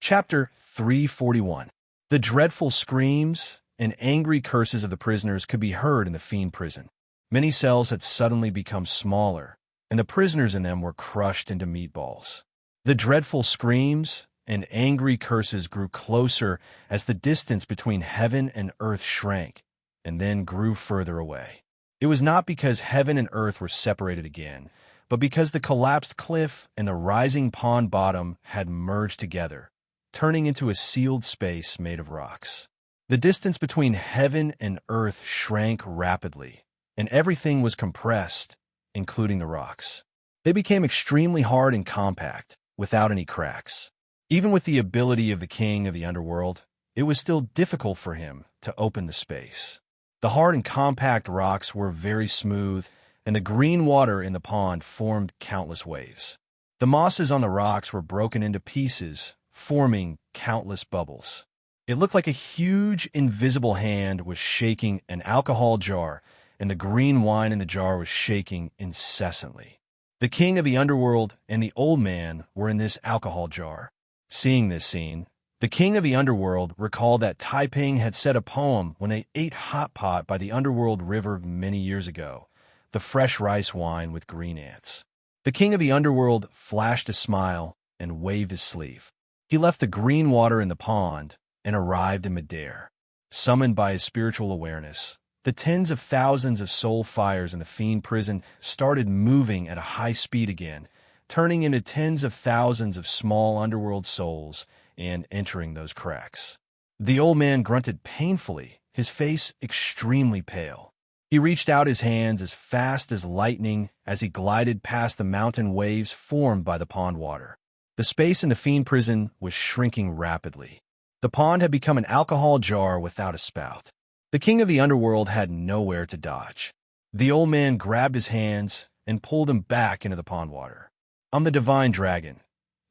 Chapter 341. The dreadful screams and angry curses of the prisoners could be heard in the fiend prison. Many cells had suddenly become smaller, and the prisoners in them were crushed into meatballs. The dreadful screams and angry curses grew closer as the distance between heaven and earth shrank, and then grew further away. It was not because heaven and earth were separated again, but because the collapsed cliff and the rising pond bottom had merged together, turning into a sealed space made of rocks. The distance between heaven and earth shrank rapidly, and everything was compressed, including the rocks. They became extremely hard and compact, without any cracks. Even with the ability of the king of the underworld, it was still difficult for him to open the space. The hard and compact rocks were very smooth, and the green water in the pond formed countless waves. The mosses on the rocks were broken into pieces, forming countless bubbles. It looked like a huge, invisible hand was shaking an alcohol jar, and the green wine in the jar was shaking incessantly. The king of the underworld and the old man were in this alcohol jar. Seeing this scene, the king of the underworld recalled that Taiping had said a poem when they ate hot pot by the underworld river many years ago, the fresh rice wine with green ants. The king of the underworld flashed a smile and waved his sleeve. He left the green water in the pond and arrived in midair. Summoned by his spiritual awareness, the tens of thousands of soul fires in the fiend prison started moving at a high speed again, turning into tens of thousands of small underworld souls and entering those cracks. The old man grunted painfully, his face extremely pale. He reached out his hands as fast as lightning as he glided past the mountain waves formed by the pond water. The space in the fiend prison was shrinking rapidly. The pond had become an alcohol jar without a spout. The king of the underworld had nowhere to dodge. The old man grabbed his hands and pulled him back into the pond water. I'm the divine dragon,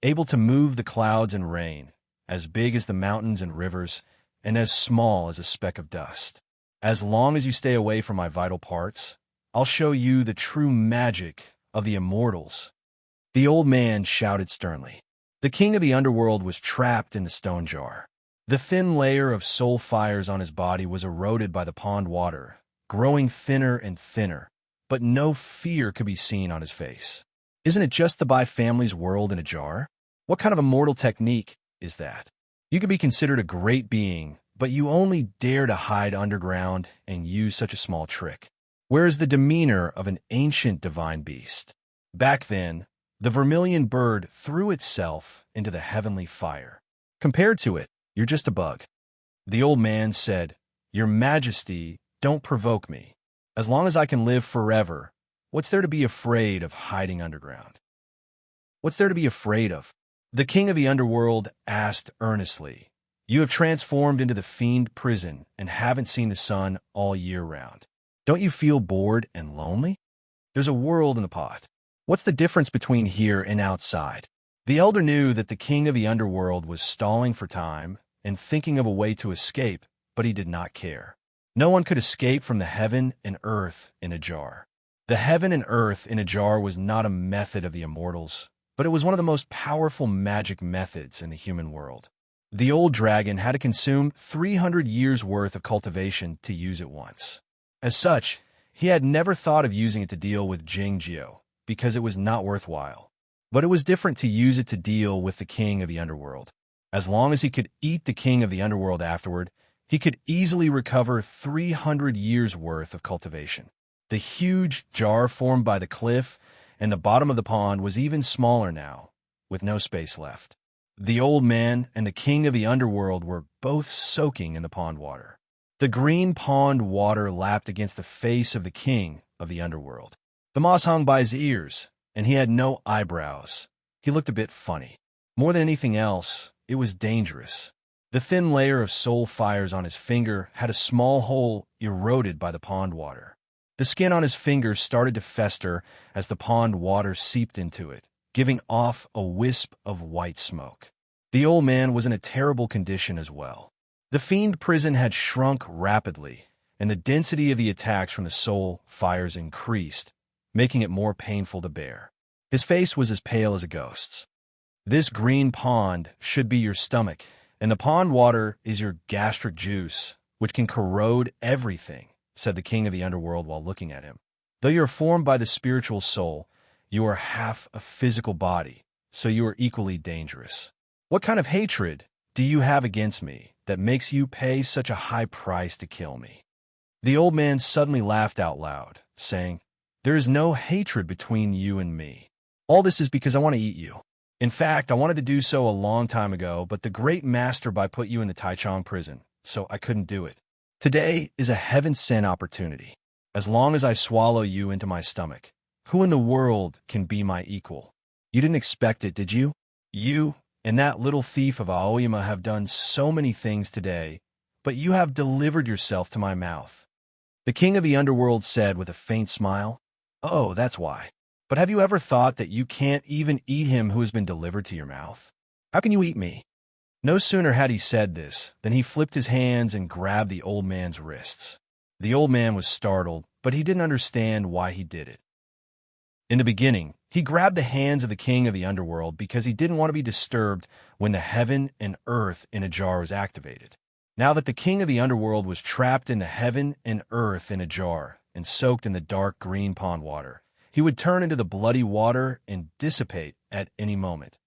able to move the clouds and rain, as big as the mountains and rivers, and as small as a speck of dust. As long as you stay away from my vital parts, I'll show you the true magic of the immortals. The old man shouted sternly. The king of the underworld was trapped in the stone jar. The thin layer of soul fires on his body was eroded by the pond water, growing thinner and thinner, but no fear could be seen on his face. Isn't it just the Bai family's world in a jar? What kind of immortal technique is that? You could be considered a great being, but you only dare to hide underground and use such a small trick. Where is the demeanor of an ancient divine beast? Back then, the vermilion bird threw itself into the heavenly fire. Compared to it, you're just a bug. The old man said, Your Majesty, don't provoke me. As long as I can live forever, what's there to be afraid of hiding underground? What's there to be afraid of? The king of the underworld asked earnestly. You have transformed into the fiend prison and haven't seen the sun all year round. Don't you feel bored and lonely? There's a world in the pot. What's the difference between here and outside? The elder knew that the king of the underworld was stalling for time and thinking of a way to escape, but he did not care. No one could escape from the heaven and earth in a jar. The heaven and earth in a jar was not a method of the immortals, but it was one of the most powerful magic methods in the human world. The old dragon had to consume 300 years' worth of cultivation to use it once. As such, he had never thought of using it to deal with Jingjiu, because it was not worthwhile. But it was different to use it to deal with the king of the underworld. As long as he could eat the king of the underworld afterward, he could easily recover 300 years' worth of cultivation. The huge jar formed by the cliff and the bottom of the pond was even smaller now, with no space left. The old man and the king of the underworld were both soaking in the pond water. The green pond water lapped against the face of the king of the underworld. The moss hung by his ears, and he had no eyebrows. He looked a bit funny. More than anything else, it was dangerous. The thin layer of soul fires on his finger had a small hole eroded by the pond water. The skin on his finger started to fester as the pond water seeped into it, giving off a wisp of white smoke. The old man was in a terrible condition as well. The fiend prison had shrunk rapidly, and the density of the attacks from the soul fires increased, making it more painful to bear. His face was as pale as a ghost's. This green pond should be your stomach, and the pond water is your gastric juice, which can corrode everything," said the king of the underworld while looking at him. "Though you are formed by the spiritual soul, you are half a physical body, so you are equally dangerous. What kind of hatred do you have against me that makes you pay such a high price to kill me?" The old man suddenly laughed out loud, saying, "There is no hatred between you and me. All this is because I want to eat you. In fact, I wanted to do so a long time ago, but the great master put you in the Taichung prison, so I couldn't do it. Today is a heaven-sent opportunity. As long as I swallow you into my stomach, who in the world can be my equal? You didn't expect it, did you? You and that little thief of Aoyama have done so many things today, but you have delivered yourself to my mouth." The king of the underworld said with a faint smile, "Oh, that's why. But have you ever thought that you can't even eat him who has been delivered to your mouth? How can you eat me?" No sooner had he said this than he flipped his hands and grabbed the old man's wrists. The old man was startled, but he didn't understand why he did it. In the beginning, he grabbed the hands of the king of the underworld because he didn't want to be disturbed when the heaven and earth in a jar was activated. Now that the king of the underworld was trapped in the heaven and earth in a jar and soaked in the dark green pond water, he would turn into the bloody water and dissipate at any moment.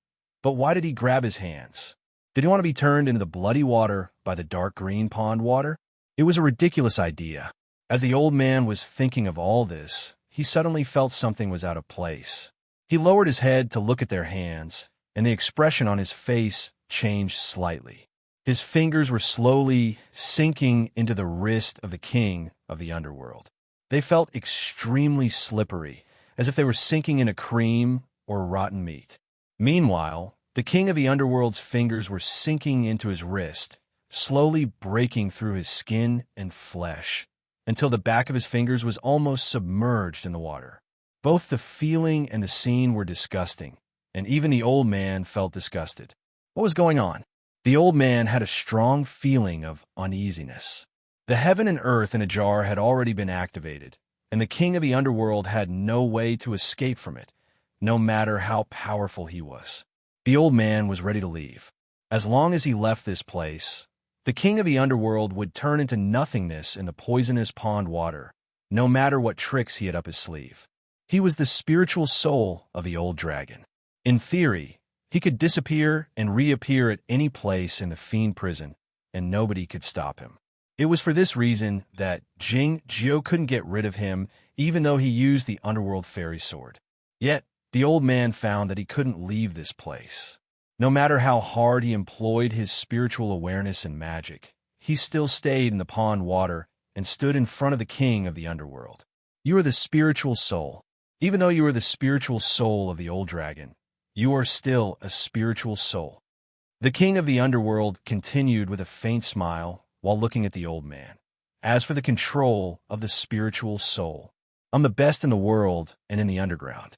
But why did he grab his hands? Did he want to be turned into the bloody water by the dark green pond water? It was a ridiculous idea. As the old man was thinking of all this, he suddenly felt something was out of place. He lowered his head to look at their hands, and the expression on his face changed slightly. His fingers were slowly sinking into the wrist of the king of the underworld. They felt extremely slippery, as if they were sinking into cream or rotten meat. Meanwhile, the king of the underworld's fingers were sinking into his wrist, slowly breaking through his skin and flesh, until the back of his fingers was almost submerged in the water. Both the feeling and the scene were disgusting, and even the old man felt disgusted. What was going on? The old man had a strong feeling of uneasiness. The heaven and earth in a jar had already been activated, and the king of the underworld had no way to escape from it, no matter how powerful he was. The old man was ready to leave. As long as he left this place, the king of the underworld would turn into nothingness in the poisonous pond water, no matter what tricks he had up his sleeve. He was the spiritual soul of the old dragon. In theory, he could disappear and reappear at any place in the fiend prison, and nobody could stop him. It was for this reason that Jing Jiu couldn't get rid of him, even though he used the underworld fairy sword. Yet, the old man found that he couldn't leave this place. No matter how hard he employed his spiritual awareness and magic, he still stayed in the pond water and stood in front of the king of the underworld. You are the spiritual soul. Even though you are the spiritual soul of the old dragon, you are still a spiritual soul. The king of the underworld continued with a faint smile while looking at the old man. As for the control of the spiritual soul, I'm the best in the world and in the underground.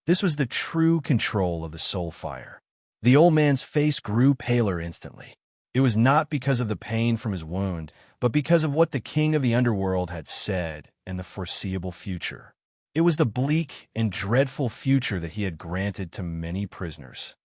This was the true control of the soul fire. The old man's face grew paler instantly. It was not because of the pain from his wound, but because of what the king of the underworld had said and the foreseeable future. It was the bleak and dreadful future that he had granted to many prisoners.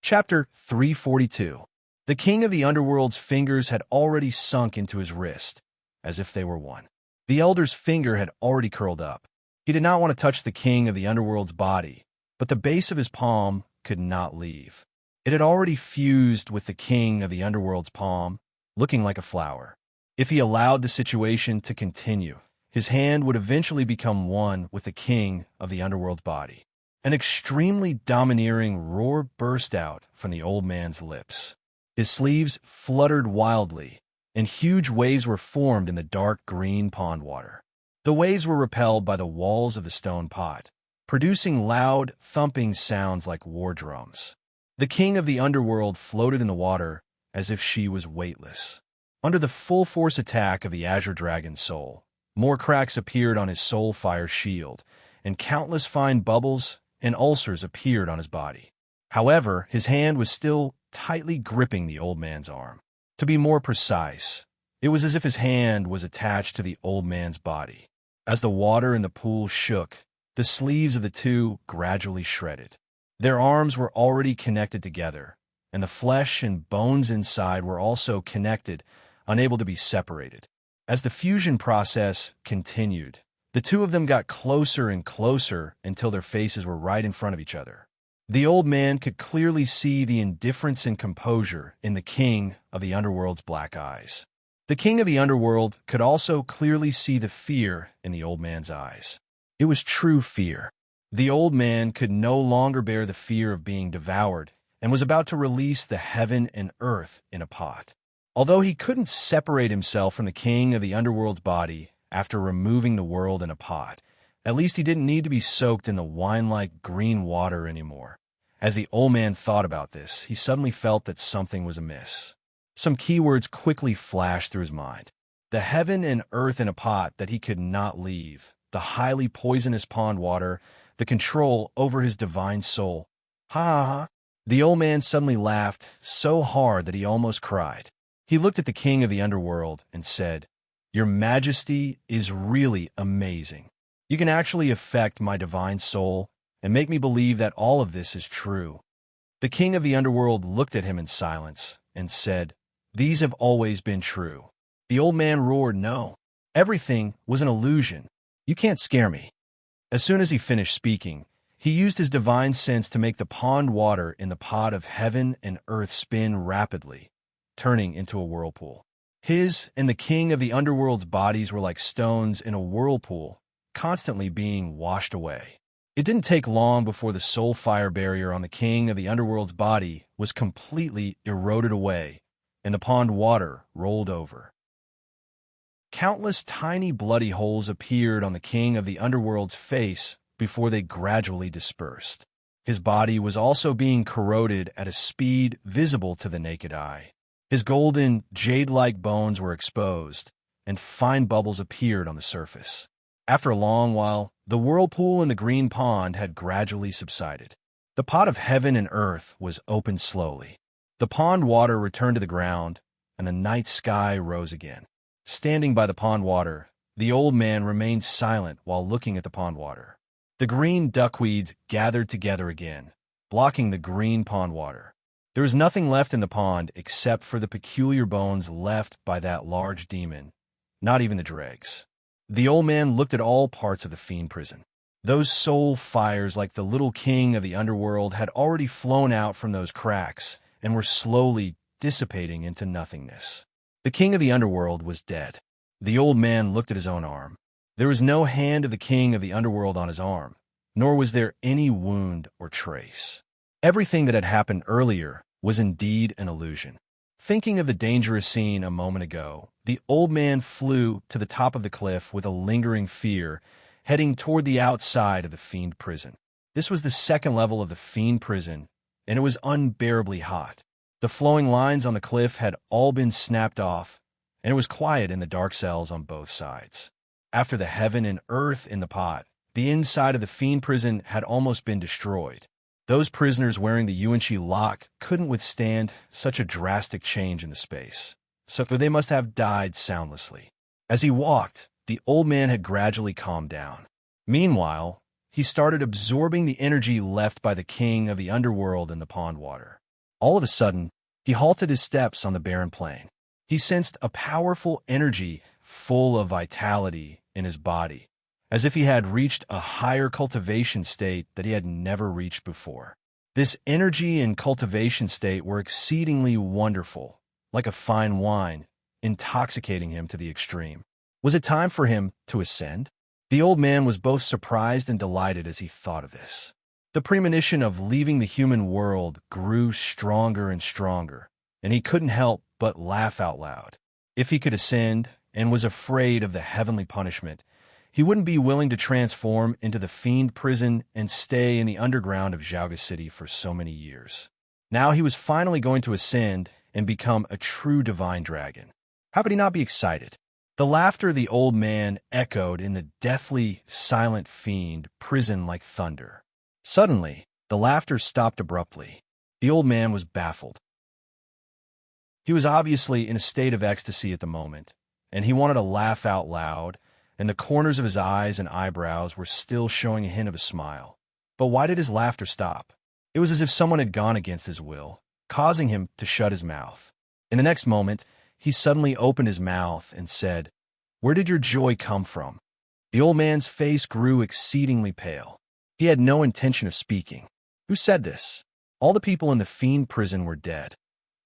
Chapter 342. The king of the underworld's fingers had already sunk into his wrist, as if they were one. The elder's finger had already curled up. He did not want to touch the king of the underworld's body, but the base of his palm could not leave. It had already fused with the king of the underworld's palm, looking like a flower. If he allowed the situation to continue, his hand would eventually become one with the king of the underworld's body. An extremely domineering roar burst out from the old man's lips. His sleeves fluttered wildly, and huge waves were formed in the dark green pond water. The waves were repelled by the walls of the stone pot, producing loud, thumping sounds like war drums. The king of the underworld floated in the water as if she was weightless. Under the full force attack of the Azure Dragon's soul, more cracks appeared on his soul fire shield, and countless fine bubbles and ulcers appeared on his body. However, his hand was still tightly gripping the old man's arm. To be more precise, it was as if his hand was attached to the old man's body. As the water in the pool shook, the sleeves of the two gradually shredded. Their arms were already connected together, and the flesh and bones inside were also connected, unable to be separated. As the fusion process continued, the two of them got closer and closer until their faces were right in front of each other. The old man could clearly see the indifference and composure in the king of the underworld's black eyes. The king of the underworld could also clearly see the fear in the old man's eyes. It was true fear. The old man could no longer bear the fear of being devoured and was about to release the heaven and earth in a pot. Although he couldn't separate himself from the king of the underworld's body after removing the world in a pot, at least he didn't need to be soaked in the wine-like green water anymore. As the old man thought about this, he suddenly felt that something was amiss. Some keywords quickly flashed through his mind. The heaven and earth in a pot that he could not leave, the highly poisonous pond water, the control over his divine soul. Ha ha ha. The old man suddenly laughed so hard that he almost cried. He looked at the king of the underworld and said, "Your Majesty is really amazing. You can actually affect my divine soul and make me believe that all of this is true." The king of the underworld looked at him in silence and said, "These have always been true." The old man roared, "No, everything was an illusion. You can't scare me." As soon as he finished speaking, he used his divine sense to make the pond water in the pot of heaven and earth spin rapidly, turning into a whirlpool. His and the king of the underworld's bodies were like stones in a whirlpool, constantly being washed away. It didn't take long before the soul fire barrier on the king of the underworld's body was completely eroded away, and the pond water rolled over. Countless tiny bloody holes appeared on the king of the underworld's face before they gradually dispersed. His body was also being corroded at a speed visible to the naked eye. His golden, jade-like bones were exposed, and fine bubbles appeared on the surface. After a long while, the whirlpool in the green pond had gradually subsided. The pot of heaven and earth was opened slowly. The pond water returned to the ground, and the night sky rose again. Standing by the pond water, the old man remained silent while looking at the pond water. The green duckweeds gathered together again, blocking the green pond water. There was nothing left in the pond except for the peculiar bones left by that large demon, not even the dregs. The old man looked at all parts of the fiend prison. Those soul fires, like the little king of the underworld, had already flown out from those cracks and were slowly dissipating into nothingness. The king of the underworld was dead. The old man looked at his own arm. There was no hand of the king of the underworld on his arm, nor was there any wound or trace. Everything that had happened earlier was indeed an illusion. Thinking of the dangerous scene a moment ago, the old man flew to the top of the cliff with a lingering fear, heading toward the outside of the fiend prison. This was the second level of the fiend prison, and it was unbearably hot. The flowing lines on the cliff had all been snapped off, and it was quiet in the dark cells on both sides. After the heaven and earth in the pot, the inside of the fiend prison had almost been destroyed. Those prisoners wearing the Yuan-Chi lock couldn't withstand such a drastic change in the space, so they must have died soundlessly. As he walked, the old man had gradually calmed down. Meanwhile, he started absorbing the energy left by the king of the underworld in the pond water. All of a sudden, he halted his steps on the barren plain. He sensed a powerful energy full of vitality in his body, as if he had reached a higher cultivation state that he had never reached before. This energy and cultivation state were exceedingly wonderful, like a fine wine, intoxicating him to the extreme. Was it time for him to ascend? The old man was both surprised and delighted as he thought of this. The premonition of leaving the human world grew stronger and stronger, and he couldn't help but laugh out loud. If he could ascend and was afraid of the heavenly punishment, he wouldn't be willing to transform into the fiend prison and stay in the underground of Xiaoga City for so many years. Now he was finally going to ascend and become a true divine dragon. How could he not be excited? The laughter of the old man echoed in the deathly, silent fiend prison like thunder. Suddenly, the laughter stopped abruptly. The old man was baffled. He was obviously in a state of ecstasy at the moment, and he wanted to laugh out loud, and the corners of his eyes and eyebrows were still showing a hint of a smile. But why did his laughter stop? It was as if someone had gone against his will, causing him to shut his mouth. In the next moment, he suddenly opened his mouth and said, "Where did your joy come from?" The old man's face grew exceedingly pale. He had no intention of speaking. Who said this? All the people in the fiend prison were dead.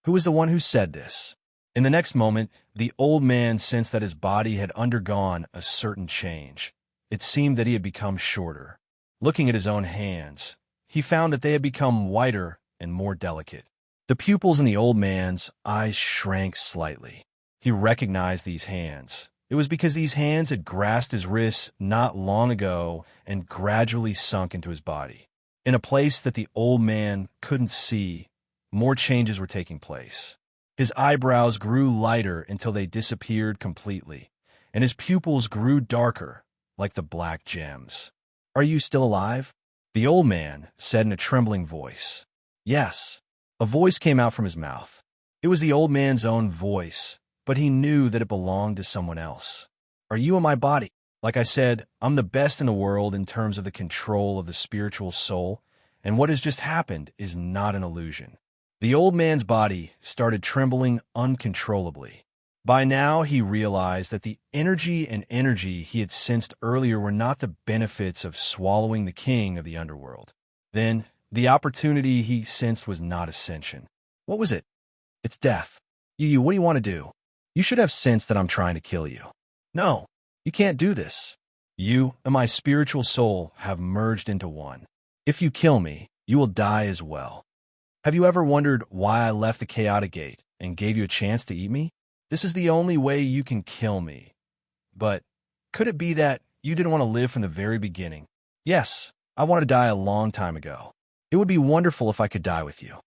Who was the one who said this? In the next moment, the old man sensed that his body had undergone a certain change. It seemed that he had become shorter. Looking at his own hands, he found that they had become whiter and more delicate. The pupils in the old man's eyes shrank slightly. He recognized these hands. It was because these hands had grasped his wrists not long ago and gradually sunk into his body. In a place that the old man couldn't see, more changes were taking place. His eyebrows grew lighter until they disappeared completely, and his pupils grew darker, like the black gems. "Are you still alive?" the old man said in a trembling voice. "Yes." A voice came out from his mouth. It was the old man's own voice, but he knew that it belonged to someone else. "Are you in my body?" Like I said, I'm the best in the world in terms of the control of the spiritual soul, and what has just happened is not an illusion. The old man's body started trembling uncontrollably. By now, he realized that the energy he had sensed earlier were not the benefits of swallowing the king of the underworld. Then, the opportunity he sensed was not ascension. What was it? It's death. You, what do you want to do? You should have sensed that I'm trying to kill you. No, you can't do this. You and my spiritual soul have merged into one. If you kill me, you will die as well. Have you ever wondered why I left the chaotic gate and gave you a chance to eat me? This is the only way you can kill me. But could it be that you didn't want to live from the very beginning? Yes, I want to die a long time ago. It would be wonderful if I could die with you.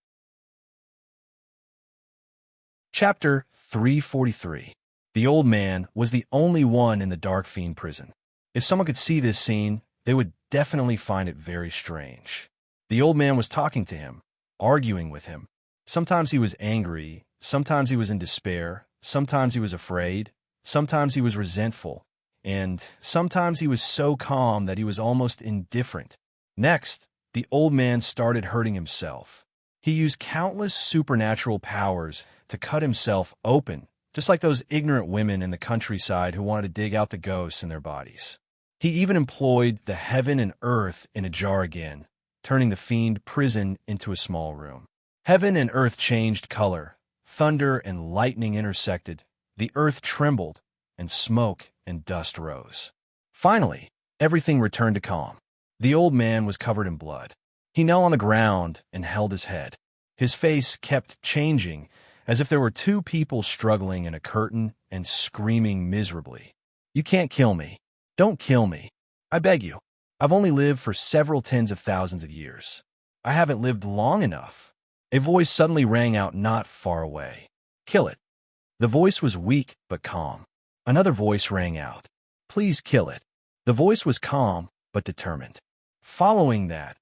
Chapter 343. The old man was the only one in the dark fiend prison. If someone could see this scene, they would definitely find it very strange. The old man was talking to him, arguing with him. Sometimes he was angry, sometimes he was in despair, sometimes he was afraid, sometimes he was resentful, and sometimes he was so calm that he was almost indifferent. Next, the old man started hurting himself. He used countless supernatural powers to cut himself open, just like those ignorant women in the countryside who wanted to dig out the ghosts in their bodies. He even employed the heaven and earth in a jar again, turning the fiend prison into a small room. Heaven and earth changed color. Thunder and lightning intersected. The earth trembled, and smoke and dust rose. Finally, everything returned to calm. The old man was covered in blood. He knelt on the ground and held his head. His face kept changing, as if there were two people struggling in a curtain and screaming miserably. "You can't kill me. Don't kill me. I beg you. I've only lived for several tens of thousands of years. I haven't lived long enough." A voice suddenly rang out not far away. "Kill it." The voice was weak but calm. Another voice rang out. "Please kill it." The voice was calm but determined. Following that,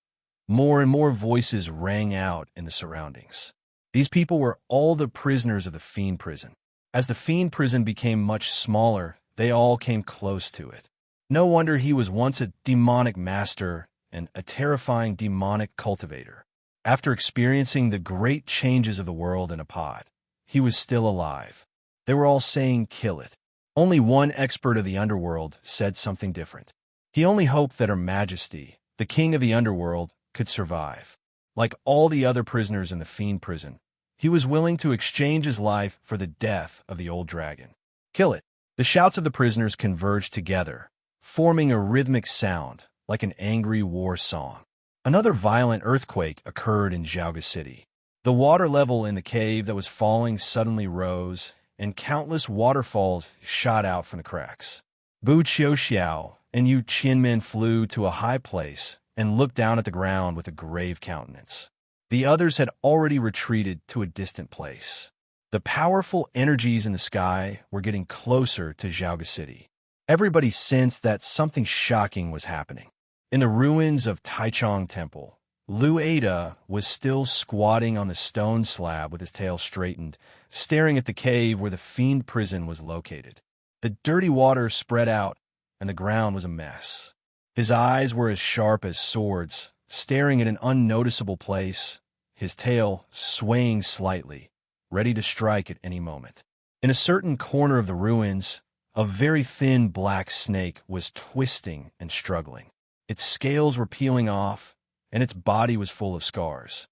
more and more voices rang out in the surroundings. These people were all the prisoners of the fiend prison. As the fiend prison became much smaller, they all came close to it. No wonder he was once a demonic master and a terrifying demonic cultivator. After experiencing the great changes of the world in a pod, he was still alive. They were all saying, "Kill it." Only one expert of the underworld said something different. He only hoped that Her Majesty, the king of the underworld, could survive. Like all the other prisoners in the fiend prison, he was willing to exchange his life for the death of the old dragon. "Kill it." The shouts of the prisoners converged together, forming a rhythmic sound like an angry war song. Another violent earthquake occurred in Xiaoga City. The water level in the cave that was falling suddenly rose, and countless waterfalls shot out from the cracks. Bu Qiuxiao and Yu Qianmen flew to a high place and looked down at the ground with a grave countenance. The others had already retreated to a distant place. The powerful energies in the sky were getting closer to Xiaoga City. Everybody sensed that something shocking was happening. In the ruins of Taichung Temple, Lu Ada was still squatting on the stone slab with his tail straightened, staring at the cave where the fiend prison was located. The dirty water spread out, and the ground was a mess. His eyes were as sharp as swords, staring at an unnoticeable place, his tail swaying slightly, ready to strike at any moment. In a certain corner of the ruins, a very thin black snake was twisting and struggling. Its scales were peeling off, and its body was full of scars.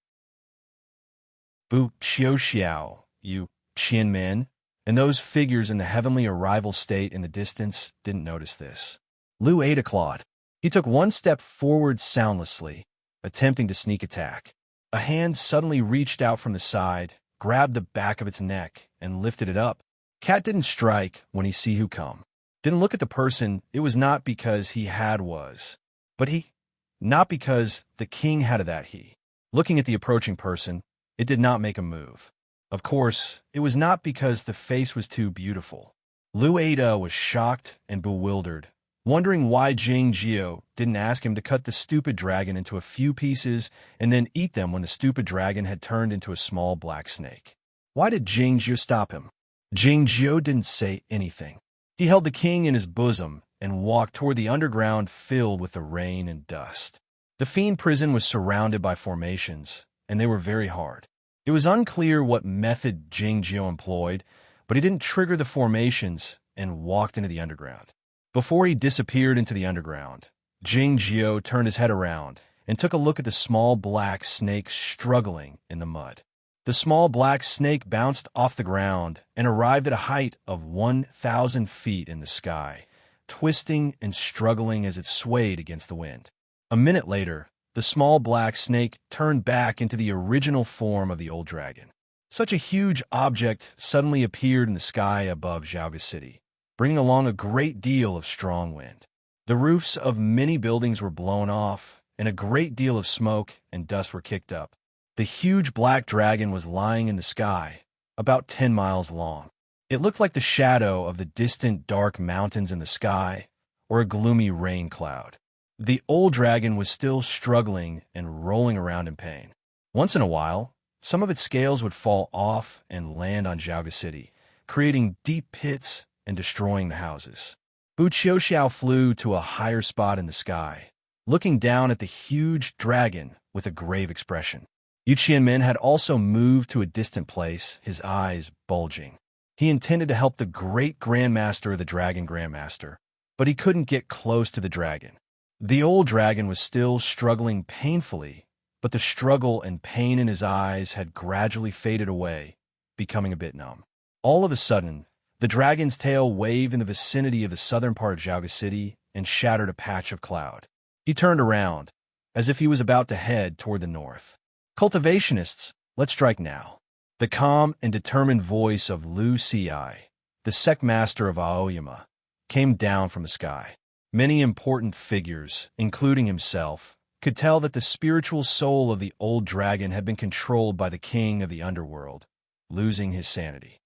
Bu Xiao Xiao, you Qian men, and those figures in the heavenly arrival state in the distance didn't notice this. Lu ate a Claude. He took one step forward soundlessly, attempting to sneak attack. A hand suddenly reached out from the side, grabbed the back of its neck, and lifted it up. Cat didn't strike when he see who come. Didn't look at the person. It was not because he had was, but not because the king had that he. Looking at the approaching person, it did not make a move. Of course, it was not because the face was too beautiful. Lu Ada was shocked and bewildered, wondering why Jing Jiao didn't ask him to cut the stupid dragon into a few pieces and then eat them when the stupid dragon had turned into a small black snake. Why did Jing Jiao stop him? Jing Jiao didn't say anything. He held the king in his bosom and walked toward the underground filled with the rain and dust. The fiend prison was surrounded by formations, and they were very hard. It was unclear what method Jing Jiao employed, but he didn't trigger the formations and walked into the underground. Before he disappeared into the underground, Jing Jiao turned his head around and took a look at the small black snake struggling in the mud. The small black snake bounced off the ground and arrived at a height of 1,000 feet in the sky, twisting and struggling as it swayed against the wind. A minute later, the small black snake turned back into the original form of the old dragon. Such a huge object suddenly appeared in the sky above Zhaoga City, bringing along a great deal of strong wind. The roofs of many buildings were blown off, and a great deal of smoke and dust were kicked up. The huge black dragon was lying in the sky, about 10 miles long. It looked like the shadow of the distant dark mountains in the sky, or a gloomy rain cloud. The old dragon was still struggling and rolling around in pain. Once in a while, some of its scales would fall off and land on Zhaoga City, creating deep pits and destroying the houses. Bu Xiaoxiao flew to a higher spot in the sky, looking down at the huge dragon with a grave expression. Yu Qianmen had also moved to a distant place, his eyes bulging. He intended to help the great grandmaster of the dragon grandmaster, but he couldn't get close to the dragon. The old dragon was still struggling painfully, but the struggle and pain in his eyes had gradually faded away, becoming a bit numb. All of a sudden, the dragon's tail waved in the vicinity of the southern part of Zhaoga City and shattered a patch of cloud. He turned around, as if he was about to head toward the north. Cultivationists, let's strike now. The calm and determined voice of Lu Xi, the sect master of Aoyama, came down from the sky. Many important figures, including himself, could tell that the spiritual soul of the old dragon had been controlled by the king of the underworld, losing his sanity.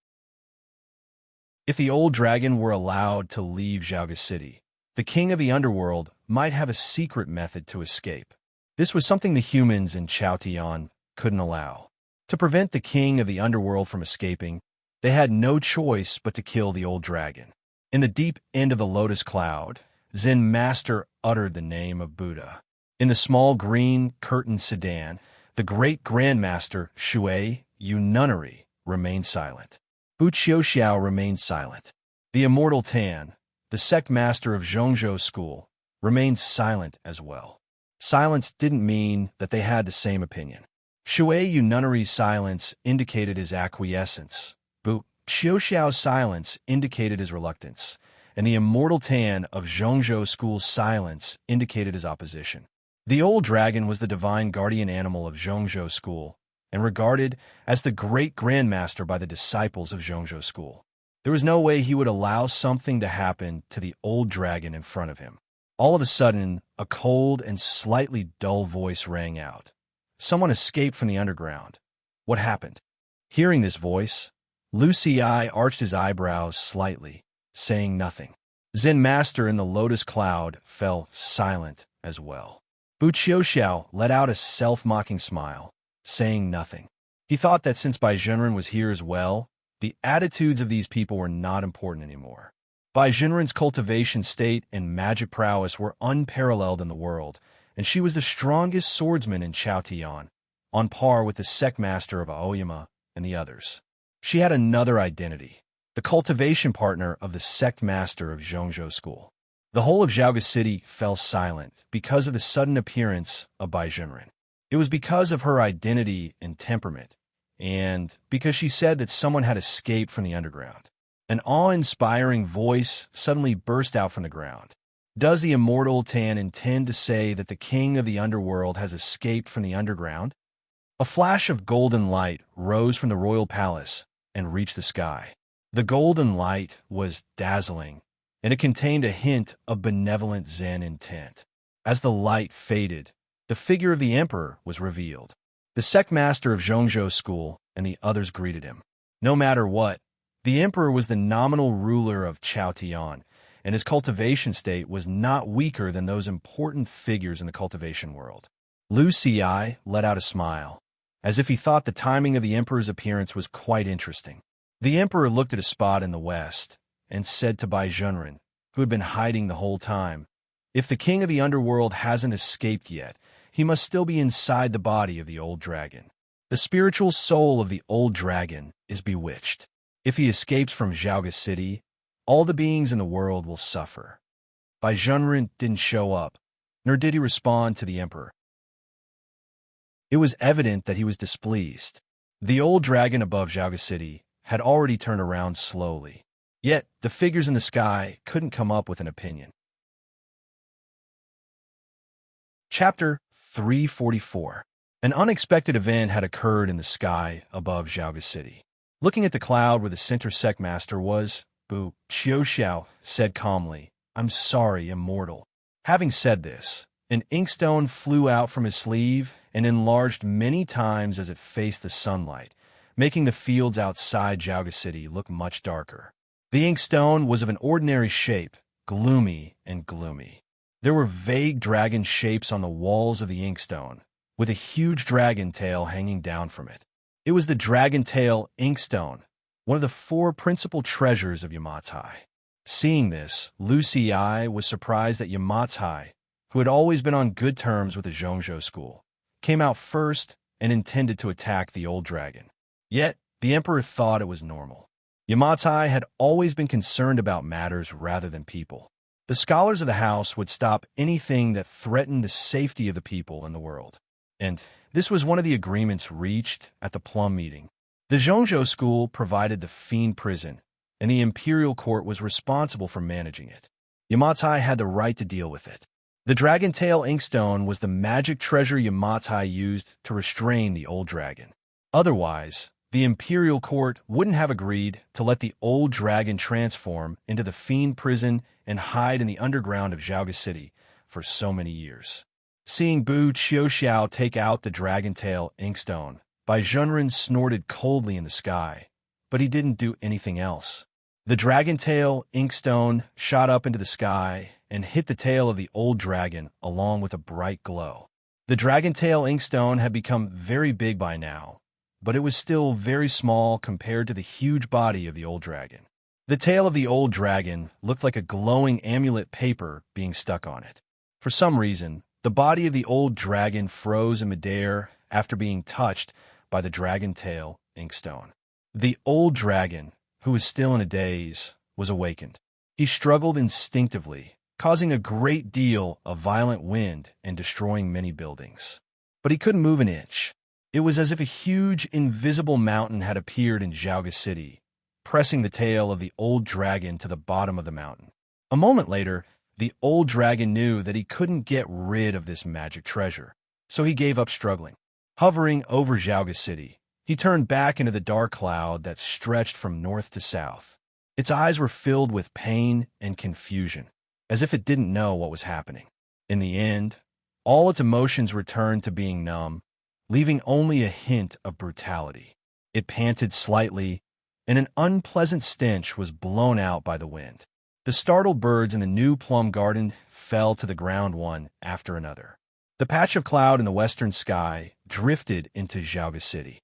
If the old dragon were allowed to leave Zhaoga City, the king of the underworld might have a secret method to escape. This was something the humans in Chaotian couldn't allow. To prevent the king of the underworld from escaping, they had no choice but to kill the old dragon. In the deep end of the lotus cloud, Zen Master uttered the name of Buddha. In the small green curtained sedan, the great grandmaster Shui Yu Nunnery remained silent. Bu Qiuxiao remained silent. The immortal Tan, the sect master of Zhongzhou school, remained silent as well. Silence didn't mean that they had the same opinion. Shui Yu Nunnery's silence indicated his acquiescence. Bu Qiuxiao's silence indicated his reluctance, and the immortal Tan of Zhongzhou school's silence indicated his opposition. The old dragon was the divine guardian animal of Zhongzhou school, and regarded as the great grandmaster by the disciples of Zhongzhou school. There was no way he would allow something to happen to the old dragon in front of him. All of a sudden, a cold and slightly dull voice rang out. Someone escaped from the underground. What happened? Hearing this voice, Lu Xi arched his eyebrows slightly, saying nothing. Zen Master in the lotus cloud fell silent as well. Bu Qiuxiao let out a self-mocking smile, saying nothing. He thought that since Bai Zhenren was here as well, the attitudes of these people were not important anymore. Bai Zhenren's cultivation state and magic prowess were unparalleled in the world, and she was the strongest swordsman in Chaotian, on par with the sect master of Aoyama and the others. She had another identity, the cultivation partner of the sect master of Zhongzhou School. The whole of Zhaoga City fell silent because of the sudden appearance of Bai Junren. It was because of her identity and temperament, and because she said that someone had escaped from the underground. An awe-inspiring voice suddenly burst out from the ground. Does the immortal Tan intend to say that the king of the underworld has escaped from the underground? A flash of golden light rose from the royal palace and reached the sky. The golden light was dazzling, and it contained a hint of benevolent Zen intent. As the light faded, the figure of the emperor was revealed. The sect master of Zhongzhou School and the others greeted him. No matter what, the emperor was the nominal ruler of Chaotian, and his cultivation state was not weaker than those important figures in the cultivation world. Lu Xi let out a smile, as if he thought the timing of the emperor's appearance was quite interesting. The emperor looked at a spot in the west and said to Bai Junren, who had been hiding the whole time, "If the king of the underworld hasn't escaped yet, he must still be inside the body of the old dragon. The spiritual soul of the old dragon is bewitched. If he escapes from Zhaoga City, all the beings in the world will suffer." Bai Junren didn't show up, nor did he respond to the emperor. It was evident that he was displeased. The old dragon above Zhaoga City had already turned around slowly. Yet, the figures in the sky couldn't come up with an opinion. Chapter 344. An unexpected event had occurred in the sky above Zhaoga City. Looking at the cloud where the center sect master was, Bu Xiaoxiao said calmly, "I'm sorry, immortal." Having said this, an inkstone flew out from his sleeve and enlarged many times as it faced the sunlight, making the fields outside Zhaoga City look much darker. The inkstone was of an ordinary shape, gloomy and gloomy. There were vague dragon shapes on the walls of the inkstone, with a huge dragon tail hanging down from it. It was the dragon tail inkstone, one of the 4 principal treasures of Yamatai. Seeing this, Lu Xi was surprised that Yamatai, who had always been on good terms with the Zhongzhou School, came out first and intended to attack the old dragon. Yet, the emperor thought it was normal. Yamatai had always been concerned about matters rather than people. The scholars of the house would stop anything that threatened the safety of the people in the world. And this was one of the agreements reached at the Plum meeting. The Zhongzhou School provided the fiend prison, and the imperial court was responsible for managing it. Yamatai had the right to deal with it. The dragon tail inkstone was the magic treasure Yamatai used to restrain the old dragon. Otherwise, the imperial court wouldn't have agreed to let the old dragon transform into the fiend prison and hide in the underground of Zhaoga City for so many years. Seeing Bu Xiaoxiao take out the dragon tail inkstone, Bai Junren snorted coldly in the sky, but he didn't do anything else. The dragon tail inkstone shot up into the sky and hit the tail of the old dragon along with a bright glow. The dragon tail inkstone had become very big by now, but it was still very small compared to the huge body of the old dragon. The tail of the old dragon looked like a glowing amulet paper being stuck on it. For some reason, the body of the old dragon froze in midair after being touched by the dragon tail inkstone. The old dragon, who was still in a daze, was awakened. He struggled instinctively, causing a great deal of violent wind and destroying many buildings. But he couldn't move an inch. It was as if a huge, invisible mountain had appeared in Zhaoga City, pressing the tail of the old dragon to the bottom of the mountain. A moment later, the old dragon knew that he couldn't get rid of this magic treasure, so he gave up struggling. Hovering over Zhaoga City, he turned back into the dark cloud that stretched from north to south. Its eyes were filled with pain and confusion, as if it didn't know what was happening. In the end, all its emotions returned to being numb, leaving only a hint of brutality. It panted slightly, and an unpleasant stench was blown out by the wind. The startled birds in the new plum garden fell to the ground one after another. The patch of cloud in the western sky drifted into Zhaoga City.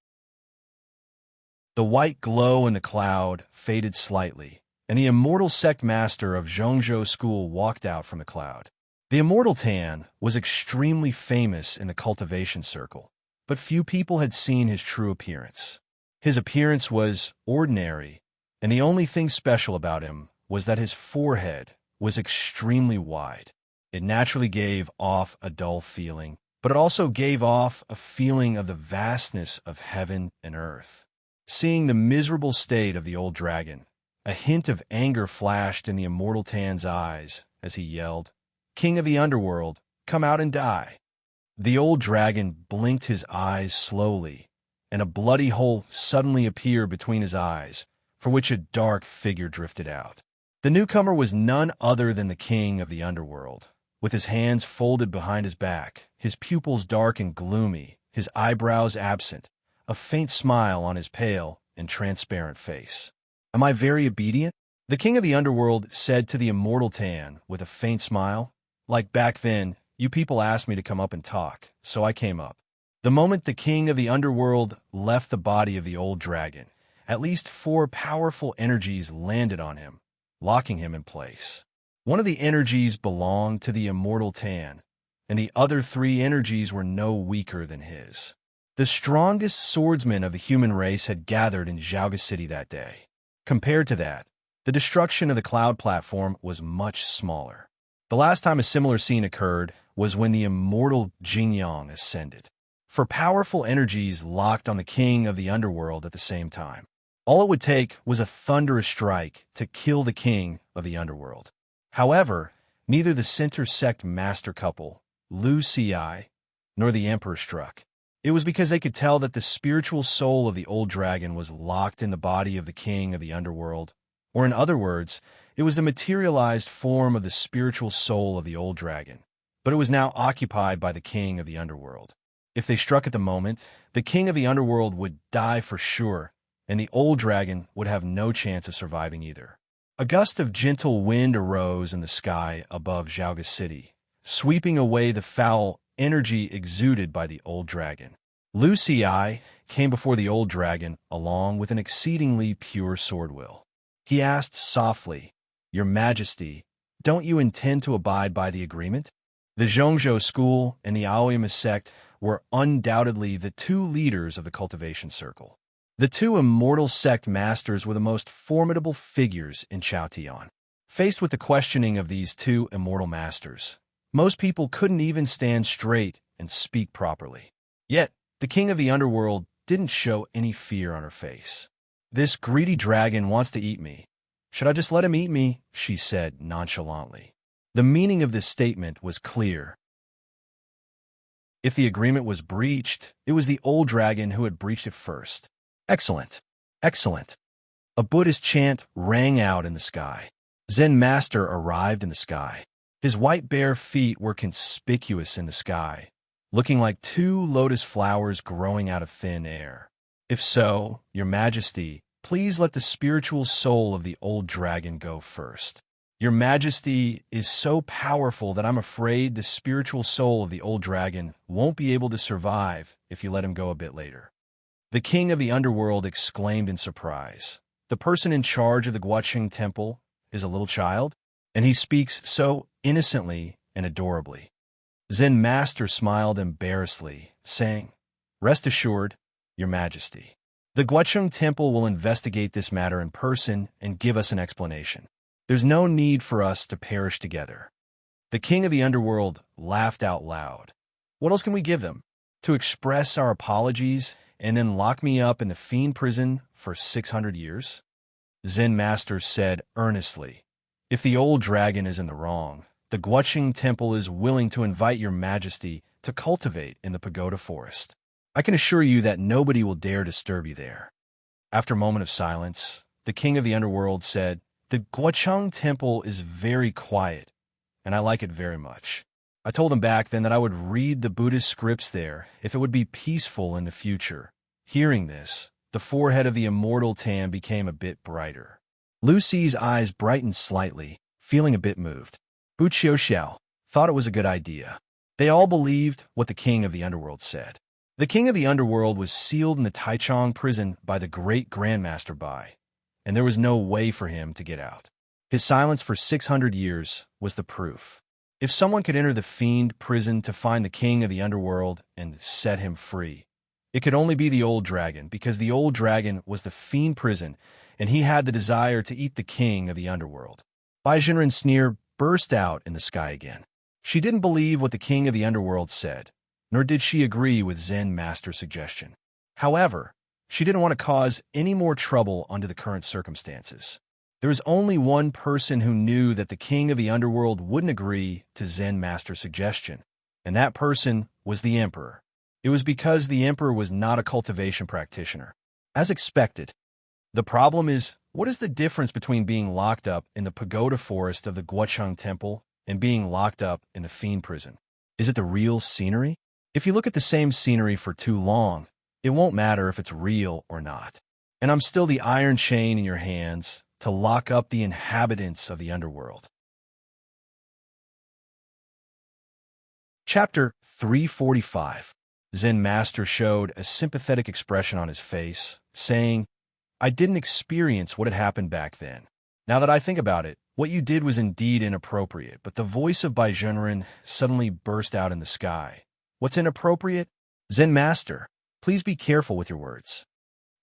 The white glow in the cloud faded slightly, and the immortal sect master of Zhongzhou School walked out from the cloud. The immortal Tan was extremely famous in the cultivation circle, but few people had seen his true appearance. His appearance was ordinary, and the only thing special about him was that his forehead was extremely wide. It naturally gave off a dull feeling, but it also gave off a feeling of the vastness of heaven and earth. Seeing the miserable state of the old dragon, a hint of anger flashed in the immortal Tan's eyes as he yelled, "King of the underworld, come out and die." The old dragon blinked his eyes slowly, and a bloody hole suddenly appeared between his eyes, from which a dark figure drifted out. The newcomer was none other than the king of the underworld, with his hands folded behind his back, his pupils dark and gloomy, his eyebrows absent, a faint smile on his pale and transparent face. "Am I very obedient?" The king of the underworld said to the immortal Tan with a faint smile. "Like back then, you people asked me to come up and talk, so I came up." The moment the king of the underworld left the body of the old dragon, at least 4 powerful energies landed on him, locking him in place. One of the energies belonged to the immortal Tan, and the other 3 energies were no weaker than his. The strongest swordsmen of the human race had gathered in Xiaoga City that day. Compared to that, the destruction of the cloud platform was much smaller. The last time a similar scene occurred was when the immortal Jingyang ascended. 4 powerful energies locked on the king of the underworld at the same time. All it would take was a thunderous strike to kill the king of the underworld. However, neither the center sect master couple, Lu Ci, nor the emperor struck. It was because they could tell that the spiritual soul of the old dragon was locked in the body of the king of the underworld, or in other words, it was the materialized form of the spiritual soul of the old dragon, but it was now occupied by the king of the underworld. If they struck at the moment, the king of the underworld would die for sure, and the old dragon would have no chance of surviving either. A gust of gentle wind arose in the sky above Xiaoga City, sweeping away the foul energy exuded by the old dragon. Lu Ci came before the old dragon along with an exceedingly pure sword will. He asked softly, "Your Majesty, don't you intend to abide by the agreement?" The Zhongzhou school and the Aoyama sect were undoubtedly the 2 leaders of the cultivation circle. The 2 immortal sect masters were the most formidable figures in Chaotian. Faced with the questioning of these 2 immortal masters, most people couldn't even stand straight and speak properly. Yet, the king of the underworld didn't show any fear on her face. "This greedy dragon wants to eat me. Should I just let him eat me?" she said nonchalantly. The meaning of this statement was clear. If the agreement was breached, it was the old dragon who had breached it first. Excellent. Excellent. A Buddhist chant rang out in the sky. Zen Master arrived in the sky. His white bare feet were conspicuous in the sky, looking like 2 lotus flowers growing out of thin air. "If so, Your Majesty, please let the spiritual soul of the old dragon go first. Your Majesty is so powerful that I'm afraid the spiritual soul of the old dragon won't be able to survive if you let him go a bit later." The king of the underworld exclaimed in surprise. "The person in charge of the Guoqing temple is a little child, and he speaks so innocently and adorably." Zen Master smiled embarrassedly, saying, "Rest assured, Your Majesty. The Guoqing temple will investigate this matter in person and give us an explanation. There's no need for us to perish together." The king of the underworld laughed out loud. "What else can we give them? To express our apologies and then lock me up in the fiend prison for 600 years? Zen Master said earnestly, "If the old dragon is in the wrong, the Guoqing temple is willing to invite Your Majesty to cultivate in the pagoda forest. I can assure you that nobody will dare disturb you there." After a moment of silence, the king of the underworld said, "The Guoqing temple is very quiet, and I like it very much. I told him back then that I would read the Buddhist scripts there if it would be peaceful in the future." Hearing this, the forehead of the immortal Tan became a bit brighter. Lucy's eyes brightened slightly, feeling a bit moved. Bu Xiao thought it was a good idea. They all believed what the king of the underworld said. The king of the underworld was sealed in the Taichung prison by the great Grandmaster Bai, and there was no way for him to get out. His silence for 600 years was the proof. If someone could enter the fiend prison to find the king of the underworld and set him free, it could only be the old dragon, because the old dragon was the fiend prison, and he had the desire to eat the king of the underworld. Bai Jinren's sneer burst out in the sky again. She didn't believe what the king of the underworld said, nor did she agree with Zen Master's suggestion. However, she didn't want to cause any more trouble under the current circumstances. There was only one person who knew that the king of the underworld wouldn't agree to Zen Master's suggestion, and that person was the emperor. It was because the emperor was not a cultivation practitioner. As expected, the problem is, what is the difference between being locked up in the pagoda forest of the Guocheng Temple and being locked up in the fiend prison? Is it the real scenery? If you look at the same scenery for too long, it won't matter if it's real or not. And I'm still the iron chain in your hands to lock up the inhabitants of the underworld. Chapter 345. Zen Master showed a sympathetic expression on his face, saying, I didn't experience what had happened back then. Now that I think about it, what you did was indeed inappropriate, but the voice of Bai Jinren suddenly burst out in the sky. What's inappropriate? Zen Master, please be careful with your words.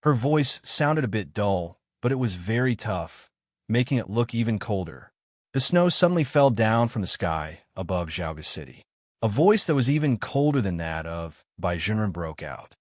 Her voice sounded a bit dull, but it was very tough, making it look even colder. The snow suddenly fell down from the sky above Zhaoga City. A voice that was even colder than that of Bai Jinren broke out.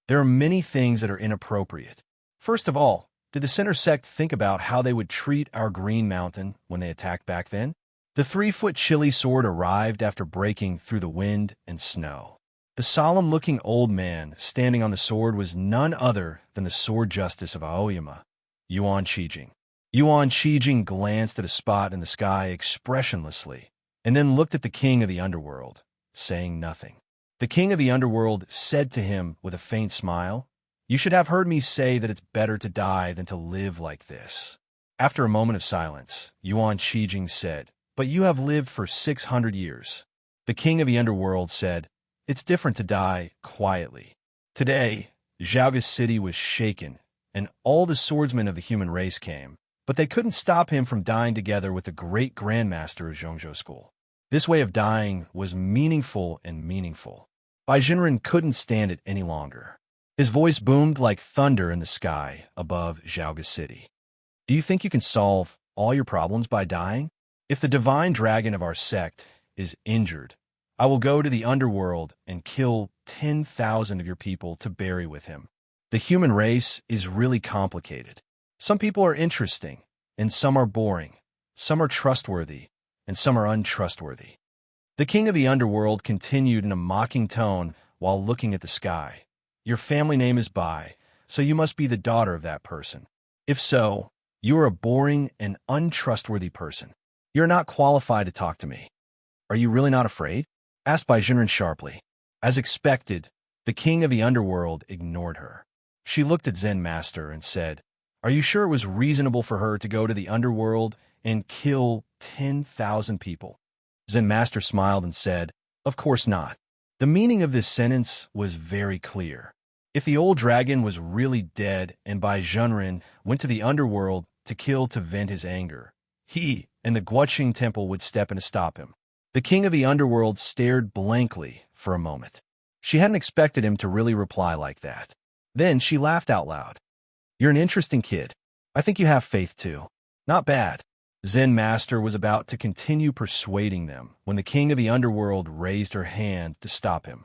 There are many things that are inappropriate. First of all, did the Center Sect think about how they would treat our Green Mountain when they attacked back then? The 3-foot chili sword arrived after breaking through the wind and snow. The solemn-looking old man standing on the sword was none other than the Sword Justice of Aoyama, Yuan Qijing. Yuan Qijing glanced at a spot in the sky expressionlessly, and then looked at the king of the underworld, saying nothing. The king of the underworld said to him with a faint smile, You should have heard me say that it's better to die than to live like this. After a moment of silence, Yuan Qijing said, But you have lived for 600 years. The king of the underworld said, It's different to die quietly. Today, Zhaoga City was shaken, and all the swordsmen of the human race came, but they couldn't stop him from dying together with the great grandmaster of Zhongzhou School. This way of dying was meaningful and meaningful. Bai Jinren couldn't stand it any longer. His voice boomed like thunder in the sky above Zhaoga City. Do you think you can solve all your problems by dying? If the divine dragon of our sect is injured, I will go to the underworld and kill 10,000 of your people to bury with him. The human race is really complicated. Some people are interesting, and some are boring. Some are trustworthy, and some are untrustworthy. The king of the underworld continued in a mocking tone while looking at the sky. Your family name is Bai, so you must be the daughter of that person. If so, you are a boring and untrustworthy person. You are not qualified to talk to me. Are you really not afraid? Asked Bai Jinren sharply. As expected, the king of the underworld ignored her. She looked at Zen Master and said, Are you sure it was reasonable for her to go to the underworld and kill 10,000 people? Zen Master smiled and said, Of course not. The meaning of this sentence was very clear. If the old dragon was really dead and Bai Jinren went to the underworld to kill to vent his anger, he and the Guocheng Temple would step in to stop him. The king of the underworld stared blankly for a moment. She hadn't expected him to really reply like that. Then she laughed out loud. You're an interesting kid. I think you have faith too. Not bad. Zen Master was about to continue persuading them when the king of the underworld raised her hand to stop him.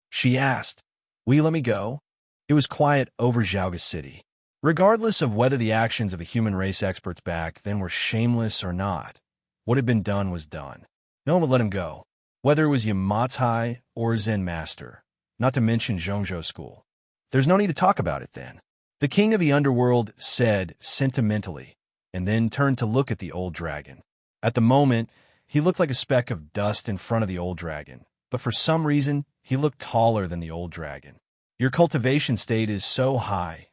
She asked, Will you let me go? It was quiet over Zhaoga City. Regardless of whether the actions of the human race experts back then were shameless or not, what had been done was done. No one would let him go, whether it was Yamatai or Zen Master, not to mention Zhongzhou School. There's no need to talk about it then. The king of the underworld said sentimentally, and then turned to look at the old dragon. At the moment, he looked like a speck of dust in front of the old dragon, but for some reason, he looked taller than the old dragon. Your cultivation state is so high,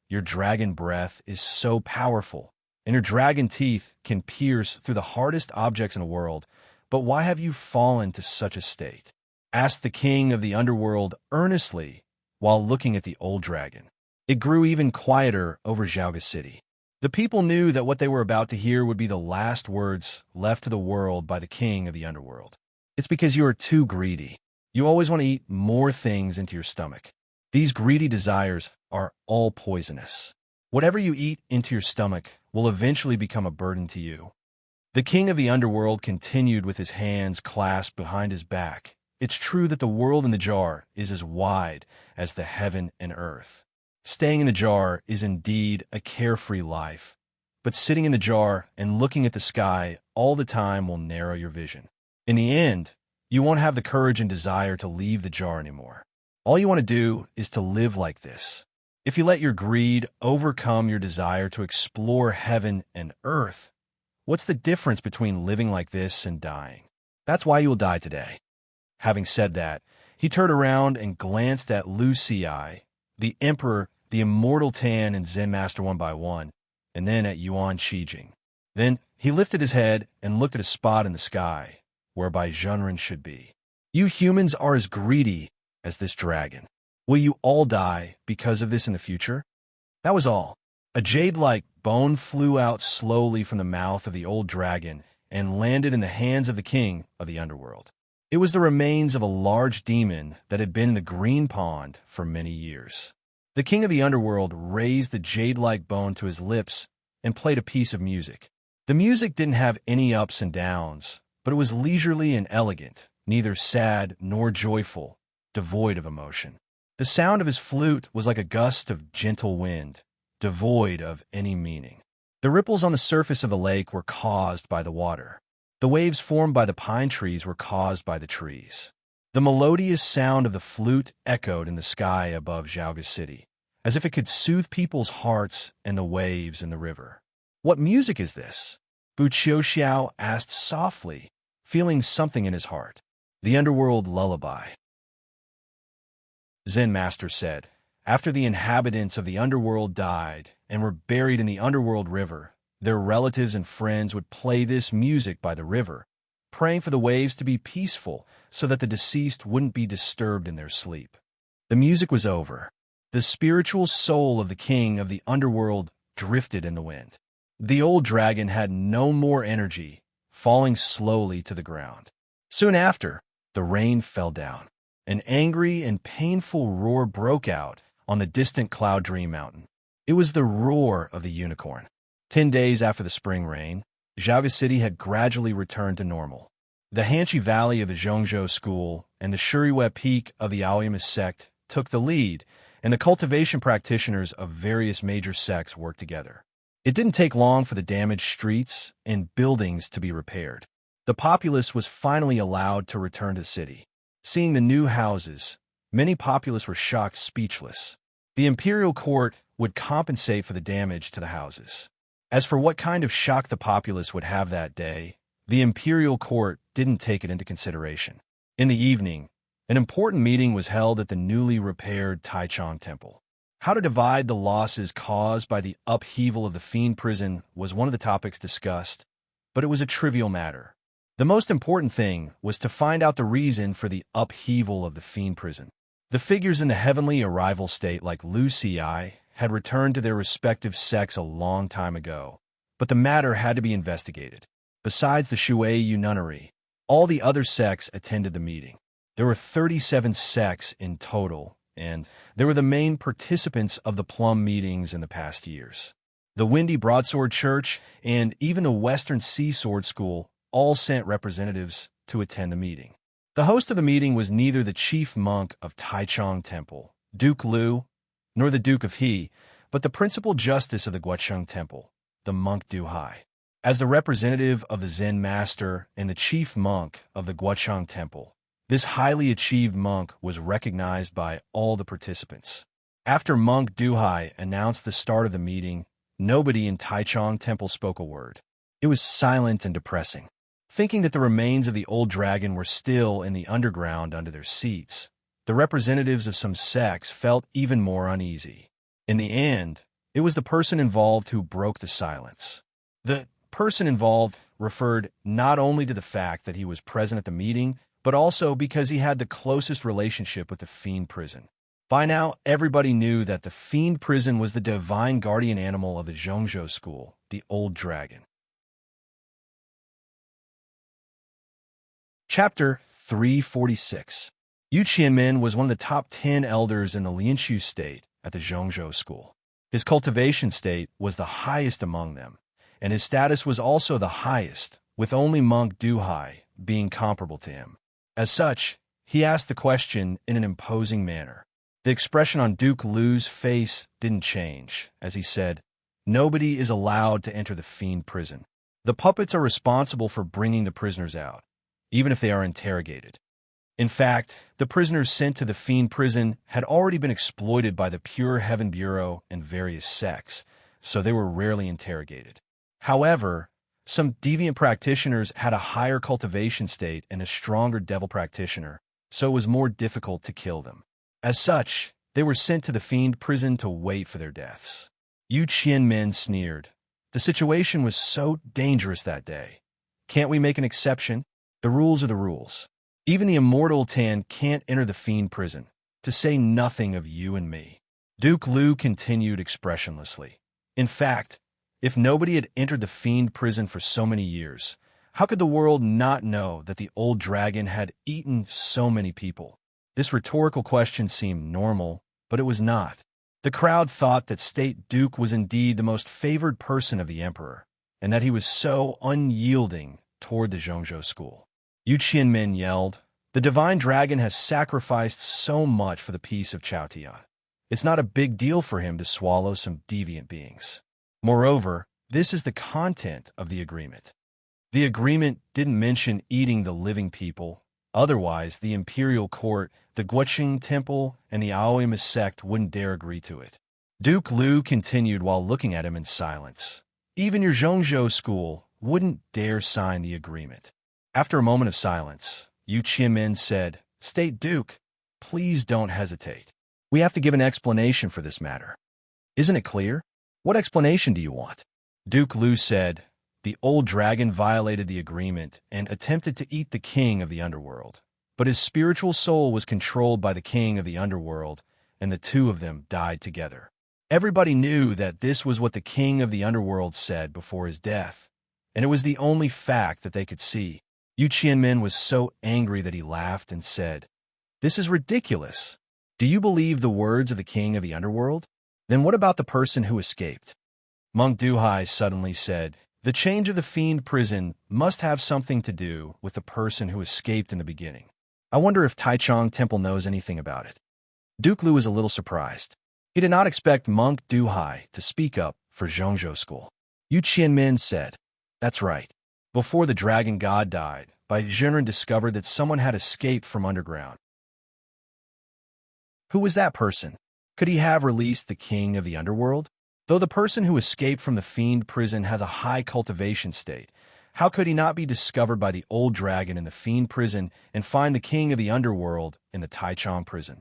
your dragon breath is so powerful, and your dragon teeth can pierce through the hardest objects in the world, but why have you fallen to such a state? Asked the king of the underworld earnestly while looking at the old dragon. It grew even quieter over Zhaoga City. The people knew that what they were about to hear would be the last words left to the world by the king of the underworld. It's because you are too greedy. You always want to eat more things into your stomach. These greedy desires are all poisonous. Whatever you eat into your stomach will eventually become a burden to you. The king of the underworld continued with his hands clasped behind his back. It's true that the world in the jar is as wide as the heaven and earth. Staying in the jar is indeed a carefree life, but sitting in the jar and looking at the sky all the time will narrow your vision. In the end, you won't have the courage and desire to leave the jar anymore. All you want to do is to live like this. If you let your greed overcome your desire to explore heaven and earth, what's the difference between living like this and dying? That's why you will die today. Having said that, he turned around and glanced at Lu Xi, the emperor, the immortal Tan, and Zen master one by one, and then at Yuan Shijing. Then he lifted his head and looked at a spot in the sky, whereby Zhenren should be. You humans are as greedy as this dragon. Will you all die because of this in the future? That was all. A jade-like bone flew out slowly from the mouth of the old dragon and landed in the hands of the king of the underworld. It was the remains of a large demon that had been in the green pond for many years. The king of the underworld raised the jade-like bone to his lips and played a piece of music. The music didn't have any ups and downs, but it was leisurely and elegant, neither sad nor joyful, devoid of emotion. The sound of his flute was like a gust of gentle wind, devoid of any meaning. The ripples on the surface of the lake were caused by the water. The waves formed by the pine trees were caused by the trees. The melodious sound of the flute echoed in the sky above Zhaoga City, as if it could soothe people's hearts and the waves in the river. What music is this? Bu Qiuxiao asked softly, feeling something in his heart. The underworld lullaby. Zen Master said, after the inhabitants of the underworld died and were buried in the underworld river, their relatives and friends would play this music by the river, praying for the waves to be peaceful so that the deceased wouldn't be disturbed in their sleep. The music was over. The spiritual soul of the king of the underworld drifted in the wind. The old dragon had no more energy, falling slowly to the ground. Soon after, the rain fell down. An angry and painful roar broke out on the distant Cloud Dream Mountain. It was the roar of the unicorn. 10 days after the spring rain, Zhaoga City had gradually returned to normal. The Hanshi Valley of the Zhongzhou School and the Shuriwe Peak of the Aoyama sect took the lead, and the cultivation practitioners of various major sects worked together. It didn't take long for the damaged streets and buildings to be repaired. The populace was finally allowed to return to the city. Seeing the new houses, many populace were shocked speechless. The imperial court would compensate for the damage to the houses. As for what kind of shock the populace would have that day, the imperial court didn't take it into consideration. In the evening, an important meeting was held at the newly repaired Taichung Temple. How to divide the losses caused by the upheaval of the fiend prison was one of the topics discussed, but it was a trivial matter. The most important thing was to find out the reason for the upheaval of the fiend prison. The figures in the heavenly arrival state like Lu Xi had returned to their respective sects a long time ago, but the matter had to be investigated. Besides the Shuai nunnery, all the other sects attended the meeting. There were 37 sects in total, and they were the main participants of the Plum meetings in the past years. The Windy Broadsword Church and even the Western Sea Sword School all sent representatives to attend the meeting. The host of the meeting was neither the chief monk of Taichung Temple, Duke Lu, nor the Duke of He, but the principal justice of the Guocheng Temple, the monk Du Hai. As the representative of the Zen master and the chief monk of the Guocheng Temple, this highly achieved monk was recognized by all the participants. After Monk Du Hai announced the start of the meeting, nobody in Taichung Temple spoke a word. It was silent and depressing. Thinking that the remains of the old dragon were still in the underground under their seats, the representatives of some sects felt even more uneasy. In the end, it was the person involved who broke the silence. The person involved referred not only to the fact that he was present at the meeting, but also because he had the closest relationship with the fiend prison. By now, everybody knew that the fiend prison was the divine guardian animal of the Zhongzhou school, the old dragon. Chapter 346. Yu Qianmin was one of the top 10 elders in the Lianshu state at the Zhongzhou school. His cultivation state was the highest among them, and his status was also the highest, with only monk Duhai being comparable to him. As such, he asked the question in an imposing manner. The expression on Duke Lu's face didn't change, as he said, "Nobody is allowed to enter the fiend prison. The puppets are responsible for bringing the prisoners out, even if they are interrogated." In fact, the prisoners sent to the fiend prison had already been exploited by the Pure Heaven Bureau and various sects, so they were rarely interrogated. However, some deviant practitioners had a higher cultivation state and a stronger devil practitioner, so it was more difficult to kill them. As such, they were sent to the fiend prison to wait for their deaths. Yu Qianmin sneered. The situation was so dangerous that day. Can't we make an exception? The rules are the rules. Even the immortal Tan can't enter the fiend prison, to say nothing of you and me. Duke Lu continued expressionlessly. In fact, if nobody had entered the fiend prison for so many years, how could the world not know that the old dragon had eaten so many people? This rhetorical question seemed normal, but it was not. The crowd thought that State Duke was indeed the most favored person of the emperor, and that he was so unyielding toward the Zhongzhou school. Yu Qianmin yelled, "The divine dragon has sacrificed so much for the peace of Chaotian. It's not a big deal for him to swallow some deviant beings. Moreover, this is the content of the agreement." The agreement didn't mention eating the living people. Otherwise, the imperial court, the Guoqing temple, and the Aoyama sect wouldn't dare agree to it. Duke Lu continued while looking at him in silence. Even your Zhongzhou school wouldn't dare sign the agreement. After a moment of silence, Yu Qianmin said, "State Duke, please don't hesitate. We have to give an explanation for this matter. Isn't it clear? What explanation do you want?" Duke Lu said, "The old dragon violated the agreement and attempted to eat the king of the underworld. But his spiritual soul was controlled by the king of the underworld, and the two of them died together. Everybody knew that this was what the king of the underworld said before his death, and it was the only fact that they could see." Yu Qianmin was so angry that he laughed and said, "This is ridiculous. Do you believe the words of the king of the underworld? Then what about the person who escaped?" Monk Duhai suddenly said, "The change of the fiend prison must have something to do with the person who escaped in the beginning. I wonder if Taichung Temple knows anything about it." Duke Lu was a little surprised. He did not expect Monk Duhai to speak up for Zhongzhou school. Yu Qianmin said, "That's right. Before the dragon god died, Bai Zhenren discovered that someone had escaped from underground. Who was that person? Could he have released the king of the underworld? Though the person who escaped from the fiend prison has a high cultivation state, how could he not be discovered by the old dragon in the fiend prison and find the king of the underworld in the Taichung prison?"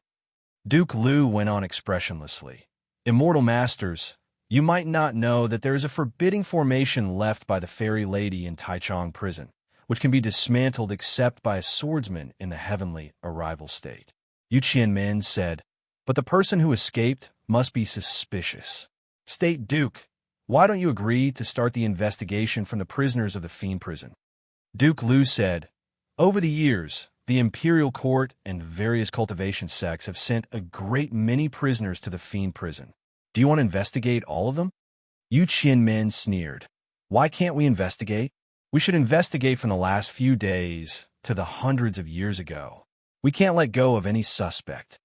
Duke Lu went on expressionlessly. "Immortal masters, you might not know that there is a forbidding formation left by the fairy lady in Taichung prison, which can be dismantled except by a swordsman in the heavenly arrival state." Yu Qianmin said, "But the person who escaped must be suspicious. State Duke, why don't you agree to start the investigation from the prisoners of the fiend prison?" Duke Lu said, "Over the years, the imperial court and various cultivation sects have sent a great many prisoners to the fiend prison. Do you want to investigate all of them?" Yu Qianmin sneered. "Why can't we investigate? We should investigate from the last few days to the hundreds of years ago. We can't let go of any suspect."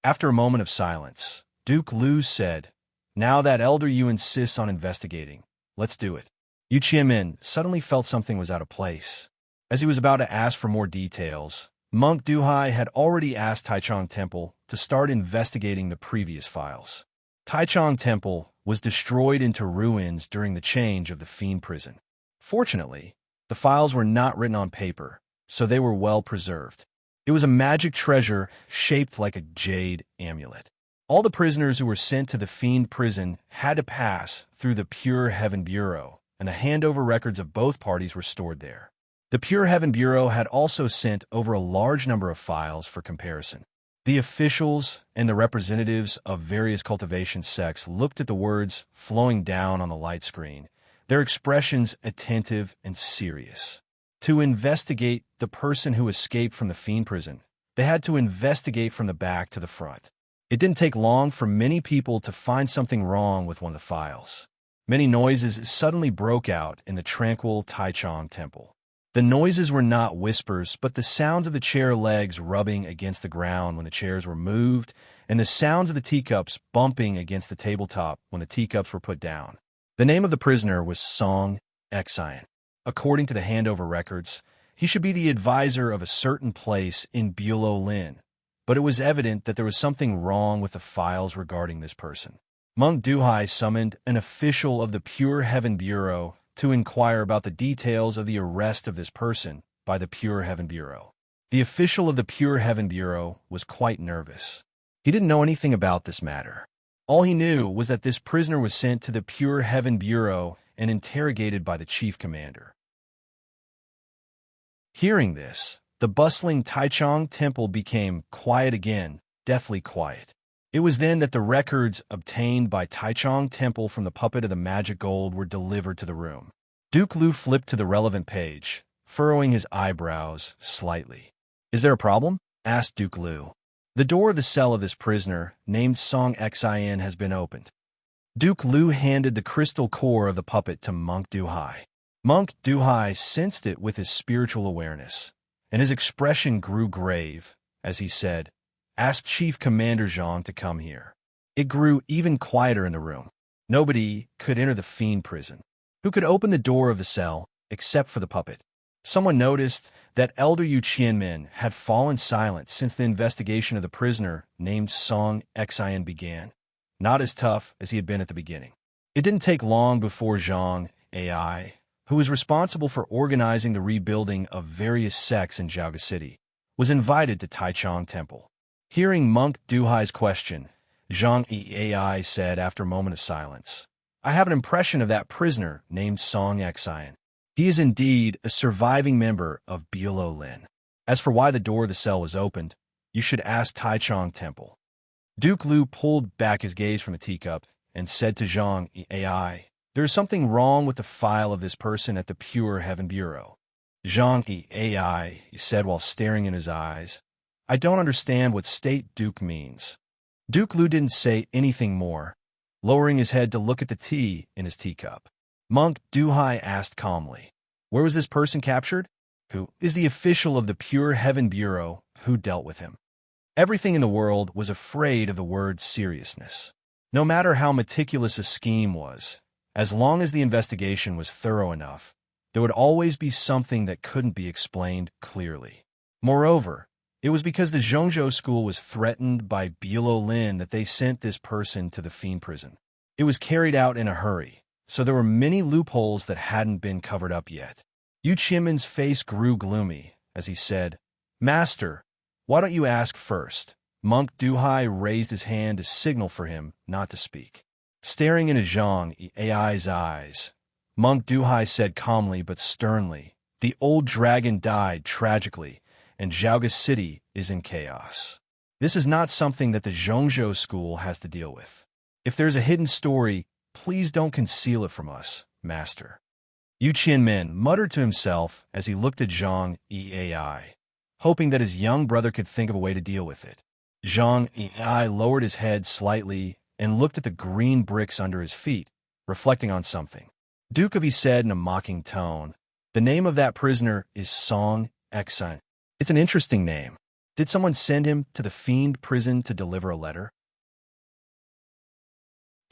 After a moment of silence, Duke Lu said, "Now that Elder Yu insists on investigating, let's do it." Yu Qianmin suddenly felt something was out of place. As he was about to ask for more details, Monk Duhai had already asked Taichung Temple to start investigating the previous files. Taichung Temple was destroyed into ruins during the change of the fiend prison. Fortunately, the files were not written on paper, so they were well preserved. It was a magic treasure shaped like a jade amulet. All the prisoners who were sent to the fiend prison had to pass through the Pure Heaven Bureau, and the handover records of both parties were stored there. The Pure Heaven Bureau had also sent over a large number of files for comparison. The officials and the representatives of various cultivation sects looked at the words flowing down on the light screen, their expressions attentive and serious. To investigate the person who escaped from the fiend prison, they had to investigate from the back to the front. It didn't take long for many people to find something wrong with one of the files. Many noises suddenly broke out in the tranquil Taichung temple. The noises were not whispers, but the sounds of the chair legs rubbing against the ground when the chairs were moved, and the sounds of the teacups bumping against the tabletop when the teacups were put down. The name of the prisoner was Song Xian. According to the handover records, he should be the advisor of a certain place in Bulo Lin, but it was evident that there was something wrong with the files regarding this person. Monk Duhai summoned an official of the Pure Heaven Bureau to inquire about the details of the arrest of this person by the Pure Heaven Bureau. The official of the Pure Heaven Bureau was quite nervous. He didn't know anything about this matter. All he knew was that this prisoner was sent to the Pure Heaven Bureau and interrogated by the chief commander. Hearing this, the bustling Taichung temple became quiet again, deathly quiet. It was then that the records obtained by Taichung Temple from the puppet of the magic gold were delivered to the room. Duke Lu flipped to the relevant page, furrowing his eyebrows slightly. "Is there a problem?" asked Duke Lu. "The door of the cell of this prisoner, named Song Xian, has been opened." Duke Lu handed the crystal core of the puppet to Monk Duhai. Monk Duhai sensed it with his spiritual awareness, and his expression grew grave as he said, "Ask Chief Commander Zhang to come here." It grew even quieter in the room. Nobody could enter the fiend prison. Who could open the door of the cell except for the puppet? Someone noticed that Elder Yu Qianmin had fallen silent since the investigation of the prisoner named Song Xian began, not as tough as he had been at the beginning. It didn't take long before Zhang AI, who was responsible for organizing the rebuilding of various sects in Jiaoga City, was invited to Taichung Temple. Hearing Monk Duhai's question, Zhang AI said after a moment of silence, "I have an impression of that prisoner named Song Xian. He is indeed a surviving member of Bulo Lin. As for why the door of the cell was opened, you should ask Taichung Temple." Duke Lu pulled back his gaze from the teacup and said to Zhang AI, "There is something wrong with the file of this person at the Pure Heaven Bureau." Zhang AI said while staring in his eyes, "I don't understand what State Duke means." Duke Lu didn't say anything more, lowering his head to look at the tea in his teacup. Monk Duhai asked calmly, "Where was this person captured? Who is the official of the Pure Heaven Bureau who dealt with him?" Everything in the world was afraid of the word seriousness. No matter how meticulous a scheme was, as long as the investigation was thorough enough, there would always be something that couldn't be explained clearly. Moreover, it was because the Zhongzhou school was threatened by Bulo Lin that they sent this person to the fiend prison. It was carried out in a hurry, so there were many loopholes that hadn't been covered up yet. Yu Qianmin's face grew gloomy as he said, "Master, why don't you ask first?" Monk Duhai raised his hand to signal for him not to speak. Staring into Zhang AI's eyes, Monk Duhai said calmly but sternly, "The old dragon died tragically, and Jiaoga City is in chaos. This is not something that the Zhongzhou school has to deal with. If there's a hidden story, please don't conceal it from us, Master." Yu Qianmin muttered to himself as he looked at Zhang AI, hoping that his young brother could think of a way to deal with it. Zhang AI lowered his head slightly and looked at the green bricks under his feet, reflecting on something. "Duke of," he said in a mocking tone, "the name of that prisoner is Song Xian. It's an interesting name. Did someone send him to the fiend prison to deliver a letter?"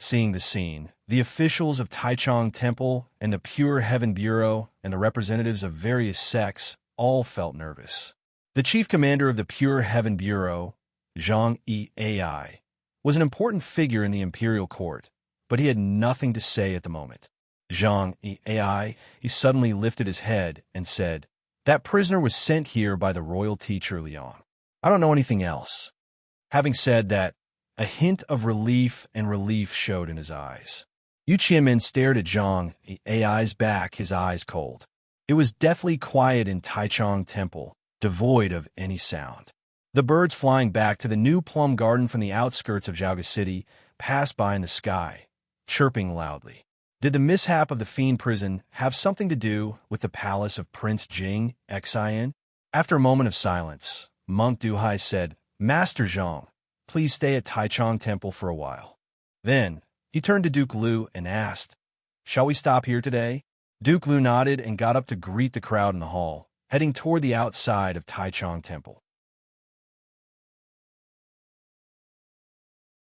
Seeing the scene, the officials of Taichung Temple and the Pure Heaven Bureau and the representatives of various sects all felt nervous. The chief commander of the Pure Heaven Bureau, Zhang AI, was an important figure in the imperial court, but he had nothing to say at the moment. Zhang AI, he suddenly lifted his head and said, "That prisoner was sent here by the royal teacher Liang. I don't know anything else." Having said that, a hint of relief showed in his eyes. Yu Qianmin stared at Zhang AI's back, his eyes cold. It was deathly quiet in Taichung Temple, devoid of any sound. The birds flying back to the new plum garden from the outskirts of Xiaoga City passed by in the sky, chirping loudly. Did the mishap of the fiend prison have something to do with the palace of Prince Jing, Xin? After a moment of silence, Monk Duhai said, Master Zhang, please stay at Taichung Temple for a while. Then, he turned to Duke Lu and asked, Shall we stop here today? Duke Lu nodded and got up to greet the crowd in the hall, heading toward the outside of Taichung Temple.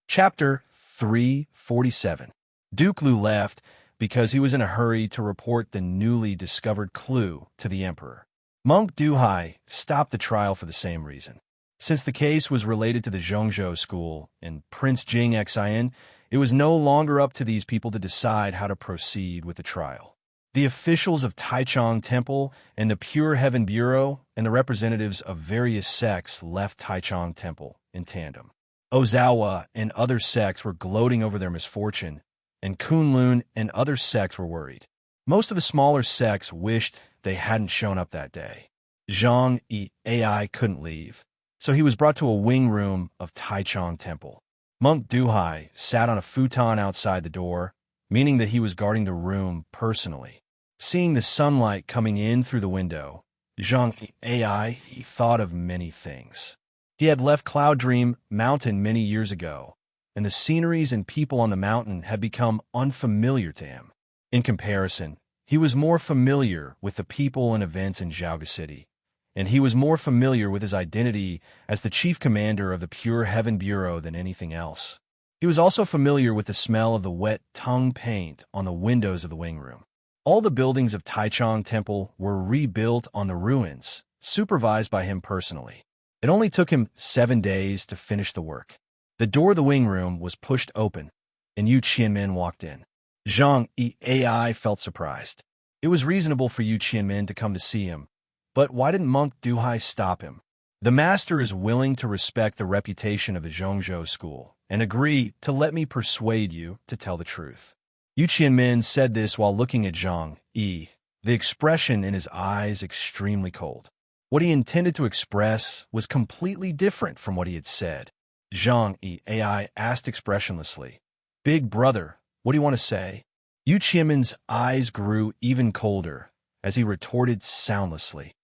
Chapter 347. Duke Lu left because he was in a hurry to report the newly discovered clue to the emperor. Monk Duhai stopped the trial for the same reason. Since the case was related to the Zhongzhou school and Prince Jing Xin, it was no longer up to these people to decide how to proceed with the trial. The officials of Taichung Temple and the Pure Heaven Bureau and the representatives of various sects left Taichung Temple in tandem. Ozawa and other sects were gloating over their misfortune, and Kunlun and other sects were worried. Most of the smaller sects wished they hadn't shown up that day. Zhang Ai couldn't leave, so he was brought to a wing room of Taichung Temple. Monk Duhai sat on a futon outside the door, meaning that he was guarding the room personally. Seeing the sunlight coming in through the window, Zhang Ai thought of many things. He had left Cloud Dream Mountain many years ago, and the sceneries and people on the mountain had become unfamiliar to him. In comparison, he was more familiar with the people and events in Xiaoga City, and he was more familiar with his identity as the chief commander of the Pure Heaven Bureau than anything else. He was also familiar with the smell of the wet tongue paint on the windows of the wing room. All the buildings of Taichung Temple were rebuilt on the ruins, supervised by him personally. It only took him 7 days to finish the work. The door of the wing room was pushed open, and Yu Qianmin walked in. Zhang Ai felt surprised. It was reasonable for Yu Qianmin to come to see him, but why didn't Monk Duhai stop him? The master is willing to respect the reputation of the Zhongzhou school and agree to let me persuade you to tell the truth. Yu Qianmin said this while looking at Zhang Yi, the expression in his eyes extremely cold. What he intended to express was completely different from what he had said. Zhang Ai asked expressionlessly, Big brother, what do you want to say? Yu Qianmin's eyes grew even colder as he retorted soundlessly,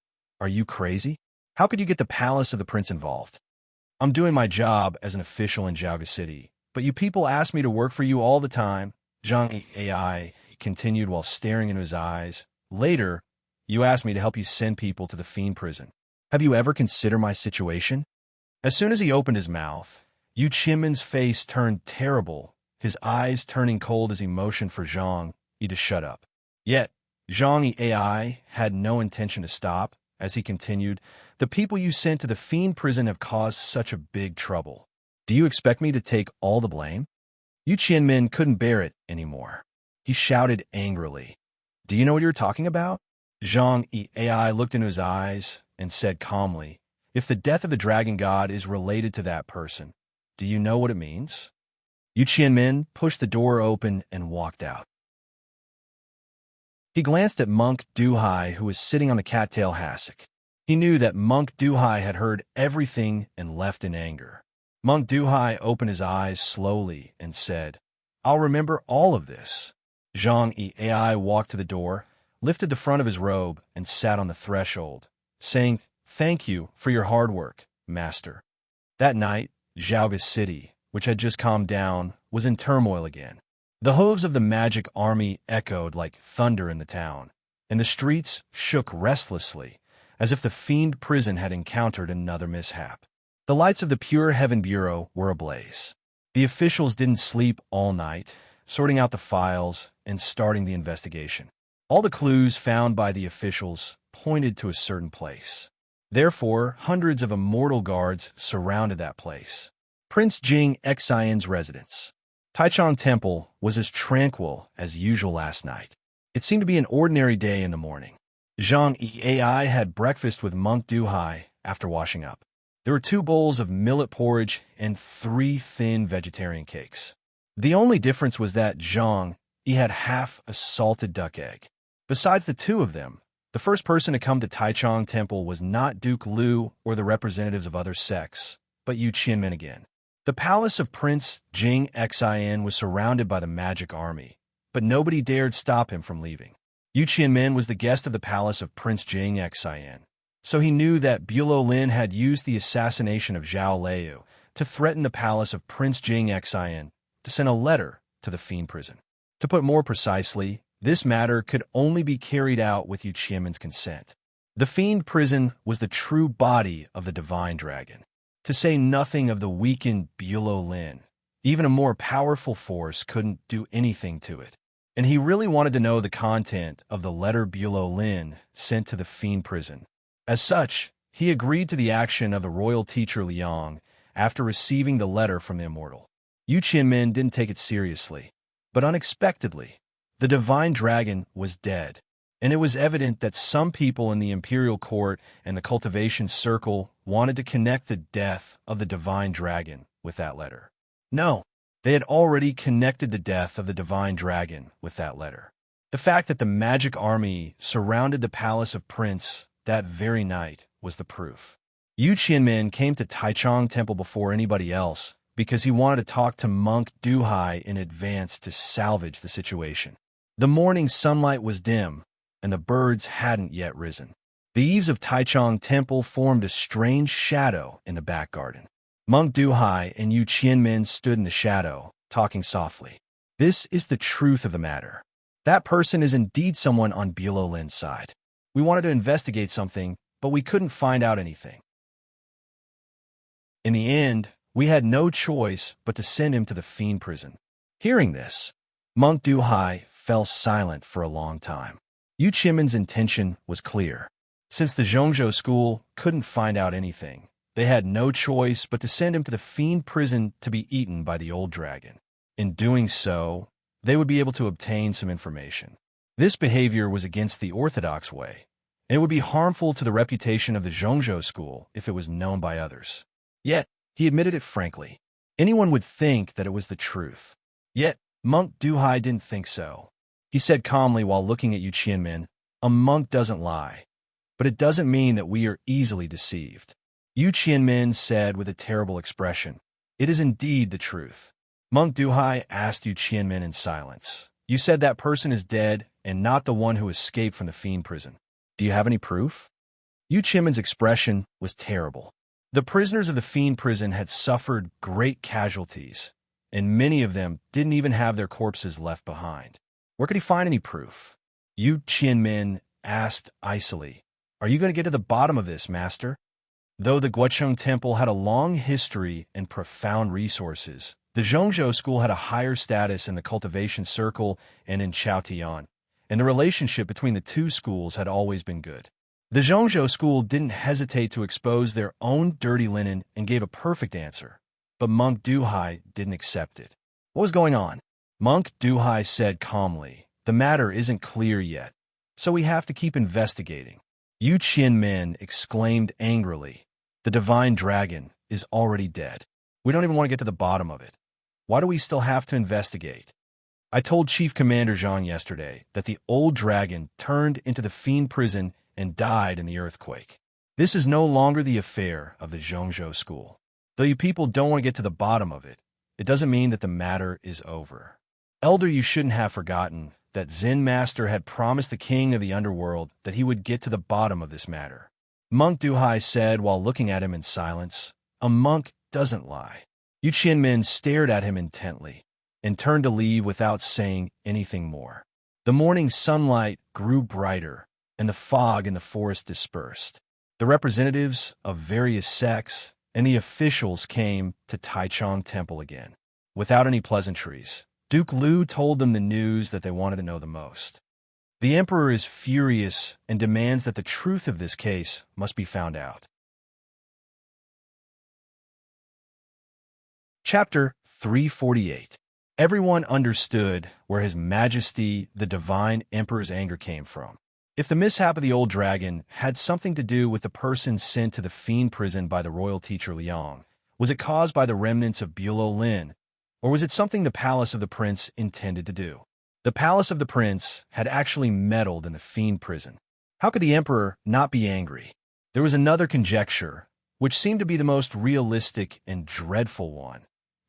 Are you crazy? How could you get the palace of the prince involved? I'm doing my job as an official in Xiaoga City, but you people ask me to work for you all the time. Zhang Ai continued while staring into his eyes. Later, you asked me to help you send people to the fiend prison. Have you ever considered my situation? As soon as he opened his mouth, Yu Qianmin's face turned terrible, his eyes turning cold as he motioned for Zhang Yi to shut up. Yet, Zhang Ai had no intention to stop. As he continued, the people you sent to the fiend prison have caused such a big trouble. Do you expect me to take all the blame? Yu Qianmin couldn't bear it anymore. He shouted angrily, Do you know what you're talking about? Zhang Ai looked into his eyes and said calmly, If the death of the dragon god is related to that person, do you know what it means? Yu Qianmin pushed the door open and walked out. He glanced at Monk Duhai, who was sitting on the cattail hassock. He knew that Monk Duhai had heard everything and left in anger. Monk Duhai opened his eyes slowly and said, I'll remember all of this. Zhang Ai walked to the door, lifted the front of his robe, and sat on the threshold, saying, Thank you for your hard work, master. That night, Xiaoga City, which had just calmed down, was in turmoil again. The hooves of the magic army echoed like thunder in the town, and the streets shook restlessly, as if the fiend prison had encountered another mishap. The lights of the Pure Heaven Bureau were ablaze. The officials didn't sleep all night, sorting out the files and starting the investigation. All the clues found by the officials pointed to a certain place. Therefore, hundreds of immortal guards surrounded that place. Prince Jing Xin's residence. Taichung Temple was as tranquil as usual last night. It seemed to be an ordinary day in the morning. Zhang Ai had breakfast with Monk Duhai after washing up. There were 2 bowls of millet porridge and 3 thin vegetarian cakes. The only difference was that Zhang had half a salted duck egg. Besides the 2 of them, The first person to come to Taichung Temple was not Duke Liu or the representatives of other sects, but Yu Qianmen again. The palace of Prince Jing Xin was surrounded by the magic army, but nobody dared stop him from leaving. Yu Qianmen was the guest of the palace of Prince Jing Xin, so he knew that Bulo Lin had used the assassination of Zhao Liu to threaten the palace of Prince Jing Xin to send a letter to the fiend prison. To put more precisely, this matter could only be carried out with Yu Qianmen's consent. The fiend prison was the true body of the divine dragon, to say nothing of the weakened Bulo Lin. Even a more powerful force couldn't do anything to it. And he really wanted to know the content of the letter Bulo Lin sent to the fiend prison. As such, he agreed to the action of the royal teacher Liang after receiving the letter from the immortal. Yu Qianmen didn't take it seriously, but unexpectedly, the divine dragon was dead, and it was evident that some people in the imperial court and the cultivation circle wanted to connect the death of the divine dragon with that letter. No, they had already connected the death of the divine dragon with that letter. The fact that the magic army surrounded the palace of Prince that very night was the proof. Yu Qianmen came to Taichung Temple before anybody else because he wanted to talk to Monk Duhai in advance to salvage the situation. The morning sunlight was dim, and the birds hadn't yet risen. The eaves of Taichung Temple formed a strange shadow in the back garden. Monk Duhai and Yu Qianmen stood in the shadow, talking softly. This is the truth of the matter. That person is indeed someone on Bulo Lin's side. We wanted to investigate something, but we couldn't find out anything. In the end, we had no choice but to send him to the fiend prison. Hearing this, Monk Duhai fell silent for a long time. Yu Qianmen's intention was clear. Since the Zhongzhou school couldn't find out anything, they had no choice but to send him to the fiend prison to be eaten by the old dragon. In doing so, they would be able to obtain some information. This behavior was against the orthodox way, and it would be harmful to the reputation of the Zhongzhou school if it was known by others. Yet, he admitted it frankly. Anyone would think that it was the truth. Yet, Monk Duhai didn't think so. He said calmly while looking at Yu Qianmen, "A monk doesn't lie, but it doesn't mean that we are easily deceived." Yu Qianmen said with a terrible expression, "It is indeed the truth." Monk Duhai asked Yu Qianmen in silence, "You said that person is dead and not the one who escaped from the fiend prison. Do you have any proof?" Yu Qianmen's expression was terrible. The prisoners of the fiend prison had suffered great casualties, and many of them didn't even have their corpses left behind. Where could he find any proof? Yu Qianmen asked icily, "Are you going to get to the bottom of this, master?" Though the Guocheng Temple had a long history and profound resources, the Zhongzhou school had a higher status in the cultivation circle and in Chaotian, and the relationship between the two schools had always been good. The Zhongzhou school didn't hesitate to expose their own dirty linen and gave a perfect answer, but Monk Duhai didn't accept it. What was going on? Monk Duhai said calmly, "The matter isn't clear yet, so we have to keep investigating." Yu Qianmen exclaimed angrily, "The divine dragon is already dead. We don't even want to get to the bottom of it. Why do we still have to investigate? I told Chief Commander Zhang yesterday that the old dragon turned into the fiend prison and died in the earthquake. This is no longer the affair of the Zhongzhou school. Though you people don't want to get to the bottom of it, it doesn't mean that the matter is over. Elder, you shouldn't have forgotten that Zen Master had promised the king of the underworld that he would get to the bottom of this matter." Monk Duhai said while looking at him in silence, "A monk doesn't lie." Yu Qianmen stared at him intently and turned to leave without saying anything more. The morning sunlight grew brighter, and the fog in the forest dispersed. The representatives of various sects and the officials came to Taichung Temple again. Without any pleasantries, Duke Liu told them the news that they wanted to know the most. The emperor is furious and demands that the truth of this case must be found out. Chapter 348. Everyone understood where His Majesty the Divine Emperor's anger came from. If the mishap of the old dragon had something to do with the person sent to the fiend prison by the royal teacher Liang, was it caused by the remnants of Bulo Lin, or was it something the palace of the prince intended to do? The palace of the prince had actually meddled in the fiend prison. How could the emperor not be angry? There was another conjecture, which seemed to be the most realistic and dreadful one,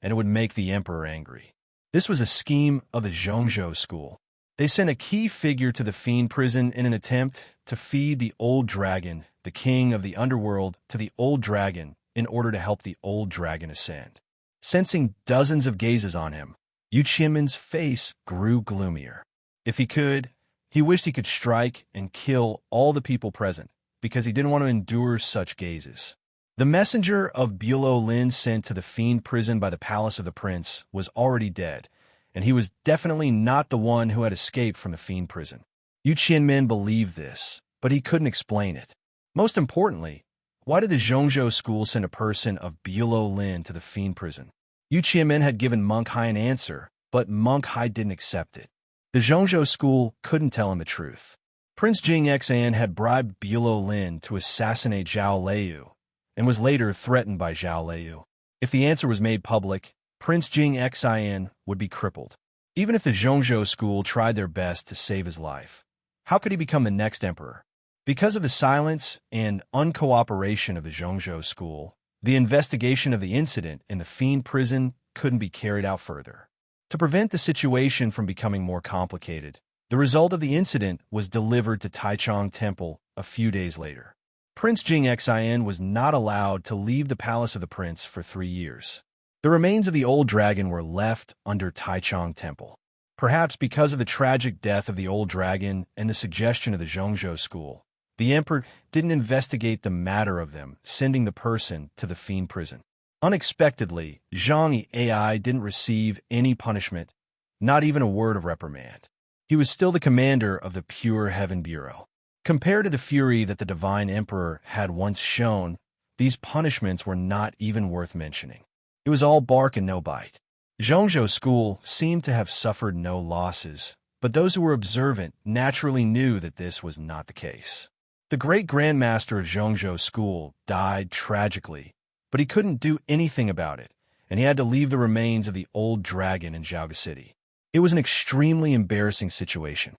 and it would make the emperor angry. This was a scheme of the Zhongzhou school. They sent a key figure to the fiend prison in an attempt to feed the old dragon, the king of the underworld, to the old dragon in order to help the old dragon ascend. Sensing dozens of gazes on him, Yu Qianmen's face grew gloomier. If he could, he wished he could strike and kill all the people present, because he didn't want to endure such gazes. The messenger of Bulo Lin sent to the fiend prison by the palace of the prince was already dead, and he was definitely not the one who had escaped from the fiend prison. Yu Qianmen believed this, but he couldn't explain it. Most importantly, why did the Zhongzhou school send a person of Bulo Lin to the fiend prison? Yu Qianmen had given Monk Hai an answer, but Monk Hai didn't accept it. The Zhongzhou school couldn't tell him the truth. Prince Jing Xian had bribed Bulo Lin to assassinate Zhao Liu, and was later threatened by Zhao Liu. If the answer was made public, Prince Jing Xian would be crippled. Even if the Zhongzhou school tried their best to save his life, how could he become the next emperor? Because of the silence and uncooperation of the Zhongzhou school, the investigation of the incident in the fiend prison couldn't be carried out further. To prevent the situation from becoming more complicated, the result of the incident was delivered to Taichung Temple a few days later. Prince Jing Xian was not allowed to leave the palace of the prince for 3 years. The remains of the old dragon were left under Taichung Temple. Perhaps because of the tragic death of the old dragon and the suggestion of the Zhongzhou school, the emperor didn't investigate the matter of them, sending the person to the fiend prison. Unexpectedly, Zhang Ai didn't receive any punishment, not even a word of reprimand. He was still the commander of the Pure Heaven Bureau. Compared to the fury that the divine emperor had once shown, these punishments were not even worth mentioning. It was all bark and no bite. Zhongzhou school seemed to have suffered no losses, but those who were observant naturally knew that this was not the case. The great grandmaster of Zhongzhou school died tragically, but he couldn't do anything about it, and he had to leave the remains of the old dragon in Zhaoga City. It was an extremely embarrassing situation.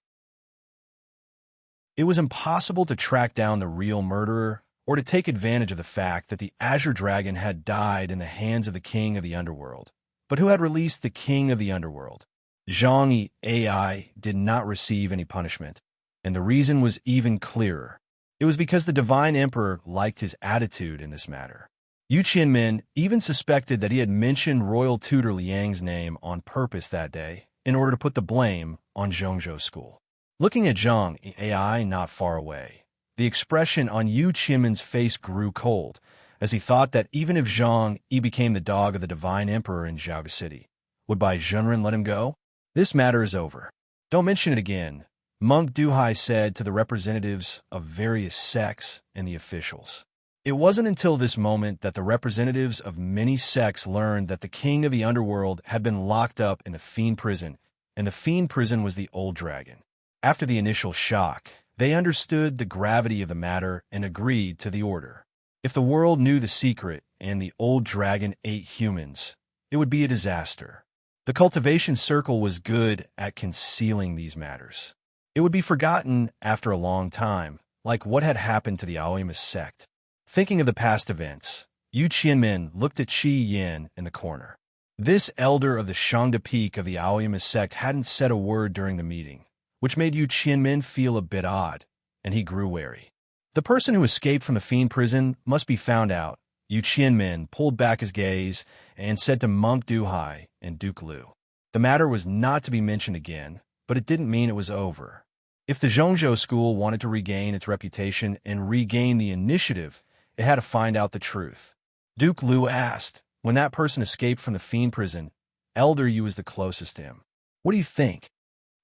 It was impossible to track down the real murderer or to take advantage of the fact that the Azure Dragon had died in the hands of the king of the underworld. But who had released the king of the underworld? Zhang Ai did not receive any punishment, and the reason was even clearer. It was because the divine emperor liked his attitude in this matter. Yu Qianmen even suspected that he had mentioned royal tutor Liang's name on purpose that day in order to put the blame on Zhongzhou school. Looking at Zhang Ai not far away, the expression on Yu Qianmen's face grew cold, as he thought that even if Zhang Yi became the dog of the divine emperor in Zhaoga City, would Bai Zhenren let him go? This matter is over. Don't mention it again, Monk Duhai said to the representatives of various sects and the officials. It wasn't until this moment that the representatives of many sects learned that the king of the underworld had been locked up in the fiend prison, and the fiend prison was the old dragon. After the initial shock, they understood the gravity of the matter and agreed to the order. If the world knew the secret and the old dragon ate humans, it would be a disaster. The cultivation circle was good at concealing these matters. It would be forgotten after a long time, like what had happened to the Aoyama sect. Thinking of the past events, Yu Qianmen looked at Qi Yin in the corner. This elder of the Shangda Peak of the Aoyama sect hadn't said a word during the meeting, which made Yu Qianmen feel a bit odd, and he grew wary. The person who escaped from the fiend prison must be found out. Yu Qianmen pulled back his gaze and said to Monk Duhai and Duke Liu. The matter was not to be mentioned again, but it didn't mean it was over. If the Zhongzhou school wanted to regain its reputation and regain the initiative, it had to find out the truth. Duke Liu asked, when that person escaped from the fiend prison, Elder Yu was the closest to him. What do you think?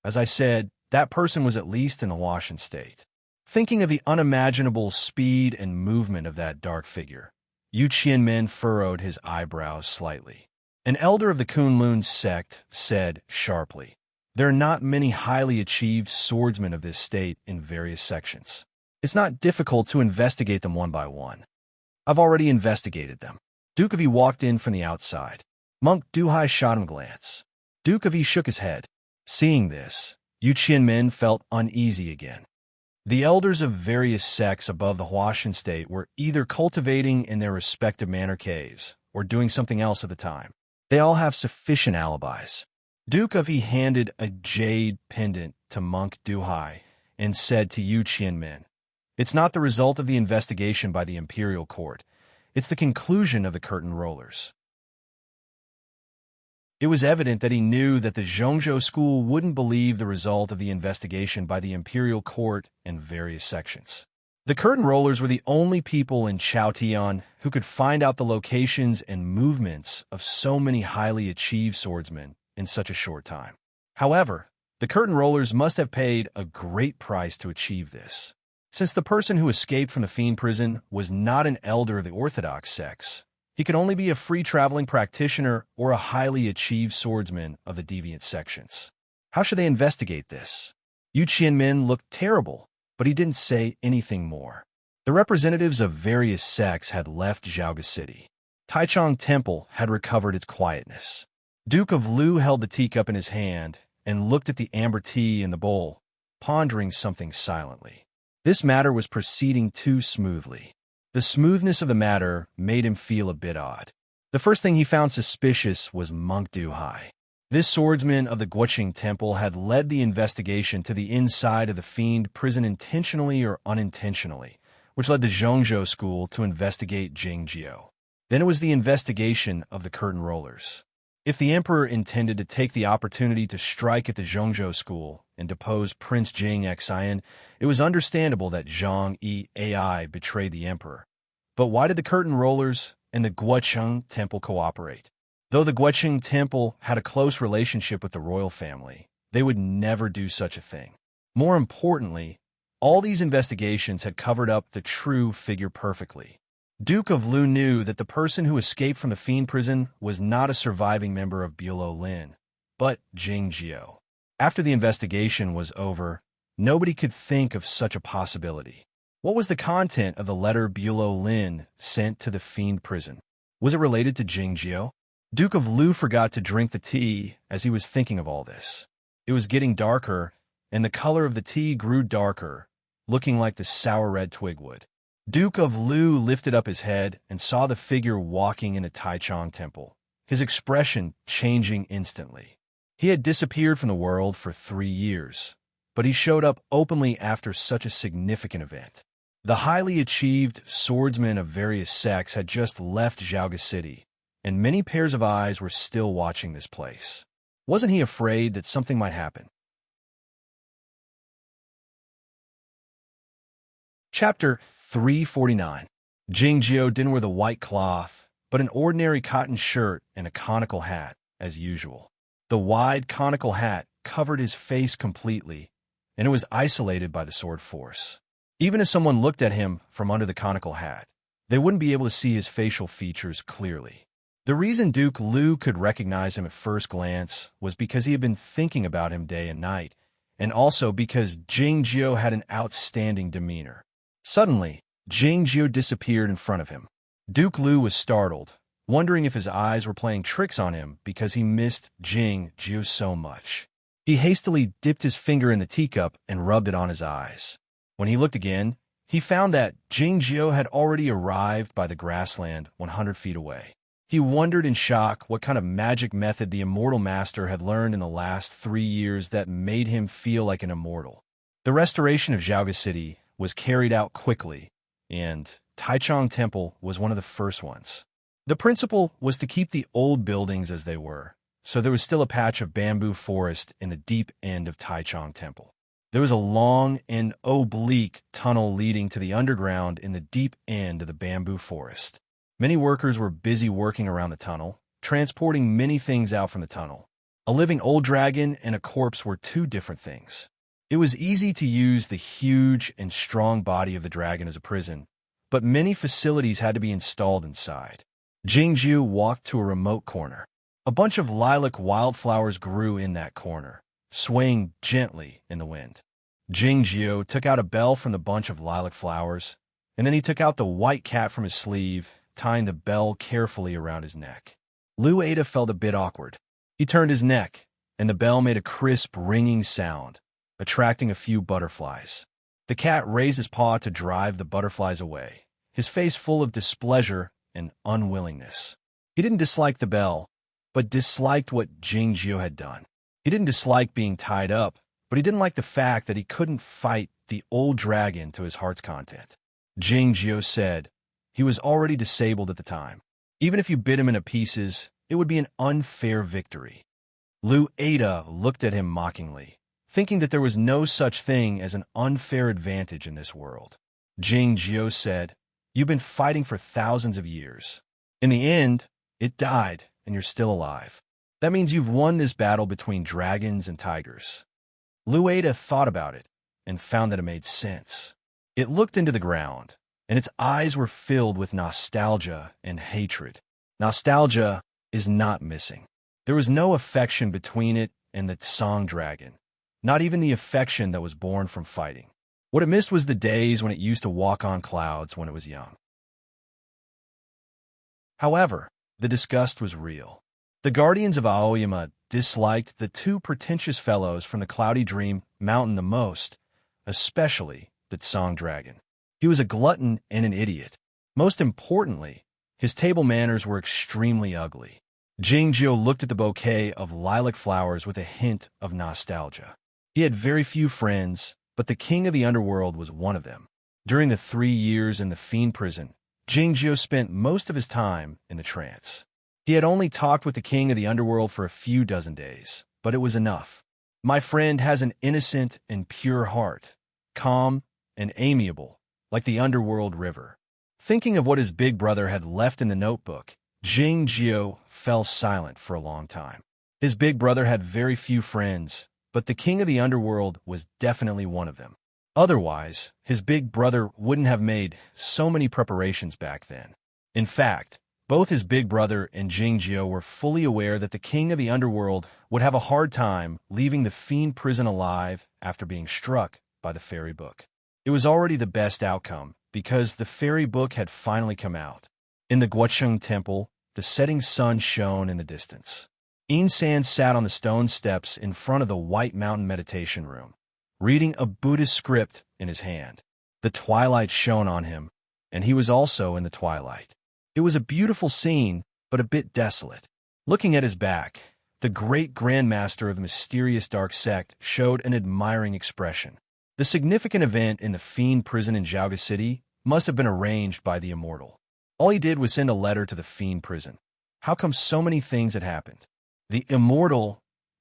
As I said, that person was at least in the Washan state. Thinking of the unimaginable speed and movement of that dark figure, Yu Qianmen furrowed his eyebrows slightly. An elder of the Kunlun sect said sharply, there are not many highly achieved swordsmen of this state in various sections. It's not difficult to investigate them one by one. I've already investigated them. Duke of Yi walked in from the outside. Monk Duhai shot him a glance. Duke of Yi shook his head. Seeing this, Yu Qianmen felt uneasy again. The elders of various sects above the Huashan state were either cultivating in their respective manor caves or doing something else at the time. They all have sufficient alibis. Duke of He handed a jade pendant to monk Duhai and said to Yu Qianmin, "It's not the result of the investigation by the imperial court. It's the conclusion of the curtain rollers." It was evident that he knew that the Zhongzhou school wouldn't believe the result of the investigation by the imperial court and various sections. The curtain rollers were the only people in Chaotian who could find out the locations and movements of so many highly achieved swordsmen in such a short time. However, the curtain rollers must have paid a great price to achieve this. Since the person who escaped from the fiend prison was not an elder of the orthodox sects, he could only be a free-traveling practitioner or a highly achieved swordsman of the deviant sections. How should they investigate this? Yu Qianmin looked terrible, but he didn't say anything more. The representatives of various sects had left Zhaoga City. Taichung Temple had recovered its quietness. Duke of Lu held the teacup in his hand and looked at the amber tea in the bowl, pondering something silently. This matter was proceeding too smoothly. The smoothness of the matter made him feel a bit odd. The first thing he found suspicious was Monk Duhai. This swordsman of the Guoqing Temple had led the investigation to the inside of the fiend prison intentionally or unintentionally, which led the Zhongzhou school to investigate Jingjiu. Then it was the investigation of the curtain rollers. If the emperor intended to take the opportunity to strike at the Zhongzhou school and depose Prince Jing Xian, it was understandable that Zhang Yi Ai betrayed the emperor. But why did the curtain rollers and the Guoqing Temple cooperate? Though the Guoqing Temple had a close relationship with the royal family, they would never do such a thing. More importantly, all these investigations had covered up the true figure perfectly. Duke of Lu knew that the person who escaped from the fiend prison was not a surviving member of Bulo Lin, but Jingjiu. After the investigation was over, nobody could think of such a possibility. What was the content of the letter Bulo Lin sent to the fiend prison? Was it related to Jingjiu? Duke of Lu forgot to drink the tea as he was thinking of all this. It was getting darker, and the color of the tea grew darker, looking like the sour red twigwood. Duke of Lu lifted up his head and saw the figure walking in a Taichung temple, his expression changing instantly. He had disappeared from the world for 3 years, but he showed up openly after such a significant event. The highly achieved swordsmen of various sects had just left Zhaoga City, and many pairs of eyes were still watching this place. Wasn't he afraid that something might happen? Chapter 349. Jingjiu didn't wear the white cloth, but an ordinary cotton shirt and a conical hat, as usual. The wide conical hat covered his face completely, and it was isolated by the sword force. Even if someone looked at him from under the conical hat, they wouldn't be able to see his facial features clearly. The reason Duke Lu could recognize him at first glance was because he had been thinking about him day and night, and also because Jingjiu had an outstanding demeanor. Suddenly, Jingjiu disappeared in front of him. Duke Lu was startled, wondering if his eyes were playing tricks on him because he missed Jingjiu so much. He hastily dipped his finger in the teacup and rubbed it on his eyes. When he looked again, he found that Jingjiu had already arrived by the grassland 100 feet away. He wondered in shock what kind of magic method the immortal master had learned in the last 3 years that made him feel like an immortal. The restoration of Zhaoga City was carried out quickly, and Taichung Temple was one of the first ones. The principle was to keep the old buildings as they were, so there was still a patch of bamboo forest in the deep end of Taichung Temple. There was a long and oblique tunnel leading to the underground in the deep end of the bamboo forest. Many workers were busy working around the tunnel, transporting many things out from the tunnel. A living old dragon and a corpse were 2 different things. It was easy to use the huge and strong body of the dragon as a prison, but many facilities had to be installed inside. Jingjiu walked to a remote corner. A bunch of lilac wildflowers grew in that corner, swaying gently in the wind. Jingjiu took out a bell from the bunch of lilac flowers, and then he took out the white cat from his sleeve, tying the bell carefully around his neck. Lu Ada felt a bit awkward. He turned his neck, and the bell made a crisp, ringing sound, attracting a few butterflies. The cat raised his paw to drive the butterflies away, his face full of displeasure and unwillingness. He didn't dislike the bell, but disliked what Jingjio had done. He didn't dislike being tied up, but he didn't like the fact that he couldn't fight the old dragon to his heart's content. Jingjio said he was already disabled at the time. Even if you bit him into pieces, it would be an unfair victory. Lu Ada looked at him mockingly, thinking that there was no such thing as an unfair advantage in this world. Jingjio said, "You've been fighting for thousands of years. In the end, it died, and you're still alive. That means you've won this battle between dragons and tigers." Lu Ada thought about it and found that it made sense. It looked into the ground, and its eyes were filled with nostalgia and hatred. Nostalgia is not missing. There was no affection between it and the song dragon, not even the affection that was born from fighting. What it missed was the days when it used to walk on clouds when it was young. However, the disgust was real. The guardians of Aoyama disliked the two pretentious fellows from the Cloudy Dream Mountain the most, especially the song dragon. He was a glutton and an idiot. Most importantly, his table manners were extremely ugly. Jingjio looked at the bouquet of lilac flowers with a hint of nostalgia. He had very few friends, but the king of the underworld was one of them. During the 3 years in the fiend prison, Jingjio spent most of his time in the trance. He had only talked with the king of the underworld for a few dozen days, but it was enough. My friend has an innocent and pure heart, calm and amiable, like the underworld river. Thinking of what his big brother had left in the notebook, Jingjio fell silent for a long time. His big brother had very few friends, but the king of the underworld was definitely one of them. Otherwise, his big brother wouldn't have made so many preparations back then. In fact, both his big brother and Jingjio were fully aware that the king of the underworld would have a hard time leaving the fiend prison alive after being struck by the fairy book. It was already the best outcome because the fairy book had finally come out. In the Guocheng temple, the setting sun shone in the distance. Insan sat on the stone steps in front of the White Mountain meditation room, reading a Buddhist script in his hand. The twilight shone on him, and he was also in the twilight. It was a beautiful scene, but a bit desolate. Looking at his back, the great grandmaster of the mysterious dark sect showed an admiring expression. The significant event in the fiend prison in Jiaoga City must have been arranged by the immortal. All he did was send a letter to the fiend prison. How come so many things had happened? The immortal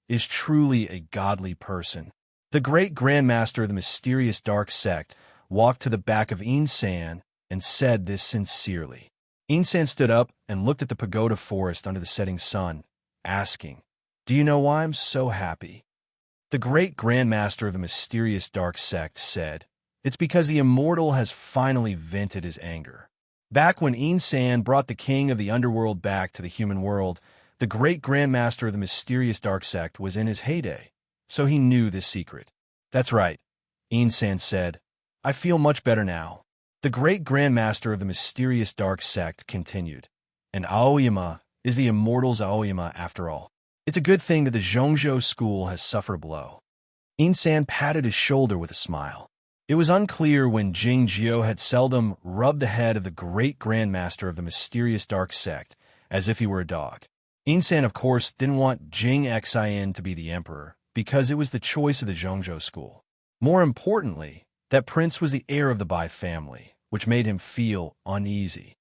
is truly a godly person. The great grandmaster of the mysterious dark sect walked to the back of Insan and said this sincerely. Insan stood up and looked at the pagoda forest under the setting sun, asking, "Do you know why I'm so happy?" The great grandmaster of the mysterious dark sect said, "It's because the immortal has finally vented his anger." Back when Insan brought the king of the underworld back to the human world, the great grandmaster of the mysterious dark sect was in his heyday, so he knew this secret. "That's right," Insan said. "I feel much better now." The great grandmaster of the mysterious dark sect continued, "And Aoyama is the immortal's Aoyama after all. It's a good thing that the Zhongzhou school has suffered a blow." Insan patted his shoulder with a smile. It was unclear when Jingjio had seldom rubbed the head of the great grandmaster of the mysterious dark sect as if he were a dog. Insan, of course, didn't want Jing Xin to be the emperor because it was the choice of the Zhongzhou school. More importantly, that prince was the heir of the Bai family, which made him feel uneasy.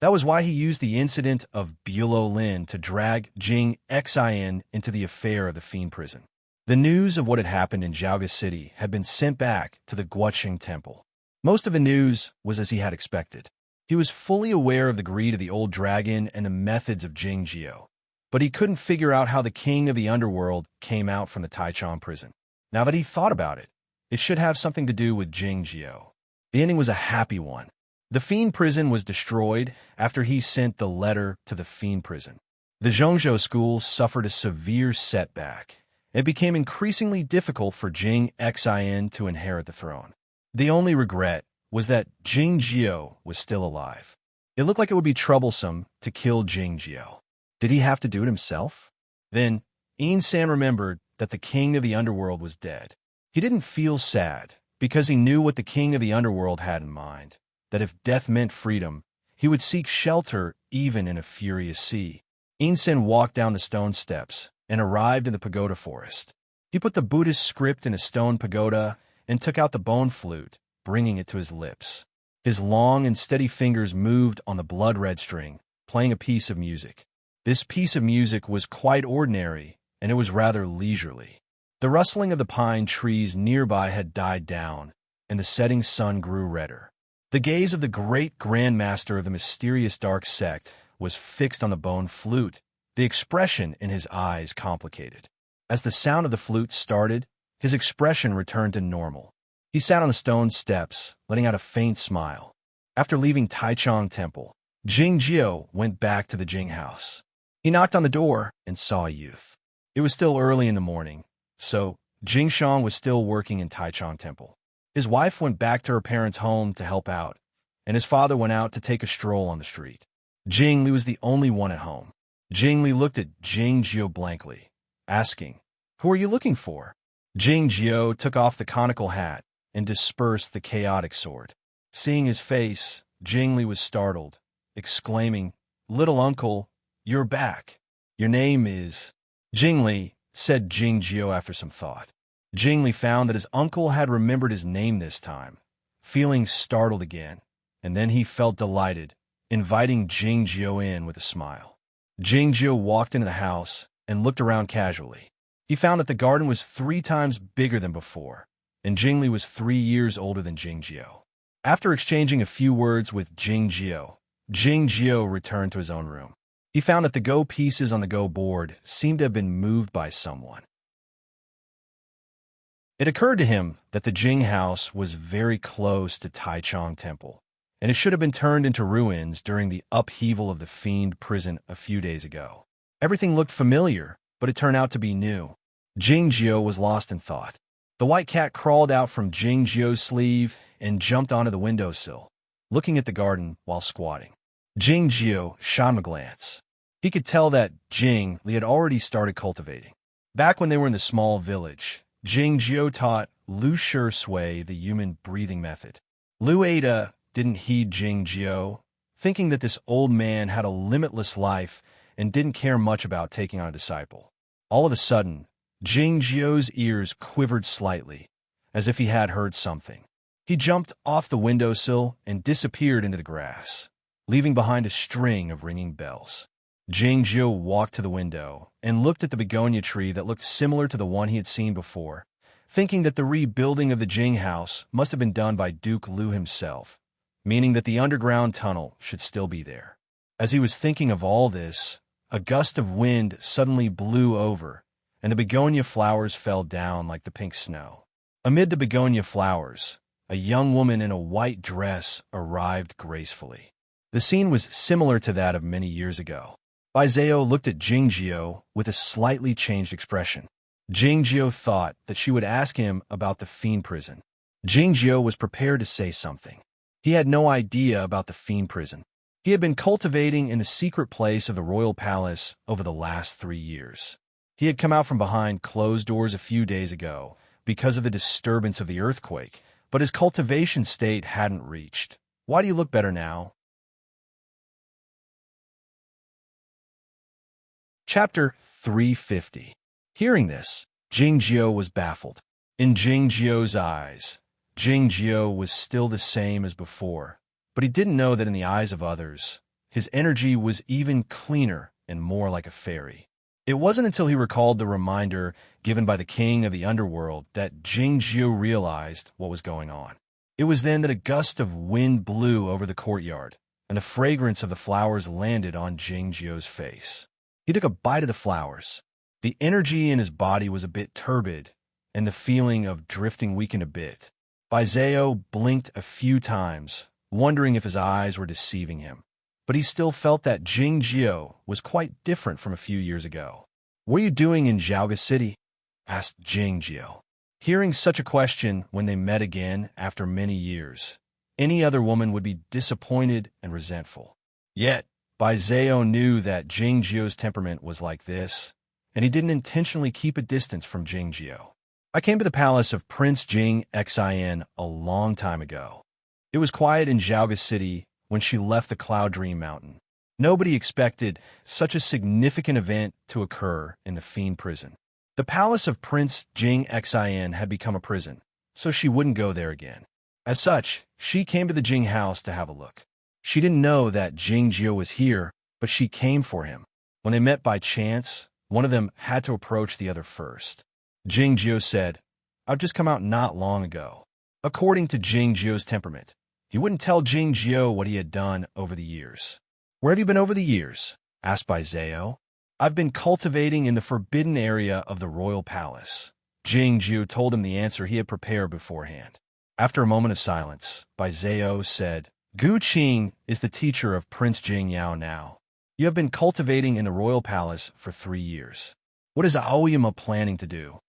That was why he used the incident of Bulo Lin to drag Jing Xin into the affair of the fiend prison. The news of what had happened in Jiaoga City had been sent back to the Guocheng temple. Most of the news was as he had expected. He was fully aware of the greed of the old dragon and the methods of Jingjio, but he couldn't figure out how the king of the underworld came out from the Taichung prison. Now that he thought about it, it should have something to do with Jingjio. The ending was a happy one. The fiend prison was destroyed after he sent the letter to the fiend prison. The Zhongzhou school suffered a severe setback. It became increasingly difficult for Jing Xin to inherit the throne. The only regret was that Jingjio was still alive. It looked like it would be troublesome to kill Jingjio. Did he have to do it himself? Then, Insan remembered that the king of the underworld was dead. He didn't feel sad, because he knew what the king of the underworld had in mind, that if death meant freedom, he would seek shelter even in a furious sea. Insen walked down the stone steps and arrived in the pagoda forest. He put the Buddhist script in a stone pagoda and took out the bone flute, bringing it to his lips. His long and steady fingers moved on the blood-red string, playing a piece of music. This piece of music was quite ordinary, and it was rather leisurely. The rustling of the pine trees nearby had died down, and the setting sun grew redder. The gaze of the great Grand Master of the mysterious dark sect was fixed on the bone flute, the expression in his eyes complicated. As the sound of the flute started, his expression returned to normal. He sat on the stone steps, letting out a faint smile. After leaving Taichung Temple, Jing Jiao went back to the Jing house. He knocked on the door and saw a youth. It was still early in the morning, so Jing Shang was still working in Taichung Temple. His wife went back to her parents' home to help out, and his father went out to take a stroll on the street. Jing Li was the only one at home. Jing Li looked at Jing Jiao blankly, asking, "Who are you looking for?" Jing Jiao took off the conical hat and dispersed the chaotic sword. Seeing his face, Jing Li was startled, exclaiming, "Little uncle, you're back. Your name is—" "Jing Li," said Jing Jiao after some thought. Jing Li found that his uncle had remembered his name this time, feeling startled again, and then he felt delighted, inviting Jing Jiao in with a smile. Jing Jiao walked into the house and looked around casually. He found that the garden was 3 times bigger than before, and Jing Li was 3 years older than Jing Jiao. After exchanging a few words with Jing Jiao returned to his own room. He found that the Go pieces on the Go board seemed to have been moved by someone. It occurred to him that the Jing house was very close to Taichung Temple, and it should have been turned into ruins during the upheaval of the fiend prison a few days ago. Everything looked familiar, but it turned out to be new. Jing Jiao was lost in thought. The white cat crawled out from Jing Jiao's sleeve and jumped onto the windowsill, looking at the garden while squatting. Jing Jiao shot him a glance. He could tell that Jing Li had already started cultivating. Back when they were in the small village, Jing Jiao taught Lu Shi Sui the human breathing method. Lu Ada didn't heed Jing Jiao, thinking that this old man had a limitless life and didn't care much about taking on a disciple. All of a sudden, Jing Jiao's ears quivered slightly, as if he had heard something. He jumped off the windowsill and disappeared into the grass, leaving behind a string of ringing bells. Jing Jiao walked to the window and looked at the begonia tree that looked similar to the one he had seen before, thinking that the rebuilding of the Jing house must have been done by Duke Lu himself, meaning that the underground tunnel should still be there. As he was thinking of all this, a gust of wind suddenly blew over, and the begonia flowers fell down like the pink snow. Amid the begonia flowers, a young woman in a white dress arrived gracefully. The scene was similar to that of many years ago. Bai Zhao looked at Jing Jiao with a slightly changed expression. Jing Jiao thought that she would ask him about the fiend prison. Jing Jiao was prepared to say something. He had no idea about the fiend prison. He had been cultivating in the secret place of the royal palace over the last 3 years. He had come out from behind closed doors a few days ago because of the disturbance of the earthquake, but his cultivation state hadn't reached. Why do you look better now? Chapter 350. Hearing this, Jing Jiao was baffled. In Jing Jiao's eyes, Jing Jiao was still the same as before, but he didn't know that in the eyes of others, his energy was even cleaner and more like a fairy. It wasn't until he recalled the reminder given by the king of the underworld that Jing Jiao realized what was going on. It was then that a gust of wind blew over the courtyard, and the fragrance of the flowers landed on Jing Jiao's face. He took a bite of the flowers. The energy in his body was a bit turbid, and the feeling of drifting weakened a bit. Bai Zhao blinked a few times, wondering if his eyes were deceiving him. But he still felt that Jing Jiao was quite different from a few years ago. "What are you doing in Zhaoga City?" asked Jing Jiao. Hearing such a question when they met again after many years, any other woman would be disappointed and resentful. Yet, Bai Zhao knew that Jing Jiao's temperament was like this, and he didn't intentionally keep a distance from Jing Jiao. I came to the palace of Prince Jing Xin a long time ago. It was quiet in Zhaoga City when she left the Cloud Dream Mountain. Nobody expected such a significant event to occur in the fiend prison. The palace of Prince Jing Xin had become a prison, so she wouldn't go there again. As such, she came to the Jing house to have a look. She didn't know that Jing Jiu was here, but she came for him. When they met by chance, one of them had to approach the other first. Jing Jiu said, "I've just come out not long ago." According to Jing Jiu's temperament, he wouldn't tell Jing Jiu what he had done over the years. "Where have you been over the years?" asked Bai Zhao. "I've been cultivating in the forbidden area of the royal palace." Jing Jiu told him the answer he had prepared beforehand. After a moment of silence, Bai Zhao said, "Gu Qing is the teacher of Prince Jing Yao now. You have been cultivating in the royal palace for 3 years. What is Aoyama planning to do?"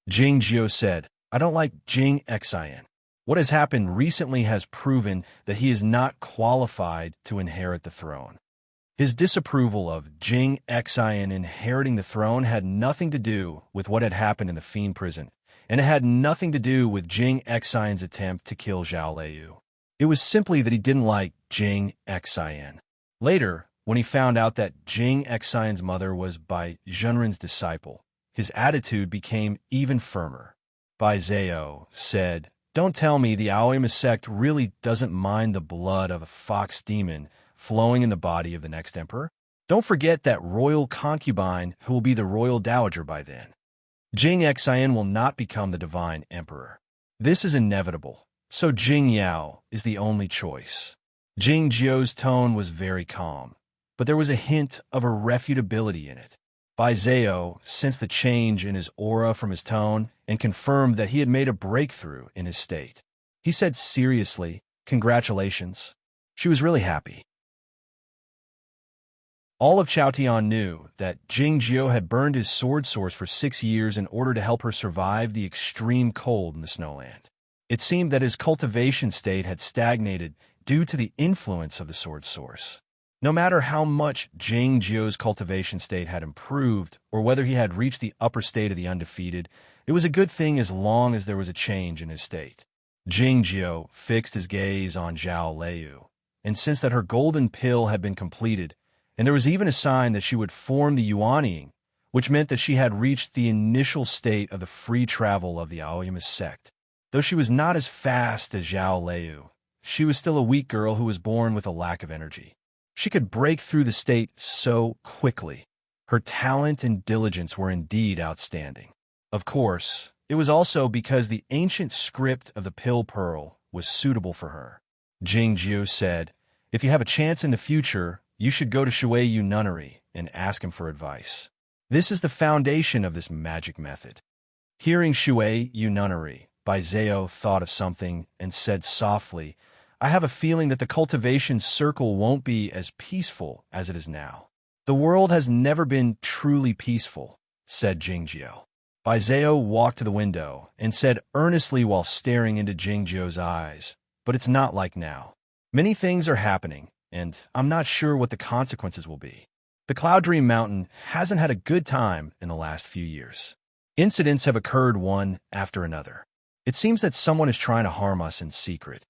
Jing Jiu said, "I don't like Jing Xin. What has happened recently has proven that he is not qualified to inherit the throne." His disapproval of Jing Xin inheriting the throne had nothing to do with what had happened in the fiend prison, and it had nothing to do with Jing Xin's attempt to kill Zhao Leiyu. It was simply that he didn't like Jing Xin. Later, when he found out that Jing Xin's mother was Bai Zhenren's disciple, his attitude became even firmer. Bai Zhao said, "Don't tell me the Aoyama sect really doesn't mind the blood of a fox demon flowing in the body of the next emperor? Don't forget that royal concubine who will be the royal dowager by then. Jing Xin will not become the divine emperor. This is inevitable, so Jing Yao is the only choice." Jing Jiu's tone was very calm, but there was a hint of irrefutability in it. Bai Zhao sensed the change in his aura from his tone and confirmed that he had made a breakthrough in his state. He said seriously, "Congratulations." She was really happy. All of Chaotian knew that Jing Jiu had burned his sword source for 6 years in order to help her survive the extreme cold in the snowland. It seemed that his cultivation state had stagnated due to the influence of the sword source. No matter how much Jing Jiu's cultivation state had improved, or whether he had reached the upper state of the undefeated, it was a good thing as long as there was a change in his state. Jing Jiu fixed his gaze on Zhao Leiyu, and sensed that her golden pill had been completed, and there was even a sign that she would form the Yuanying, which meant that she had reached the initial state of the free travel of the Aoyama sect. Though she was not as fast as Zhao Leiyu, she was still a weak girl who was born with a lack of energy. She could break through the state so quickly. Her talent and diligence were indeed outstanding. Of course, it was also because the ancient script of the Pill Pearl was suitable for her. Jing Jiu said, "If you have a chance in the future, you should go to Shuiyu Nunnery and ask him for advice. This is the foundation of this magic method." Hearing Shuiyu Nunnery, Bai Zhao thought of something and said softly, "I have a feeling that the cultivation circle won't be as peaceful as it is now." "The world has never been truly peaceful," said Jing Jiu. Bai Zhao walked to the window and said earnestly while staring into Jing Jiu's eyes, "But it's not like now. Many things are happening, and I'm not sure what the consequences will be. The Cloud Dream Mountain hasn't had a good time in the last few years. Incidents have occurred one after another. It seems that someone is trying to harm us in secret."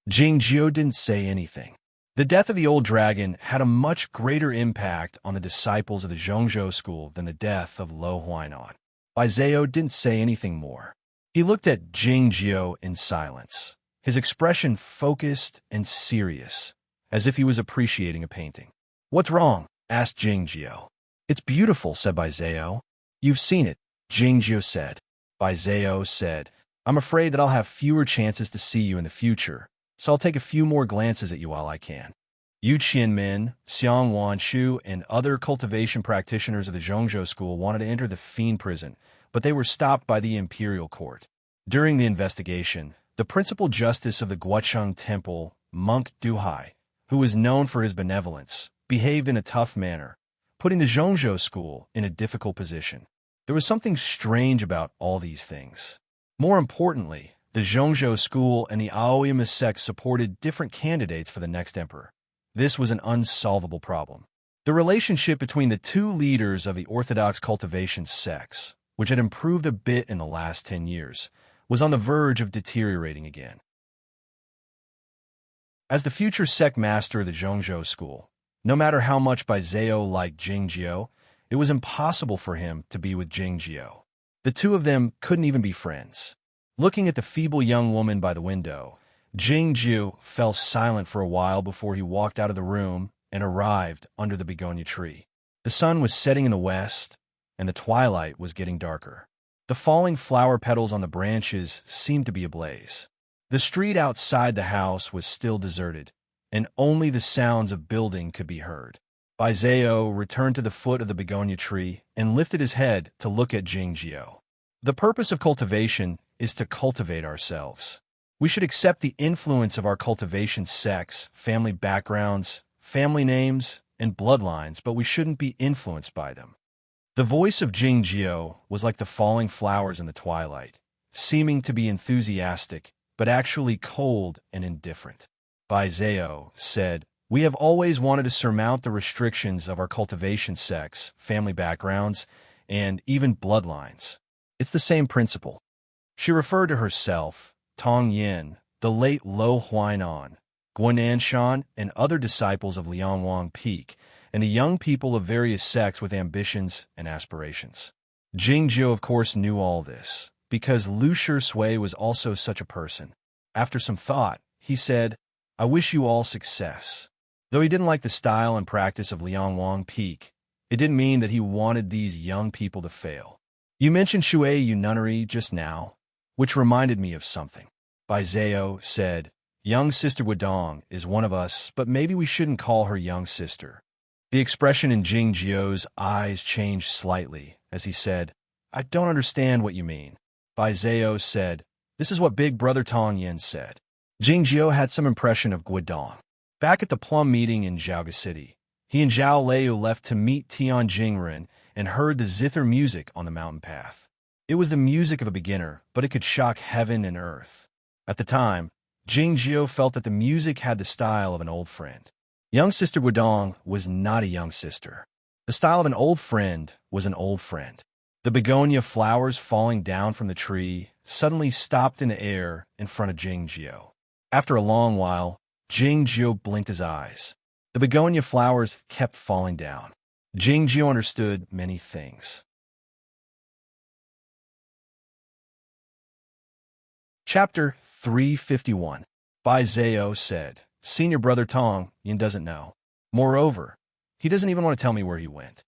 Jing Jiu didn't say anything. The death of the old dragon had a much greater impact on the disciples of the Zhongzhou school than the death of Lo Huainan. Bai Zhao didn't say anything more. He looked at Jing Jiu in silence, his expression focused and serious, as if he was appreciating a painting. "What's wrong?" asked Jing Jiu. "It's beautiful," said Bai Zhao. "You've seen it," Jing Jiu said. Bai Zhao said, "I'm afraid that I'll have fewer chances to see you in the future, so I'll take a few more glances at you while I can." Yu Qianmin, Xiang Wanshu, and other cultivation practitioners of the Zhongzhou school wanted to enter the fiend prison, but they were stopped by the imperial court. During the investigation, the principal justice of the Guocheng Temple, Monk Duhai, who was known for his benevolence, behaved in a tough manner, putting the Zhongzhou school in a difficult position. There was something strange about all these things. More importantly, the Zhongzhou school and the Aoyama sect supported different candidates for the next emperor. This was an unsolvable problem. The relationship between the two leaders of the orthodox cultivation sects which had improved a bit in the last 10 years, was on the verge of deteriorating again. As the future sect master of the Zhongzhou school, no matter how much Bai Zhao liked Jingjiu, it was impossible for him to be with Jingjiu. The two of them couldn't even be friends. Looking at the feeble young woman by the window, Jingjiu fell silent for a while before he walked out of the room and arrived under the begonia tree. The sun was setting in the west, and the twilight was getting darker. The falling flower petals on the branches seemed to be ablaze. The street outside the house was still deserted, and only the sounds of building could be heard. Bai Zhao returned to the foot of the begonia tree and lifted his head to look at Jingjiu. The purpose of cultivation is to cultivate ourselves. We should accept the influence of our cultivation sex, family backgrounds, family names, and bloodlines, but we shouldn't be influenced by them. The voice of Jingjiu was like the falling flowers in the twilight, seeming to be enthusiastic, but actually cold and indifferent. Bai Zhao said, "We have always wanted to surmount the restrictions of our cultivation sex, family backgrounds, and even bloodlines. It's the same principle." She referred to herself, Tong Yin, the late Lo Huainan, Guananshan, and other disciples of Liangwang Peak, and the young people of various sects with ambitions and aspirations. Jingjiu, of course, knew all this, because Lu Shui was also such a person. After some thought, he said, "I wish you all success." Though he didn't like the style and practice of Liangwang Peak, it didn't mean that he wanted these young people to fail. "You mentioned Shui Yu nunnery just now, which reminded me of something." Bai Zhao said, "Young Sister Wudong is one of us, but maybe we shouldn't call her young sister." The expression in Jingjiu's eyes changed slightly as he said, "I don't understand what you mean." Bai Zhao said, "This is what Big Brother Tong Yin said." Jingjiu had some impression of Guodong. Back at the Plum meeting in Zhaoga City, he and Zhao Liu left to meet Tian Jingren and heard the zither music on the mountain path. It was the music of a beginner, but it could shock heaven and earth. At the time, Jingjiu felt that the music had the style of an old friend. Young Sister Wudong was not a young sister. The style of an old friend was an old friend. The begonia flowers falling down from the tree suddenly stopped in the air in front of Jingjiu. After a long while, Jingjiu blinked his eyes. The begonia flowers kept falling down. Jingjiu understood many things. Chapter 351. Bai Zhao said, "Senior brother Tong Yin doesn't know. Moreover, he doesn't even want to tell me where he went."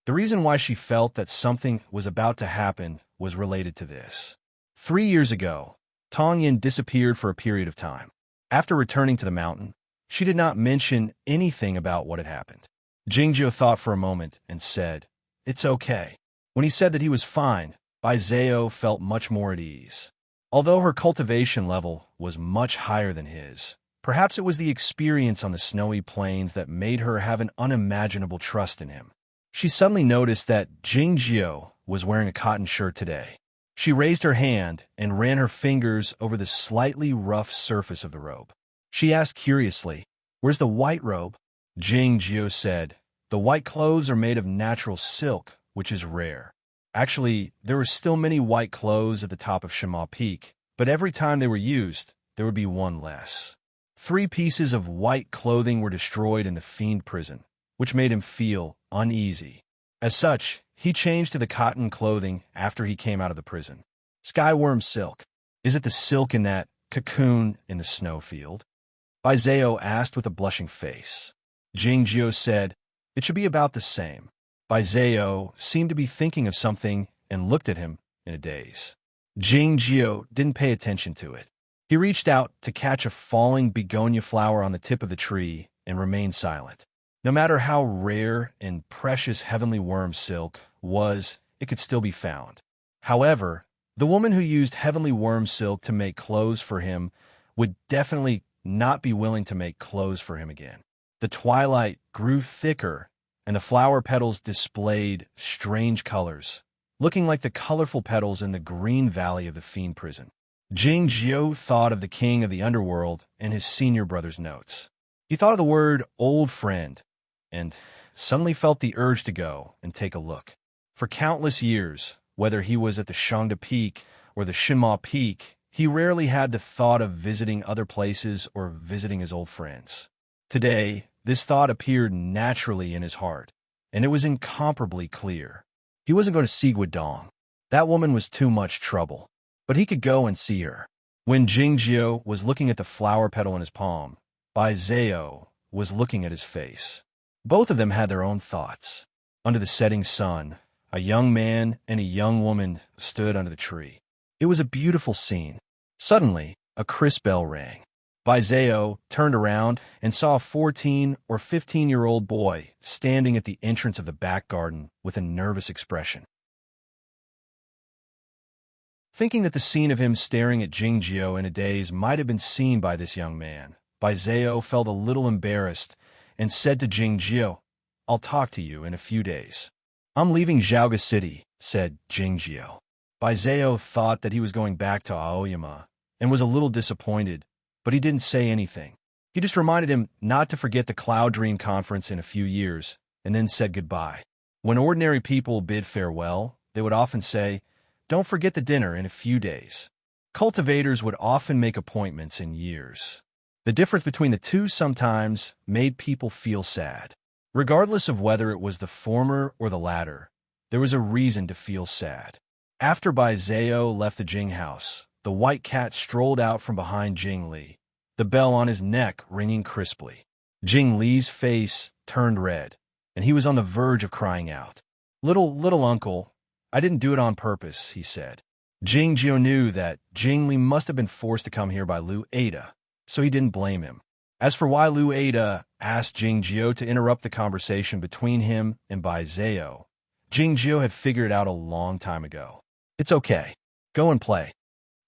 The reason why she felt that something was about to happen was related to this. 3 years ago, Tong Yin disappeared for a period of time. After returning to the mountain, she did not mention anything about what had happened. Jingjiu thought for a moment and said, "It's okay." When he said that he was fine, Bai Zhao felt much more at ease. Although her cultivation level was much higher than his, perhaps it was the experience on the snowy plains that made her have an unimaginable trust in him. She suddenly noticed that Jingjiu was wearing a cotton shirt today. She raised her hand and ran her fingers over the slightly rough surface of the robe. She asked curiously, "Where's the white robe?" Jingjiu said, "The white clothes are made of natural silk, which is rare." Actually, there were still many white clothes at the top of Shima Peak, but every time they were used, there would be one less. 3 pieces of white clothing were destroyed in the fiend prison, which made him feel uneasy. As such, he changed to the cotton clothing after he came out of the prison. Skyworm silk. Is it the silk in that cocoon in the snowfield? Bai Zhao asked with a blushing face. Jingjiu said, "It should be about the same." Bai Zhao seemed to be thinking of something and looked at him in a daze. Jingjiu didn't pay attention to it. He reached out to catch a falling begonia flower on the tip of the tree and remained silent. No matter how rare and precious heavenly worm silk was, it could still be found. However, the woman who used heavenly worm silk to make clothes for him would definitely not be willing to make clothes for him again. The twilight grew thicker, and the flower petals displayed strange colors, looking like the colorful petals in the green valley of the fiend prison. Jingjiu thought of the king of the underworld and his senior brother's notes. He thought of the word old friend, and suddenly felt the urge to go and take a look. For countless years, Whether he was at the Shangda Peak or the Shinma Peak, he rarely had the thought of visiting other places or visiting his old friends. Today, this thought appeared naturally in his heart, and it was incomparably clear. He wasn't going to see Guodong. That woman was too much trouble. But he could go and see her. When Jingjiu was looking at the flower petal in his palm, Bai Zhao was looking at his face. Both of them had their own thoughts. Under the setting sun, a young man and a young woman stood under the tree. It was a beautiful scene. Suddenly, a crisp bell rang. Bai Zhao turned around and saw a 14 or 15-year-old boy standing at the entrance of the back garden with a nervous expression. Thinking that the scene of him staring at Jingjiu in a daze might have been seen by this young man, Bai Zhao felt a little embarrassed and said to Jingjiu, "I'll talk to you in a few days." "I'm leaving Zhaoga City," said Jingjiu. Bai Zhao thought that he was going back to Aoyama and was a little disappointed, but he didn't say anything. He just reminded him not to forget the Cloud Dream Conference in a few years, and then said goodbye. When ordinary people bid farewell, they would often say, "Don't forget the dinner in a few days." Cultivators would often make appointments in years. The difference between the two sometimes made people feel sad. Regardless of whether it was the former or the latter, there was a reason to feel sad. After Bai Zhao left the Jing house, the white cat strolled out from behind Jing Li, the bell on his neck ringing crisply. Jing Li's face turned red, and he was on the verge of crying out. Little uncle, I didn't do it on purpose," he said. Jingjiu knew that Jing Li must have been forced to come here by Lu Ada, so he didn't blame him. As for why Lu Ada asked Jingjiu to interrupt the conversation between him and Bai Zhao, Jingjiu had figured it out a long time ago. "It's okay. Go and play."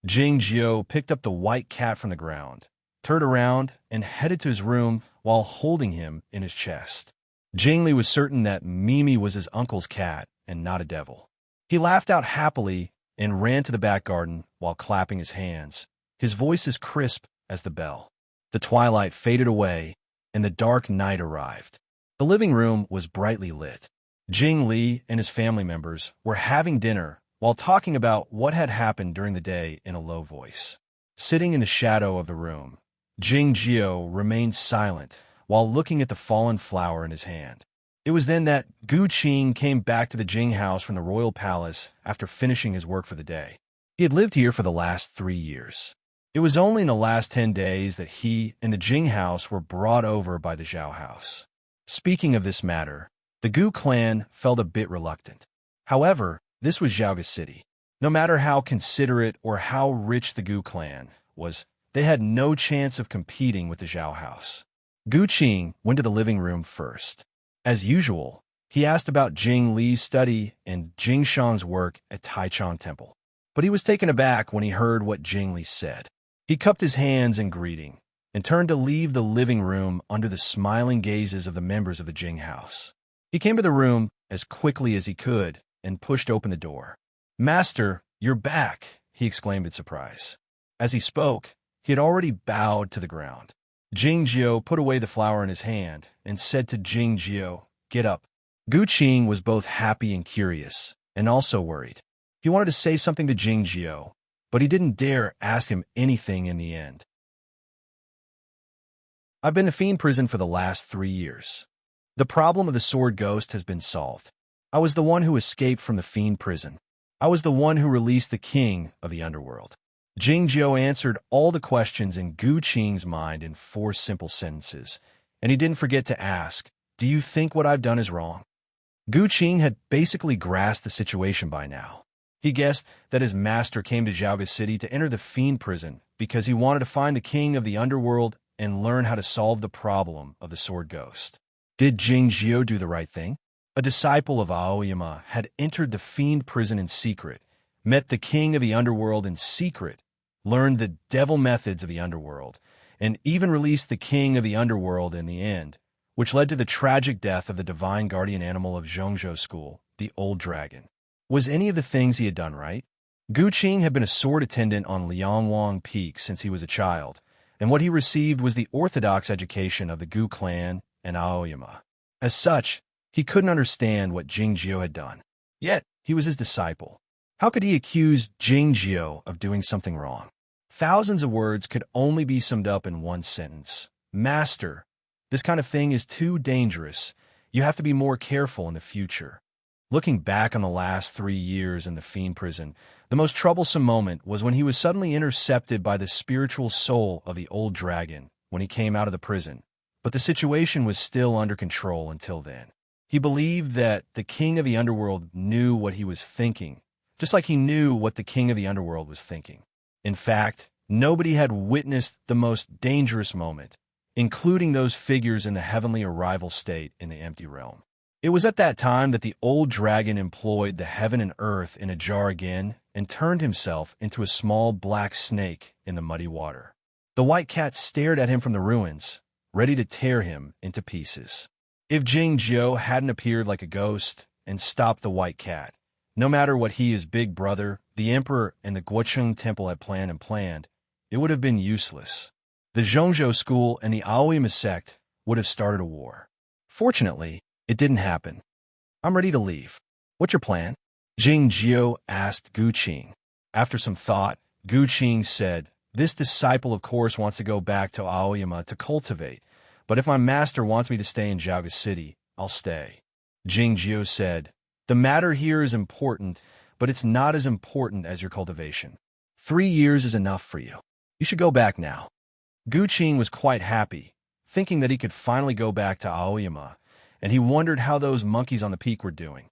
Jingjiu picked up the white cat from the ground, turned around, and headed to his room while holding him in his chest. Jing Li was certain that Mimi was his uncle's cat and not a devil. He laughed out happily and ran to the back garden while clapping his hands, his voice as crisp as the bell. The twilight faded away, and the dark night arrived. The living room was brightly lit. Jing Li and his family members were having dinner while talking about what had happened during the day in a low voice. Sitting in the shadow of the room, Jingjiu remained silent while looking at the fallen flower in his hand. It was then that Gu Qing came back to the Jing house from the royal palace after finishing his work for the day. He had lived here for the last 3 years. It was only in the last 10 days that he and the Jing house were brought over by the Zhao house. Speaking of this matter, the Gu clan felt a bit reluctant. However, this was Zhaoga City. No matter how considerate or how rich the Gu clan was, they had no chance of competing with the Zhao house. Gu Qing went to the living room first. As usual, he asked about Jing Li's study and Jing Shang's work at Taichung Temple. But he was taken aback when he heard what Jing Li said. He cupped his hands in greeting and turned to leave the living room under the smiling gazes of the members of the Jing house. He came to the room as quickly as he could and pushed open the door. "Master, you're back," he exclaimed in surprise. As he spoke, he had already bowed to the ground. Jingjiu put away the flower in his hand and said to Jingjiu, "Get up." Gu Qing was both happy and curious, and also worried. He wanted to say something to Jingjiu, but he didn't dare ask him anything in the end. "I've been in fiend prison for the last 3 years. The problem of the sword ghost has been solved. I was the one who escaped from the fiend prison. I was the one who released the king of the underworld." Jingjiu answered all the questions in Gu Qing's mind in 4 simple sentences, and he didn't forget to ask, "Do you think what I've done is wrong?" Gu Qing had basically grasped the situation by now. He guessed that his master came to Zhaoga City to enter the fiend prison because he wanted to find the king of the underworld and learn how to solve the problem of the sword ghost. Did Jingjiu do the right thing? A disciple of Aoyama had entered the fiend prison in secret, met the king of the underworld in secret, learned the devil methods of the underworld, and even released the king of the underworld in the end, which led to the tragic death of the divine guardian animal of Zhongzhou school, the old dragon. Was any of the things he had done right? Gu Qing had been a sword attendant on Liangwang Peak since he was a child, and what he received was the orthodox education of the Gu clan and Aoyama. As such, he couldn't understand what Jingjiu had done. Yet, he was his disciple. How could he accuse Jingjiu of doing something wrong? Thousands of words could only be summed up in one sentence. Master, this kind of thing is too dangerous. You have to be more careful in the future. Looking back on the last 3 years in the fiend prison, the most troublesome moment was when he was suddenly intercepted by the spiritual soul of the old dragon when he came out of the prison. But the situation was still under control until then. He believed that the king of the underworld knew what he was thinking, just like he knew what the king of the underworld was thinking. In fact, nobody had witnessed the most dangerous moment, including those figures in the heavenly arrival state in the empty realm. It was at that time that the old dragon employed the heaven and earth in a jar again and turned himself into a small black snake in the muddy water. The white cat stared at him from the ruins, ready to tear him into pieces. If Jingjiu hadn't appeared like a ghost and stopped the white cat, no matter what he, his big brother, the emperor, and the Guocheng temple had planned, it would have been useless. The Zhongzhou school and the Aoyama sect would have started a war. Fortunately, it didn't happen. I'm ready to leave. What's your plan? Jingjiu asked Guqing. After some thought, Guqing said, this disciple of course wants to go back to Aoyama to cultivate, but if my master wants me to stay in Jiaoga City, I'll stay. Jingjiu said, the matter here is important, but it's not as important as your cultivation. 3 years is enough for you. You should go back now. Guqing was quite happy, thinking that he could finally go back to Aoyama, and he wondered how those monkeys on the peak were doing.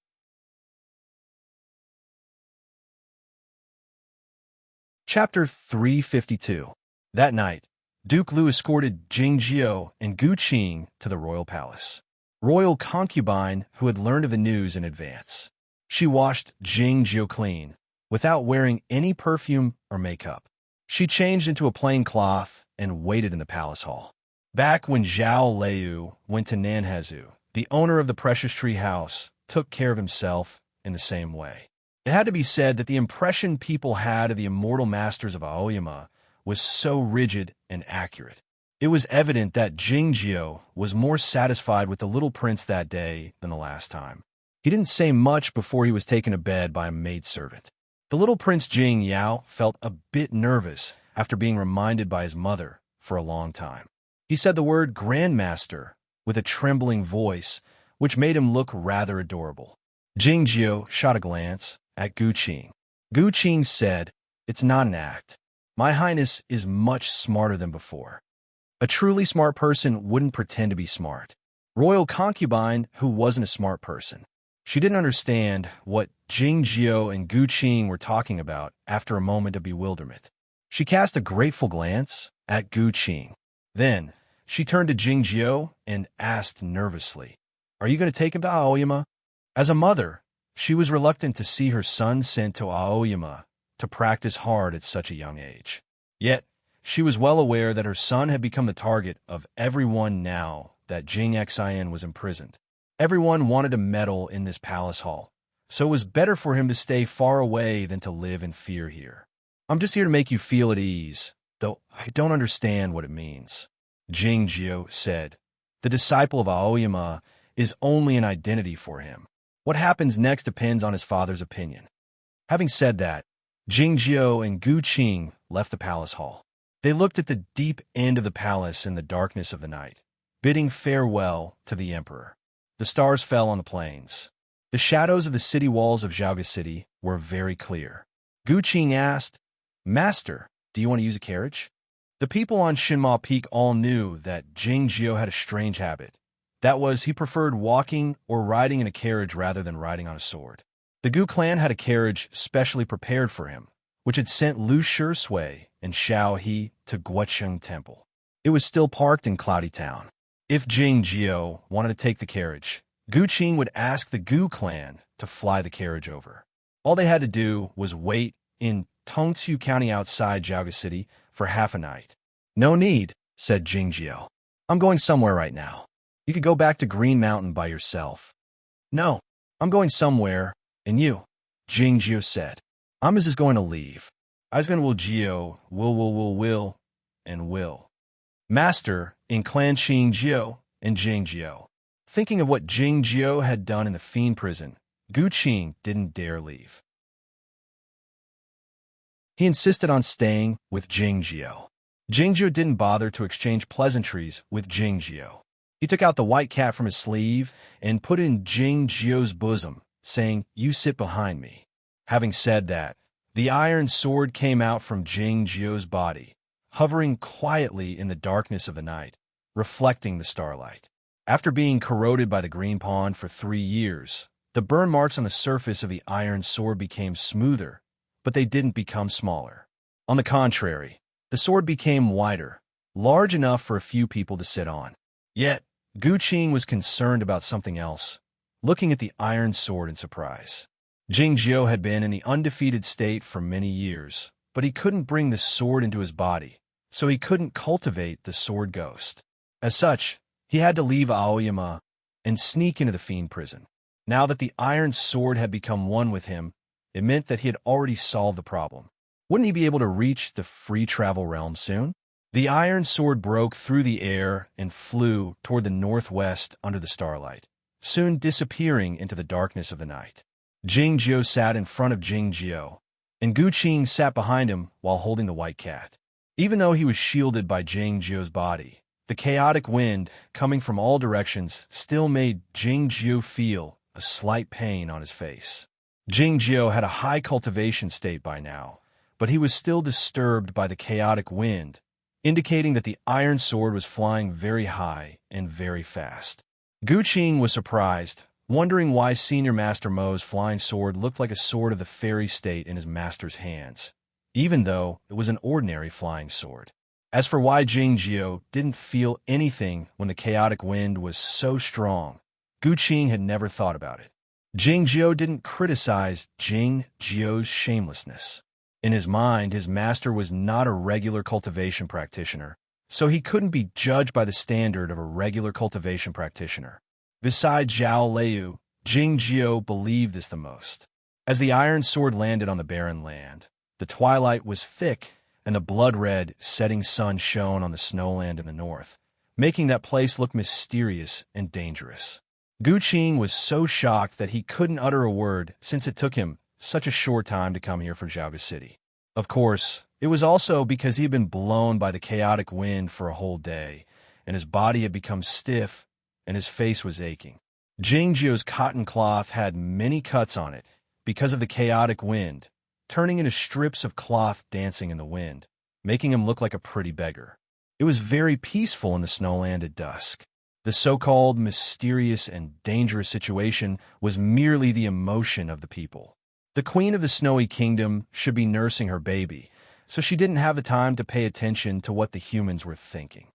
Chapter 352. That night, Duke Lu escorted Jingjiu and Guqing to the royal palace. Royal concubine who had learned of the news in advance. She washed Jingjiu clean, without wearing any perfume or makeup. She changed into a plain cloth and waited in the palace hall. Back when Zhao Liu went to Nanhezu, the owner of the Precious Tree House took care of himself in the same way. It had to be said that the impression people had of the immortal masters of Aoyama was so rigid and accurate. It was evident that Jingjiu was more satisfied with the little prince that day than the last time. He didn't say much before he was taken to bed by a maidservant. The little prince Jing Yao felt a bit nervous after being reminded by his mother for a long time. He said the word grandmaster with a trembling voice, which made him look rather adorable. Jingjiu shot a glance at Guqing. Guqing said, it's not an act. My Highness is much smarter than before. A truly smart person wouldn't pretend to be smart. Royal concubine who wasn't a smart person. She didn't understand what Jingjiu and Guqing were talking about after a moment of bewilderment. She cast a grateful glance at Guqing. Then, she turned to Jingjiu and asked nervously, are you going to take him to Aoyama? As a mother, she was reluctant to see her son sent to Aoyama to practice hard at such a young age. Yet, she was well aware that her son had become the target of everyone now that Jing Xin was imprisoned. Everyone wanted to meddle in this palace hall, so it was better for him to stay far away than to live in fear here. I'm just here to make you feel at ease, though I don't understand what it means. Jingjiu said, the disciple of Aoyama is only an identity for him. What happens next depends on his father's opinion. Having said that, Jingjiu and Guqing left the palace hall. They looked at the deep end of the palace in the darkness of the night, bidding farewell to the emperor. The stars fell on the plains. The shadows of the city walls of Jiaoga City were very clear. Guqing asked, Master, do you want to use a carriage? The people on Shinma Peak all knew that Jingjiu had a strange habit. That was, he preferred walking or riding in a carriage rather than riding on a sword. The Gu clan had a carriage specially prepared for him, which had sent Lu Shui and Xiao He to Guocheng Temple. It was still parked in Cloudy Town. If Jingjiu wanted to take the carriage, Guqing would ask the Gu clan to fly the carriage over. All they had to do was wait in Tongsu County outside Jiaoga City for half a night. No need, said Jingjiu. I'm going somewhere right now. You could go back to Green Mountain by yourself. No, I'm going somewhere, and you, Jingjiu said. I'm just going to leave. I was going to will, and will. Master in Clan Jingjiu and Jingjiu. Thinking of what Jingjiu had done in the fiend prison, Guqing didn't dare leave. He insisted on staying with Jingjiu. Jingjiu didn't bother to exchange pleasantries with Jingjiu. He took out the white cat from his sleeve and put it in Jingjiu's bosom, saying, "You sit behind me." Having said that, the iron sword came out from Jingjiu's body, hovering quietly in the darkness of the night, reflecting the starlight. After being corroded by the green pond for 3 years, the burn marks on the surface of the iron sword became smoother, but they didn't become smaller. On the contrary, the sword became wider, large enough for a few people to sit on. Yet, Gu Qing was concerned about something else, looking at the iron sword in surprise. Jingjiu had been in the undefeated state for many years, but he couldn't bring the sword into his body, so he couldn't cultivate the sword ghost. As such, he had to leave Aoyama and sneak into the fiend prison. Now that the iron sword had become one with him, it meant that he had already solved the problem. Wouldn't he be able to reach the free travel realm soon? The iron sword broke through the air and flew toward the northwest under the starlight, soon disappearing into the darkness of the night. Jingjiu sat in front of Jingjiu, and Gu Qing sat behind him while holding the white cat. Even though he was shielded by Jingjiu's body, the chaotic wind, coming from all directions, still made Jingjiu feel a slight pain on his face. Jingjiu had a high cultivation state by now, but he was still disturbed by the chaotic wind, indicating that the iron sword was flying very high and very fast. Gu Qing was surprised, wondering why Senior Master Mo's flying sword looked like a sword of the fairy state in his master's hands, even though it was an ordinary flying sword. As for why Jingjiu didn't feel anything when the chaotic wind was so strong, Gu Qing had never thought about it. Jingjiu didn't criticize Jingjiu's shamelessness. In his mind, his master was not a regular cultivation practitioner, so he couldn't be judged by the standard of a regular cultivation practitioner. Besides Zhao Liu, Jingjiu believed this the most. As the iron sword landed on the barren land, the twilight was thick and the blood-red setting sun shone on the snowland in the north, making that place look mysterious and dangerous. Gu Qing was so shocked that he couldn't utter a word since it took him such a short time to come here from Zhaoga City. Of course, it was also because he had been blown by the chaotic wind for a whole day, and his body had become stiff and his face was aching. Jingjiu's cotton cloth had many cuts on it because of the chaotic wind, turning into strips of cloth dancing in the wind, making him look like a pretty beggar. It was very peaceful in the snowland at dusk. The so-called mysterious and dangerous situation was merely the emotion of the people. The queen of the snowy kingdom should be nursing her baby, so she didn't have the time to pay attention to what the humans were thinking.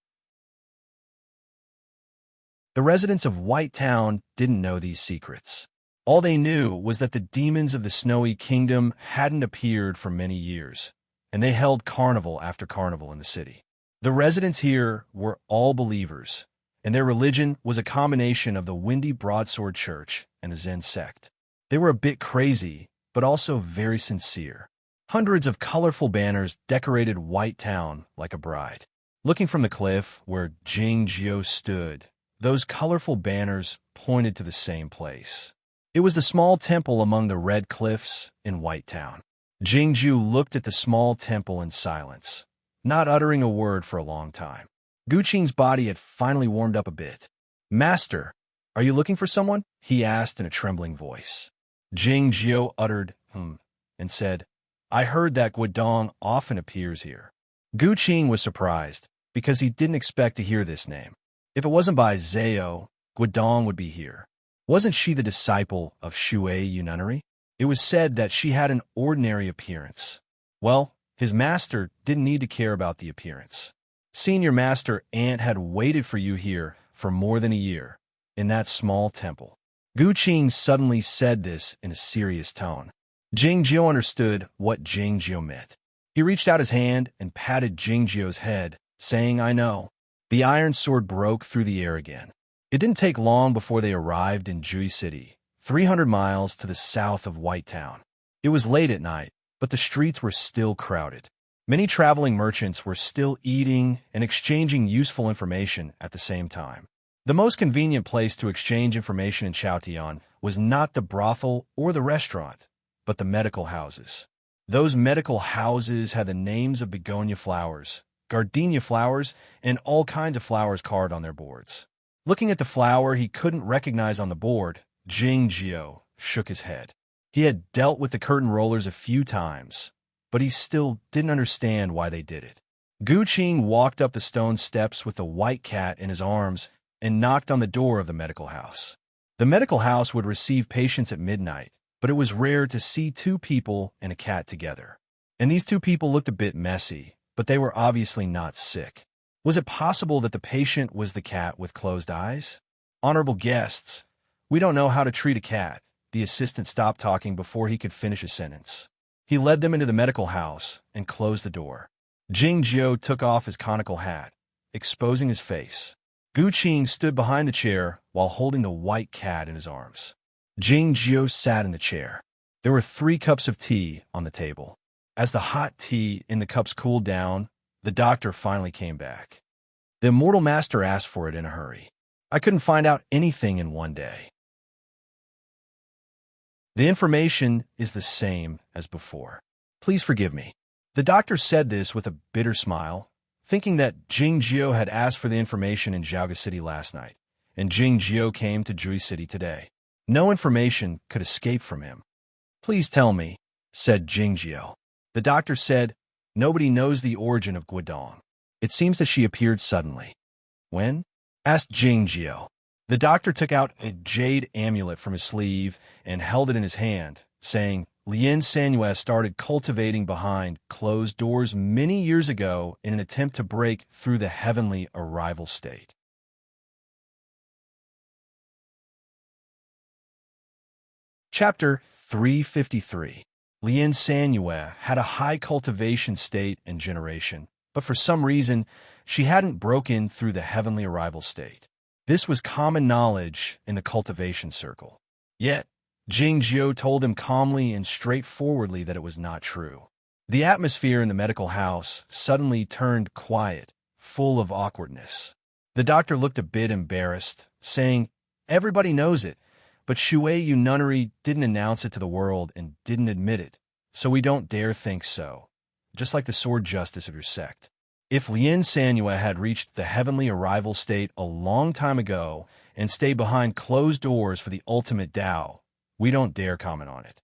The residents of White Town didn't know these secrets. All they knew was that the demons of the snowy kingdom hadn't appeared for many years, and they held carnival after carnival in the city. The residents here were all believers, and their religion was a combination of the Windy Broadsword Church and the Zen sect. They were a bit crazy, but also very sincere. Hundreds of colorful banners decorated White Town like a bride. Looking from the cliff where Jingjiu stood, those colorful banners pointed to the same place. It was the small temple among the red cliffs in White Town. Jingjiu looked at the small temple in silence, not uttering a word for a long time. Gu Qing's body had finally warmed up a bit. "Master, are you looking for someone?" he asked in a trembling voice. Jingjiu uttered, and said, "I heard that Guodong often appears here." Gu Qing was surprised, because he didn't expect to hear this name. If it wasn't by Zhao, Guodong would be here. Wasn't she the disciple of Shui Nunnery? It was said that she had an ordinary appearance. Well, his master didn't need to care about the appearance. Senior Master Ant had waited for you here for more than a year, in that small temple. Gu Qing suddenly said this in a serious tone. Jingjiu understood what Jingjiu meant. He reached out his hand and patted Jingjiu's head, saying, "I know." The iron sword broke through the air again. It didn't take long before they arrived in Jui City, 300 miles to the south of White Town. It was late at night, but the streets were still crowded. Many traveling merchants were still eating and exchanging useful information at the same time. The most convenient place to exchange information in Chaotian was not the brothel or the restaurant, but the medical houses. Those medical houses had the names of begonia flowers, gardenia flowers, and all kinds of flowers carved on their boards. Looking at the flower he couldn't recognize on the board, Jing Jiao shook his head. He had dealt with the curtain rollers a few times, but he still didn't understand why they did it. Gu Qing walked up the stone steps with the white cat in his arms and knocked on the door of the medical house. The medical house would receive patients at midnight, but it was rare to see two people and a cat together. And these two people looked a bit messy, but they were obviously not sick. Was it possible that the patient was the cat with closed eyes? Honorable guests, we don't know how to treat a cat. The assistant stopped talking before he could finish his sentence. He led them into the medical house and closed the door. Jing Jiao took off his conical hat, exposing his face. Gu Qing stood behind the chair while holding the white cat in his arms. Jing Jiao sat in the chair. There were 3 cups of tea on the table. As the hot tea in the cups cooled down, the doctor finally came back. The immortal master asked for it in a hurry. I couldn't find out anything in one day. The information is the same as before. Please forgive me. The doctor said this with a bitter smile, thinking that Jing Jiao had asked for the information in Jiaoga City last night, and Jing Jiao came to Jui City today. No information could escape from him. Please tell me, said Jing Jiao. The doctor said, nobody knows the origin of Guodong. It seems that she appeared suddenly. When? Asked Jing Jiao. The doctor took out a jade amulet from his sleeve and held it in his hand, saying, Lien Sanyue started cultivating behind closed doors many years ago in an attempt to break through the heavenly arrival state. Chapter 353. Lien Sanyue had a high cultivation state and generation, but for some reason, she hadn't broken through the heavenly arrival state. This was common knowledge in the cultivation circle. Yet, Jing Jiao told him calmly and straightforwardly that it was not true. The atmosphere in the medical house suddenly turned quiet, full of awkwardness. The doctor looked a bit embarrassed, saying, everybody knows it, but Shuei Nunnery didn't announce it to the world and didn't admit it, so we don't dare think so, just like the sword justice of your sect. If Lien Sanyue had reached the heavenly arrival state a long time ago and stayed behind closed doors for the ultimate Tao, we don't dare comment on it.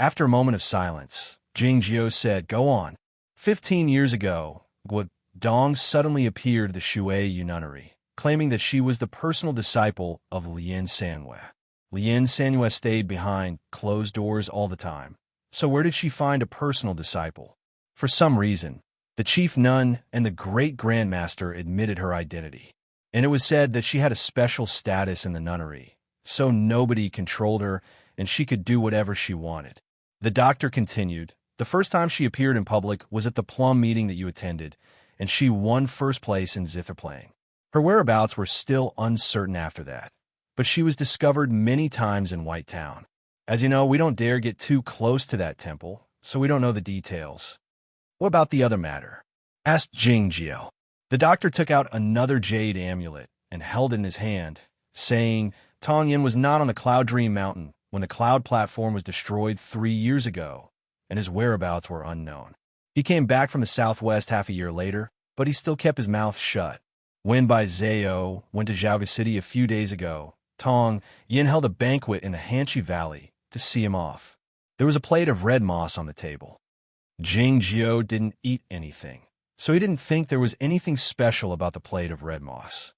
After a moment of silence, Jing Jiao said, go on. 15 years ago, Guodong suddenly appeared at the Shuei Nunnery, claiming that she was the personal disciple of Lien Sanyue. Lien Sanyue stayed behind closed doors all the time. So where did she find a personal disciple? For some reason, the chief nun and the great grandmaster admitted her identity, and it was said that she had a special status in the nunnery, so nobody controlled her and she could do whatever she wanted. The doctor continued, the first time she appeared in public was at the plum meeting that you attended, and she won first place in zither playing. Her whereabouts were still uncertain after that, but she was discovered many times in White Town. As you know, we don't dare get too close to that temple, so we don't know the details. What about the other matter? Asked Jing Jiao. The doctor took out another jade amulet and held it in his hand, saying, Tong Yin was not on the Cloud Dream Mountain when the cloud platform was destroyed 3 years ago, and his whereabouts were unknown. He came back from the southwest half a year later, but he still kept his mouth shut. When Bai Zhao went to Jiaoga City a few days ago, Tong Yin held a banquet in the Hanshi Valley to see him off. There was a plate of red moss on the table. Jing Jiao didn't eat anything, so he didn't think there was anything special about the plate of red moss.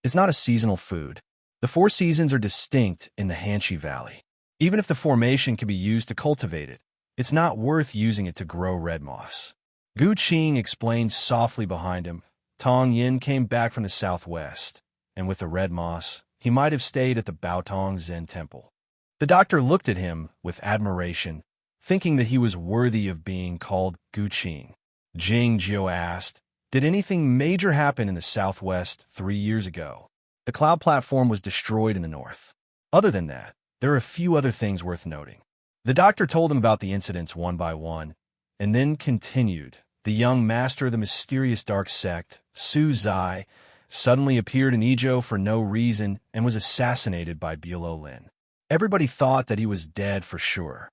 It's not a seasonal food. The 4 seasons are distinct in the Hanshi Valley. Even if the formation can be used to cultivate it, it's not worth using it to grow red moss. Gu Qing explained softly behind him. Tong Yin came back from the southwest, and with the red moss, he might have stayed at the Baotong Zen Temple. The doctor looked at him with admiration, thinking that he was worthy of being called Gu Qing. Jing Jiao asked, did anything major happen in the southwest 3 years ago? The cloud platform was destroyed in the north. Other than that, there are a few other things worth noting. The doctor told him about the incidents one by one, and then continued. The young master of the mysterious dark sect, Su Zai, suddenly appeared in Ezhou for no reason and was assassinated by Bulo Lin. Everybody thought that he was dead for sure.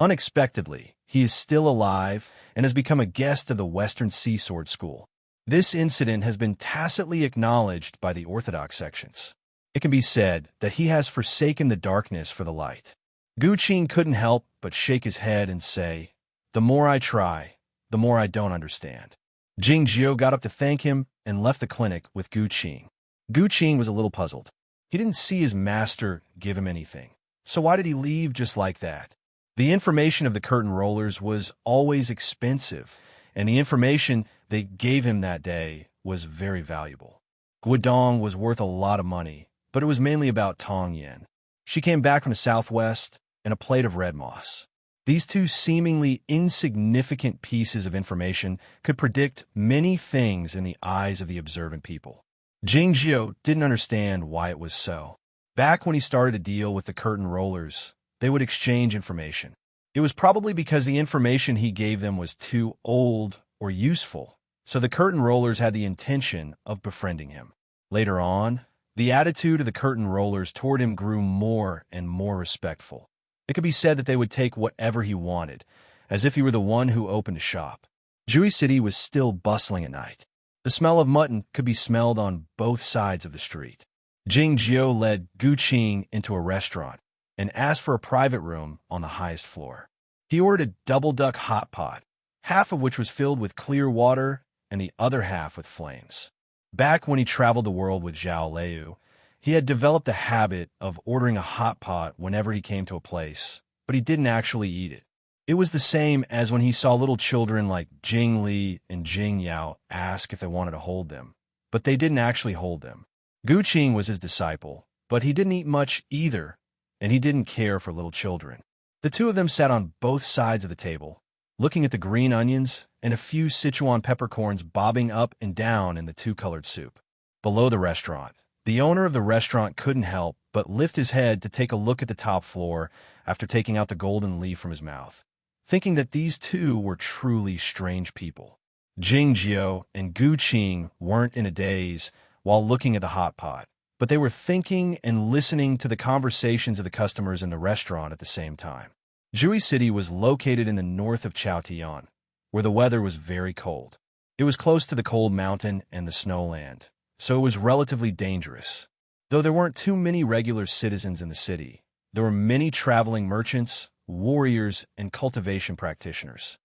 Unexpectedly, he is still alive and has become a guest of the Western Sea Sword School. This incident has been tacitly acknowledged by the Orthodox sections. It can be said that he has forsaken the darkness for the light. Gu Qing couldn't help but shake his head and say, "The more I try, the more I don't understand." Jing Jiu got up to thank him and left the clinic with Gu Qing. Gu Qing was a little puzzled. He didn't see his master give him anything. So why did he leave just like that? The information of the curtain rollers was always expensive, and the information they gave him that day was very valuable. Guodong was worth a lot of money, but it was mainly about Tong Yen. She came back from the southwest and a plate of red moss. These two seemingly insignificant pieces of information could predict many things in the eyes of the observant people. Jing Jiu didn't understand why it was so. Back when he started to deal with the curtain rollers, they would exchange information. It was probably because the information he gave them was too old or useful, so the curtain rollers had the intention of befriending him. Later on, the attitude of the curtain rollers toward him grew more and more respectful. It could be said that they would take whatever he wanted, as if he were the one who opened a shop. Jui City was still bustling at night. The smell of mutton could be smelled on both sides of the street. Jing Jiu led Gu Qing into a restaurant and asked for a private room on the highest floor. He ordered a double-duck hot pot, half of which was filled with clear water and the other half with flames. Back when he traveled the world with Zhao Liu, he had developed the habit of ordering a hot pot whenever he came to a place, but he didn't actually eat it. It was the same as when he saw little children like Jing Li and Jing Yao ask if they wanted to hold them, but they didn't actually hold them. Gu Qing was his disciple, but he didn't eat much either, and he didn't care for little children. The two of them sat on both sides of the table, looking at the green onions and a few Sichuan peppercorns bobbing up and down in the two-colored soup. Below the restaurant, the owner of the restaurant couldn't help but lift his head to take a look at the top floor after taking out the golden leaf from his mouth, thinking that these two were truly strange people. Jing Jiu and Gu Qing weren't in a daze while looking at the hot pot, but they were thinking and listening to the conversations of the customers in the restaurant at the same time. Jui City was located in the north of Chaotian, where the weather was very cold. It was close to the cold mountain and the snowland, so it was relatively dangerous. Though there weren't too many regular citizens in the city, there were many traveling merchants, warriors, and cultivation practitioners.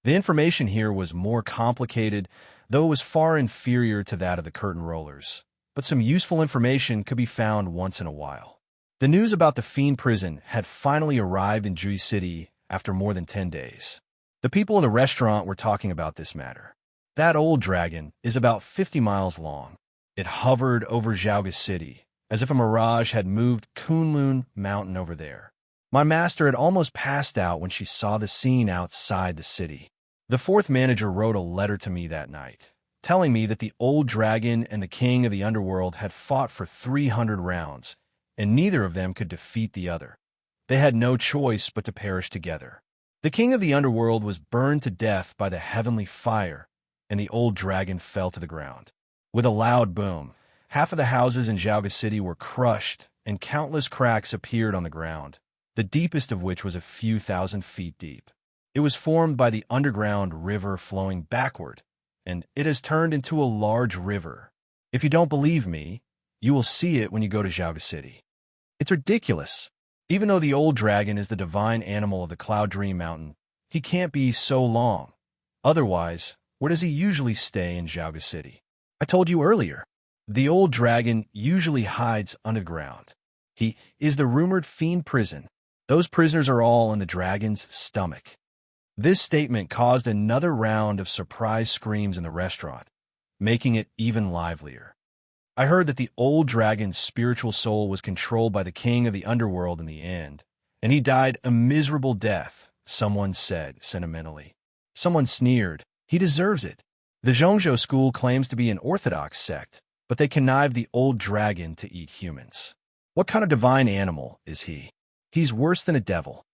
The information here was more complicated, though it was far inferior to that of the curtain rollers, but some useful information could be found once in a while. The news about the Fiend prison had finally arrived in Jui City after more than 10 days. The people in the restaurant were talking about this matter. That old dragon is about 50 miles long. It hovered over Zhaoga City, as if a mirage had moved Kunlun Mountain over there. My master had almost passed out when she saw the scene outside the city. The fourth manager wrote a letter to me that night, telling me that the old dragon and the king of the underworld had fought for 300 rounds, and neither of them could defeat the other. They had no choice but to perish together. The king of the underworld was burned to death by the heavenly fire, and the old dragon fell to the ground. With a loud boom, half of the houses in Zhaoga City were crushed, and countless cracks appeared on the ground, the deepest of which was a few thousand feet deep. It was formed by the underground river flowing backward, and it has turned into a large river. If you don't believe me, you will see it when you go to Zhaoga City. It's ridiculous. Even though the old dragon is the divine animal of the Cloud Dream Mountain, he can't be so long. Otherwise, where does he usually stay in Zhaoga City? I told you earlier. The old dragon usually hides underground. He is the rumored Fiend prison. Those prisoners are all in the dragon's stomach. This statement caused another round of surprise screams in the restaurant, making it even livelier. I heard that the old dragon's spiritual soul was controlled by the king of the underworld in the end, and he died a miserable death, someone said sentimentally. Someone sneered, "He deserves it." The Zhongzhou school claims to be an orthodox sect, but they connived the old dragon to eat humans. What kind of divine animal is he? He's worse than a devil.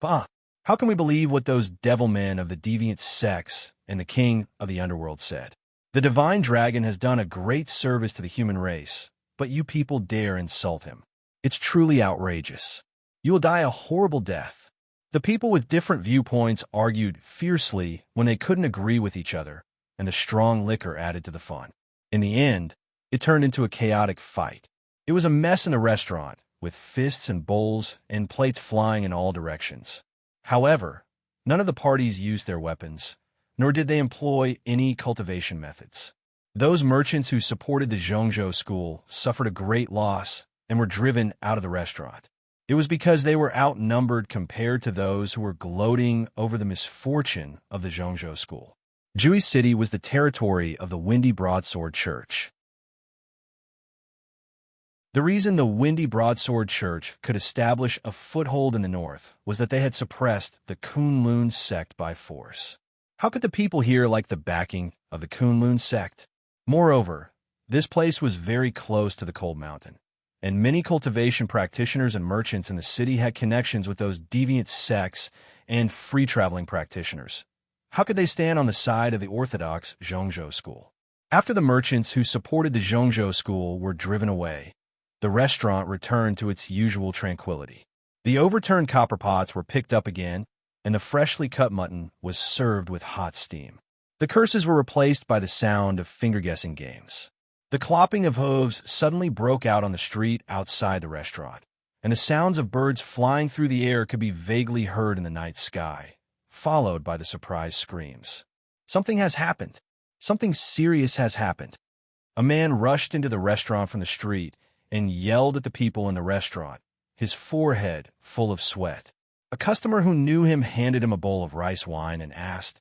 Bah! How can we believe what those devil men of the deviant sects and the king of the underworld said? The divine dragon has done a great service to the human race, but you people dare insult him. It's truly outrageous. You will die a horrible death." The people with different viewpoints argued fiercely when they couldn't agree with each other, and the strong liquor added to the fun. In the end, it turned into a chaotic fight. It was a mess in the restaurant, with fists and bowls and plates flying in all directions. However, none of the parties used their weapons, nor did they employ any cultivation methods. Those merchants who supported the Zhongzhou school suffered a great loss and were driven out of the restaurant. It was because they were outnumbered compared to those who were gloating over the misfortune of the Zhongzhou school. Jui City was the territory of the Windy Broadsword Church. The reason the Windy Broadsword Church could establish a foothold in the north was that they had suppressed the Kunlun sect by force. How could the people here like the backing of the Kunlun sect? Moreover, this place was very close to the cold mountain, and many cultivation practitioners and merchants in the city had connections with those deviant sects and free-traveling practitioners. How could they stand on the side of the orthodox Zhongzhou school? After the merchants who supported the Zhongzhou school were driven away, the restaurant returned to its usual tranquility. The overturned copper pots were picked up again, and the freshly cut mutton was served with hot steam. The curses were replaced by the sound of finger-guessing games. The clopping of hooves suddenly broke out on the street outside the restaurant, and the sounds of birds flying through the air could be vaguely heard in the night sky, followed by the surprise screams. Something has happened. Something serious has happened. A man rushed into the restaurant from the street and yelled at the people in the restaurant, his forehead full of sweat. A customer who knew him handed him a bowl of rice wine and asked,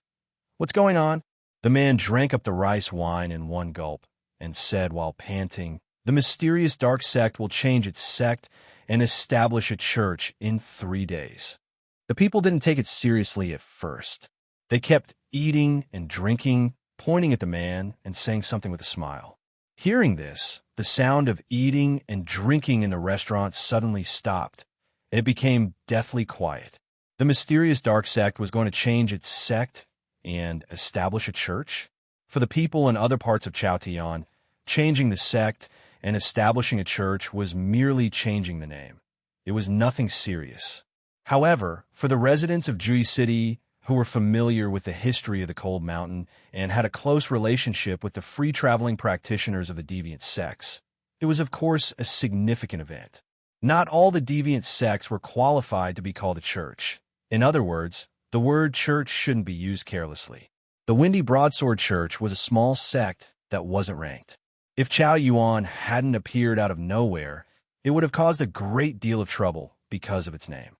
"What's going on?" The man drank up the rice wine in one gulp and said while panting, "The mysterious dark sect will change its sect and establish a church in 3 days." The people didn't take it seriously at first. They kept eating and drinking, pointing at the man and saying something with a smile. Hearing this, the sound of eating and drinking in the restaurant suddenly stopped, and it became deathly quiet. The mysterious dark sect was going to change its sect and establish a church? For the people in other parts of Chaotian, changing the sect and establishing a church was merely changing the name. It was nothing serious. However, for the residents of Jui City, who were familiar with the history of the Cold Mountain and had a close relationship with the free-traveling practitioners of the deviant sects, it was of course a significant event. Not all the deviant sects were qualified to be called a church. In other words, the word church shouldn't be used carelessly. The Windy Broadsword Church was a small sect that wasn't ranked. If Chao Yuan hadn't appeared out of nowhere, it would have caused a great deal of trouble because of its name.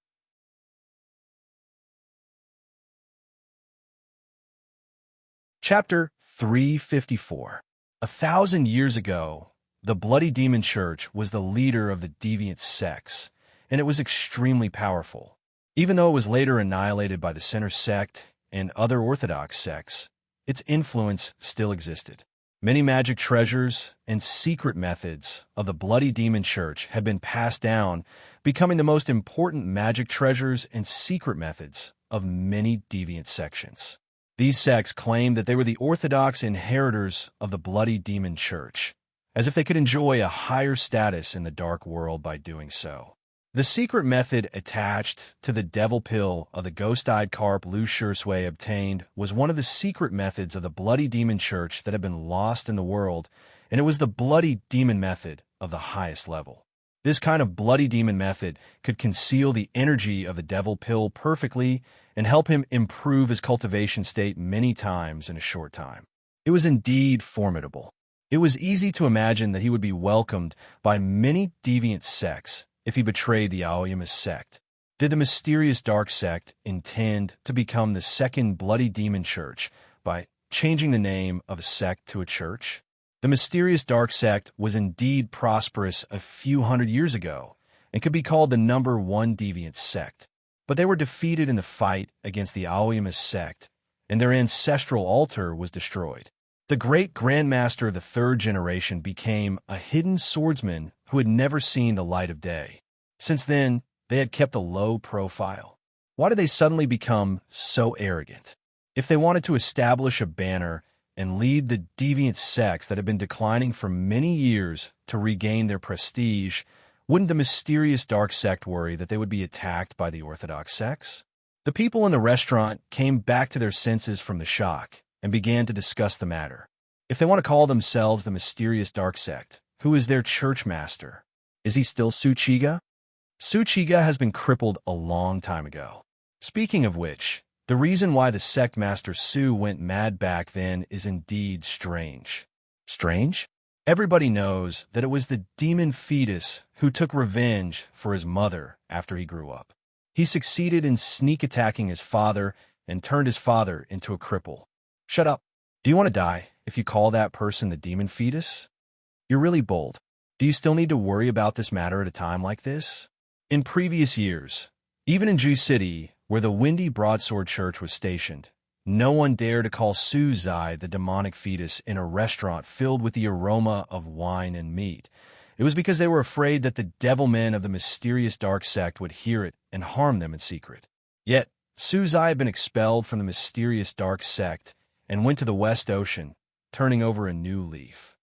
Chapter 354. 1,000 years ago, the Bloody Demon Church was the leader of the deviant sects, and it was extremely powerful. Even though it was later annihilated by the Center sect and other orthodox sects, its influence still existed. Many magic treasures and secret methods of the Bloody Demon Church had been passed down, becoming the most important magic treasures and secret methods of many deviant sections. These sects claimed that they were the orthodox inheritors of the Bloody Demon Church, as if they could enjoy a higher status in the dark world by doing so. The secret method attached to the devil pill of the ghost-eyed carp Lu Shursui obtained was one of the secret methods of the Bloody Demon Church that had been lost in the world, and it was the Bloody Demon method of the highest level. This kind of Bloody Demon method could conceal the energy of the devil pill perfectly and help him improve his cultivation state many times in a short time. It was indeed formidable. It was easy to imagine that he would be welcomed by many deviant sects if he betrayed the Aoyama sect. Did the mysterious dark sect intend to become the second Bloody Demon Church by changing the name of a sect to a church? The mysterious dark sect was indeed prosperous a few hundred years ago and could be called the #1 deviant sect. But they were defeated in the fight against the Aoyama sect, and their ancestral altar was destroyed. The great grandmaster of the third generation became a hidden swordsman who had never seen the light of day. Since then, they had kept a low profile. Why did they suddenly become so arrogant? If they wanted to establish a banner and lead the deviant sects that had been declining for many years to regain their prestige, Wouldn't the mysterious dark sect worry that they would be attacked by the orthodox sects? The people in the restaurant came back to their senses from the shock and began to discuss the matter. If they want to call themselves the mysterious dark sect, who is their church master? Is he still Suchiga? Suchiga has been crippled a long time ago. Speaking of which, the reason why the sect master Su went mad back then is indeed strange. Strange? Everybody knows that it was the demon fetus who took revenge for his mother after he grew up. He succeeded in sneak attacking his father and turned his father into a cripple. Shut up. Do you want to die if you call that person the demon fetus? You're really bold. Do you still need to worry about this matter at a time like this? In previous years, even in Ju City, where the Windy Broadsword Church was stationed, no one dared to call Su Zai the demonic fetus in a restaurant filled with the aroma of wine and meat. It was because they were afraid that the devilmen of the mysterious dark sect would hear it and harm them in secret. Yet, Su Zai had been expelled from the mysterious dark sect and went to the West Ocean, turning over a new leaf.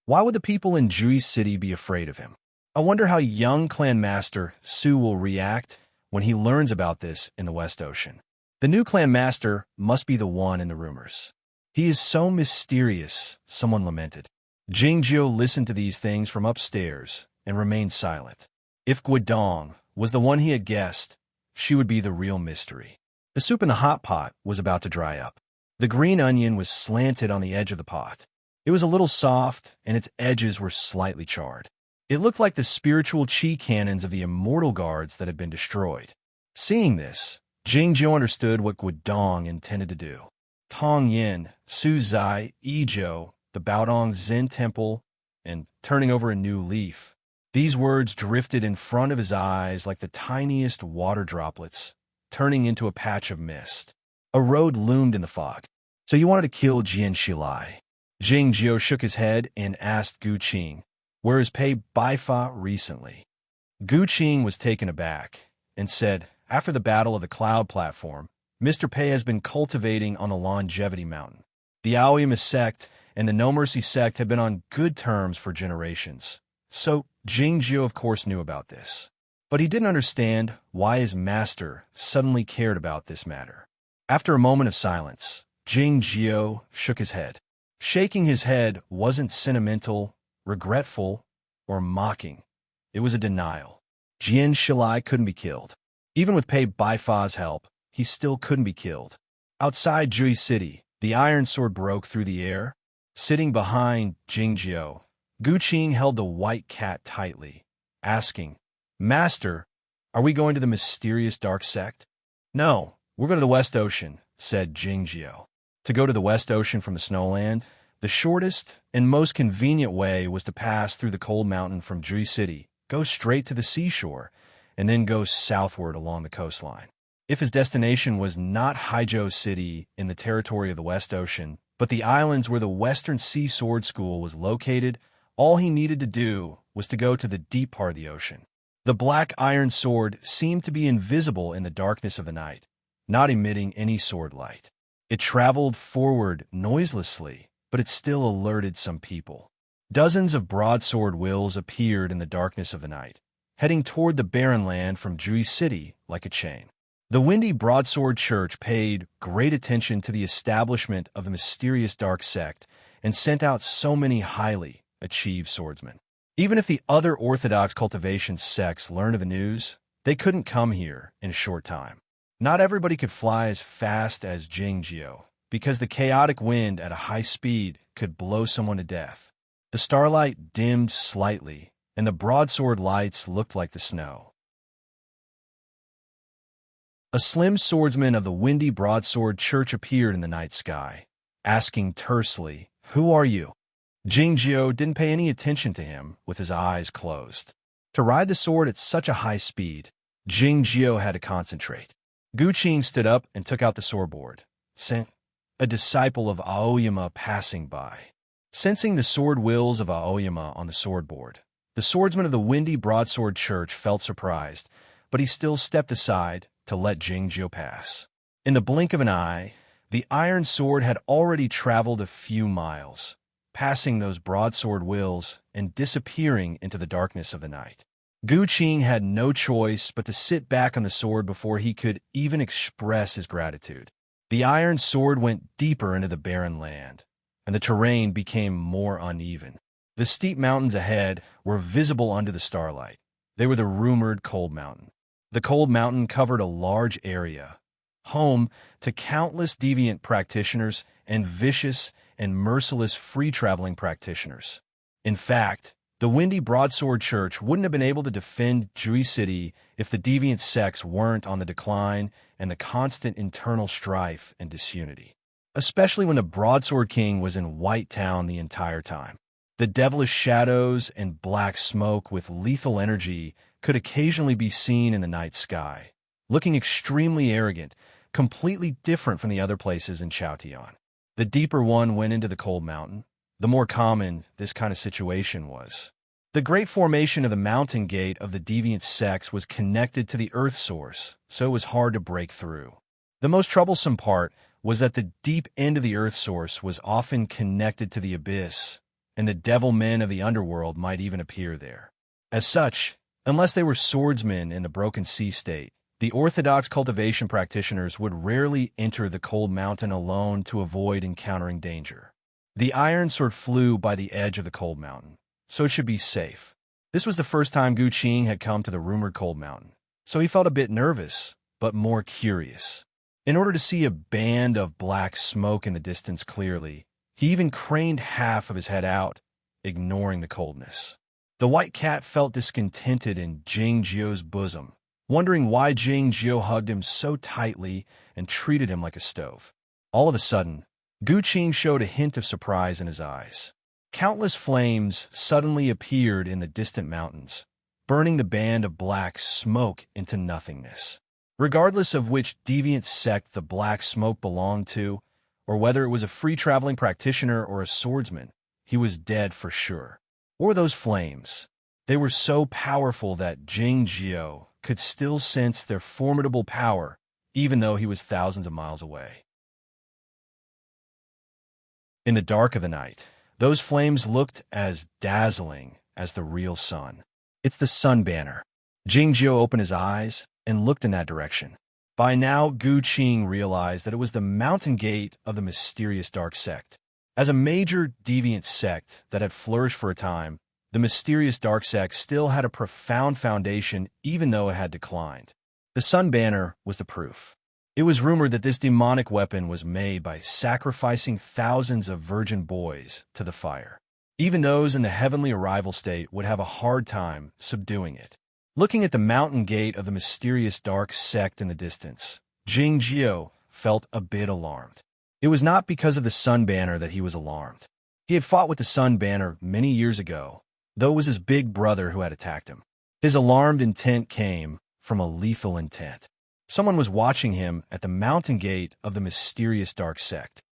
Why would the people in Jui City be afraid of him? I wonder how young clan master Su will react when he learns about this in the West Ocean. The new clan master must be the one in the rumors. He is so mysterious, someone lamented. Jingjiu listened to these things from upstairs and remained silent. If Guodong was the one he had guessed, she would be the real mystery. The soup in the hot pot was about to dry up. The green onion was slanted on the edge of the pot. It was a little soft, and its edges were slightly charred. It looked like the spiritual chi cannons of the immortal guards that had been destroyed. Seeing this, Jingjiu understood what Guodong intended to do. Tong Yin, Su Zai, Izhou, the Baodong Zen Temple, and turning over a new leaf. These words drifted in front of his eyes like the tiniest water droplets, turning into a patch of mist. A road loomed in the fog. So you wanted to kill Jian Shilai? Jingjiu shook his head and asked Gu Qing, where is Pei Baifa recently? Gu Qing was taken aback and said, after the Battle of the Cloud Platform, Mr. Pei has been cultivating on the Longevity Mountain. The Aoyama sect and the No Mercy sect have been on good terms for generations. So Jingjiu of course knew about this. But he didn't understand why his master suddenly cared about this matter. After a moment of silence, Jingjiu shook his head. Shaking his head wasn't sentimental, regretful, or mocking. It was a denial. Jian Shilai couldn't be killed. Even with Pei Baifa's help, he still couldn't be killed. Outside Jui City, the iron sword broke through the air. Sitting behind Jingjiu, Gu Qing held the white cat tightly, asking, Master, are we going to the mysterious dark sect? No, we're going to the West Ocean, said Jingjiu. To go to the West Ocean from the Snowland, the shortest and most convenient way was to pass through the cold mountain from Jui City, go straight to the seashore, and then go southward along the coastline. If his destination was not Haizhou City in the territory of the West Ocean, but the islands where the Western Sea Sword School was located, all he needed to do was to go to the deep part of the ocean. The black iron sword seemed to be invisible in the darkness of the night, not emitting any sword light. It traveled forward noiselessly, but it still alerted some people. Dozens of broadsword wills appeared in the darkness of the night, heading toward the barren land from Jui City like a chain. The Windy Broadsword Church paid great attention to the establishment of the mysterious dark sect and sent out so many highly achieved swordsmen. Even if the other orthodox cultivation sects learned of the news, they couldn't come here in a short time. Not everybody could fly as fast as Jingjiu, because the chaotic wind at a high speed could blow someone to death. The starlight dimmed slightly, and the broadsword lights looked like the snow. A slim swordsman of the Windy Broadsword Church appeared in the night sky, asking tersely, "Who are you?" Jingjiu didn't pay any attention to him with his eyes closed. To ride the sword at such a high speed, Jingjiu had to concentrate. Gu Qing stood up and took out the swordboard, sent a disciple of Aoyama passing by. Sensing the sword wills of Aoyama on the swordboard, the swordsman of the Windy Broadsword Church felt surprised, but he still stepped aside to let Jingjiu pass. In the blink of an eye, the iron sword had already traveled a few miles. passing those broadsword wills and disappearing into the darkness of the night. Gu Qing had no choice but to sit back on the sword before he could even express his gratitude. The iron sword went deeper into the barren land, and the terrain became more uneven. The steep mountains ahead were visible under the starlight. They were the rumored Cold Mountain. The Cold Mountain covered a large area, home to countless deviant practitioners and vicious and merciless free-traveling practitioners. In fact, the Windy Broadsword Church wouldn't have been able to defend Jui City if the deviant sects weren't on the decline and the constant internal strife and disunity. Especially when the Broadsword King was in White Town the entire time. The devilish shadows and black smoke with lethal energy could occasionally be seen in the night sky, looking extremely arrogant, completely different from the other places in Chaotian. The deeper one went into the Cold Mountain, the more common this kind of situation was. The great formation of the mountain gate of the deviant sects was connected to the earth source, so it was hard to break through. The most troublesome part was that the deep end of the earth source was often connected to the abyss, and the devil men of the underworld might even appear there. As such, unless they were swordsmen in the Broken Sea state, the orthodox cultivation practitioners would rarely enter the Cold Mountain alone to avoid encountering danger. The iron sword flew by the edge of the Cold Mountain, so it should be safe. This was the first time Gu Qing had come to the rumored Cold Mountain, so he felt a bit nervous, but more curious. In order to see a band of black smoke in the distance clearly, he even craned half of his head out, ignoring the coldness. The white cat felt discontented in Jing Jio's bosom, wondering why Jing Jio hugged him so tightly and treated him like a stove. All of a sudden, Gu Qing showed a hint of surprise in his eyes. Countless flames suddenly appeared in the distant mountains, burning the band of black smoke into nothingness. Regardless of which deviant sect the black smoke belonged to, or whether it was a free-traveling practitioner or a swordsman, he was dead for sure. Or those flames. They were so powerful that Jing Jio could still sense their formidable power, even though he was thousands of miles away. In the dark of the night, those flames looked as dazzling as the real sun. It's the sun banner. Jing Jio opened his eyes and looked in that direction. By now, Gu Qing realized that it was the mountain gate of the mysterious dark sect. As a major deviant sect that had flourished for a time, the mysterious dark sect still had a profound foundation even though it had declined. The sun banner was the proof. It was rumored that this demonic weapon was made by sacrificing thousands of virgin boys to the fire. Even those in the heavenly arrival state would have a hard time subduing it. Looking at the mountain gate of the mysterious dark sect in the distance, Jing Jio felt a bit alarmed. It was not because of the sun banner that he was alarmed. He had fought with the sun banner many years ago, though it was his big brother who had attacked him. His alarmed intent came from a lethal intent. Someone was watching him at the mountain gate of the mysterious dark sect.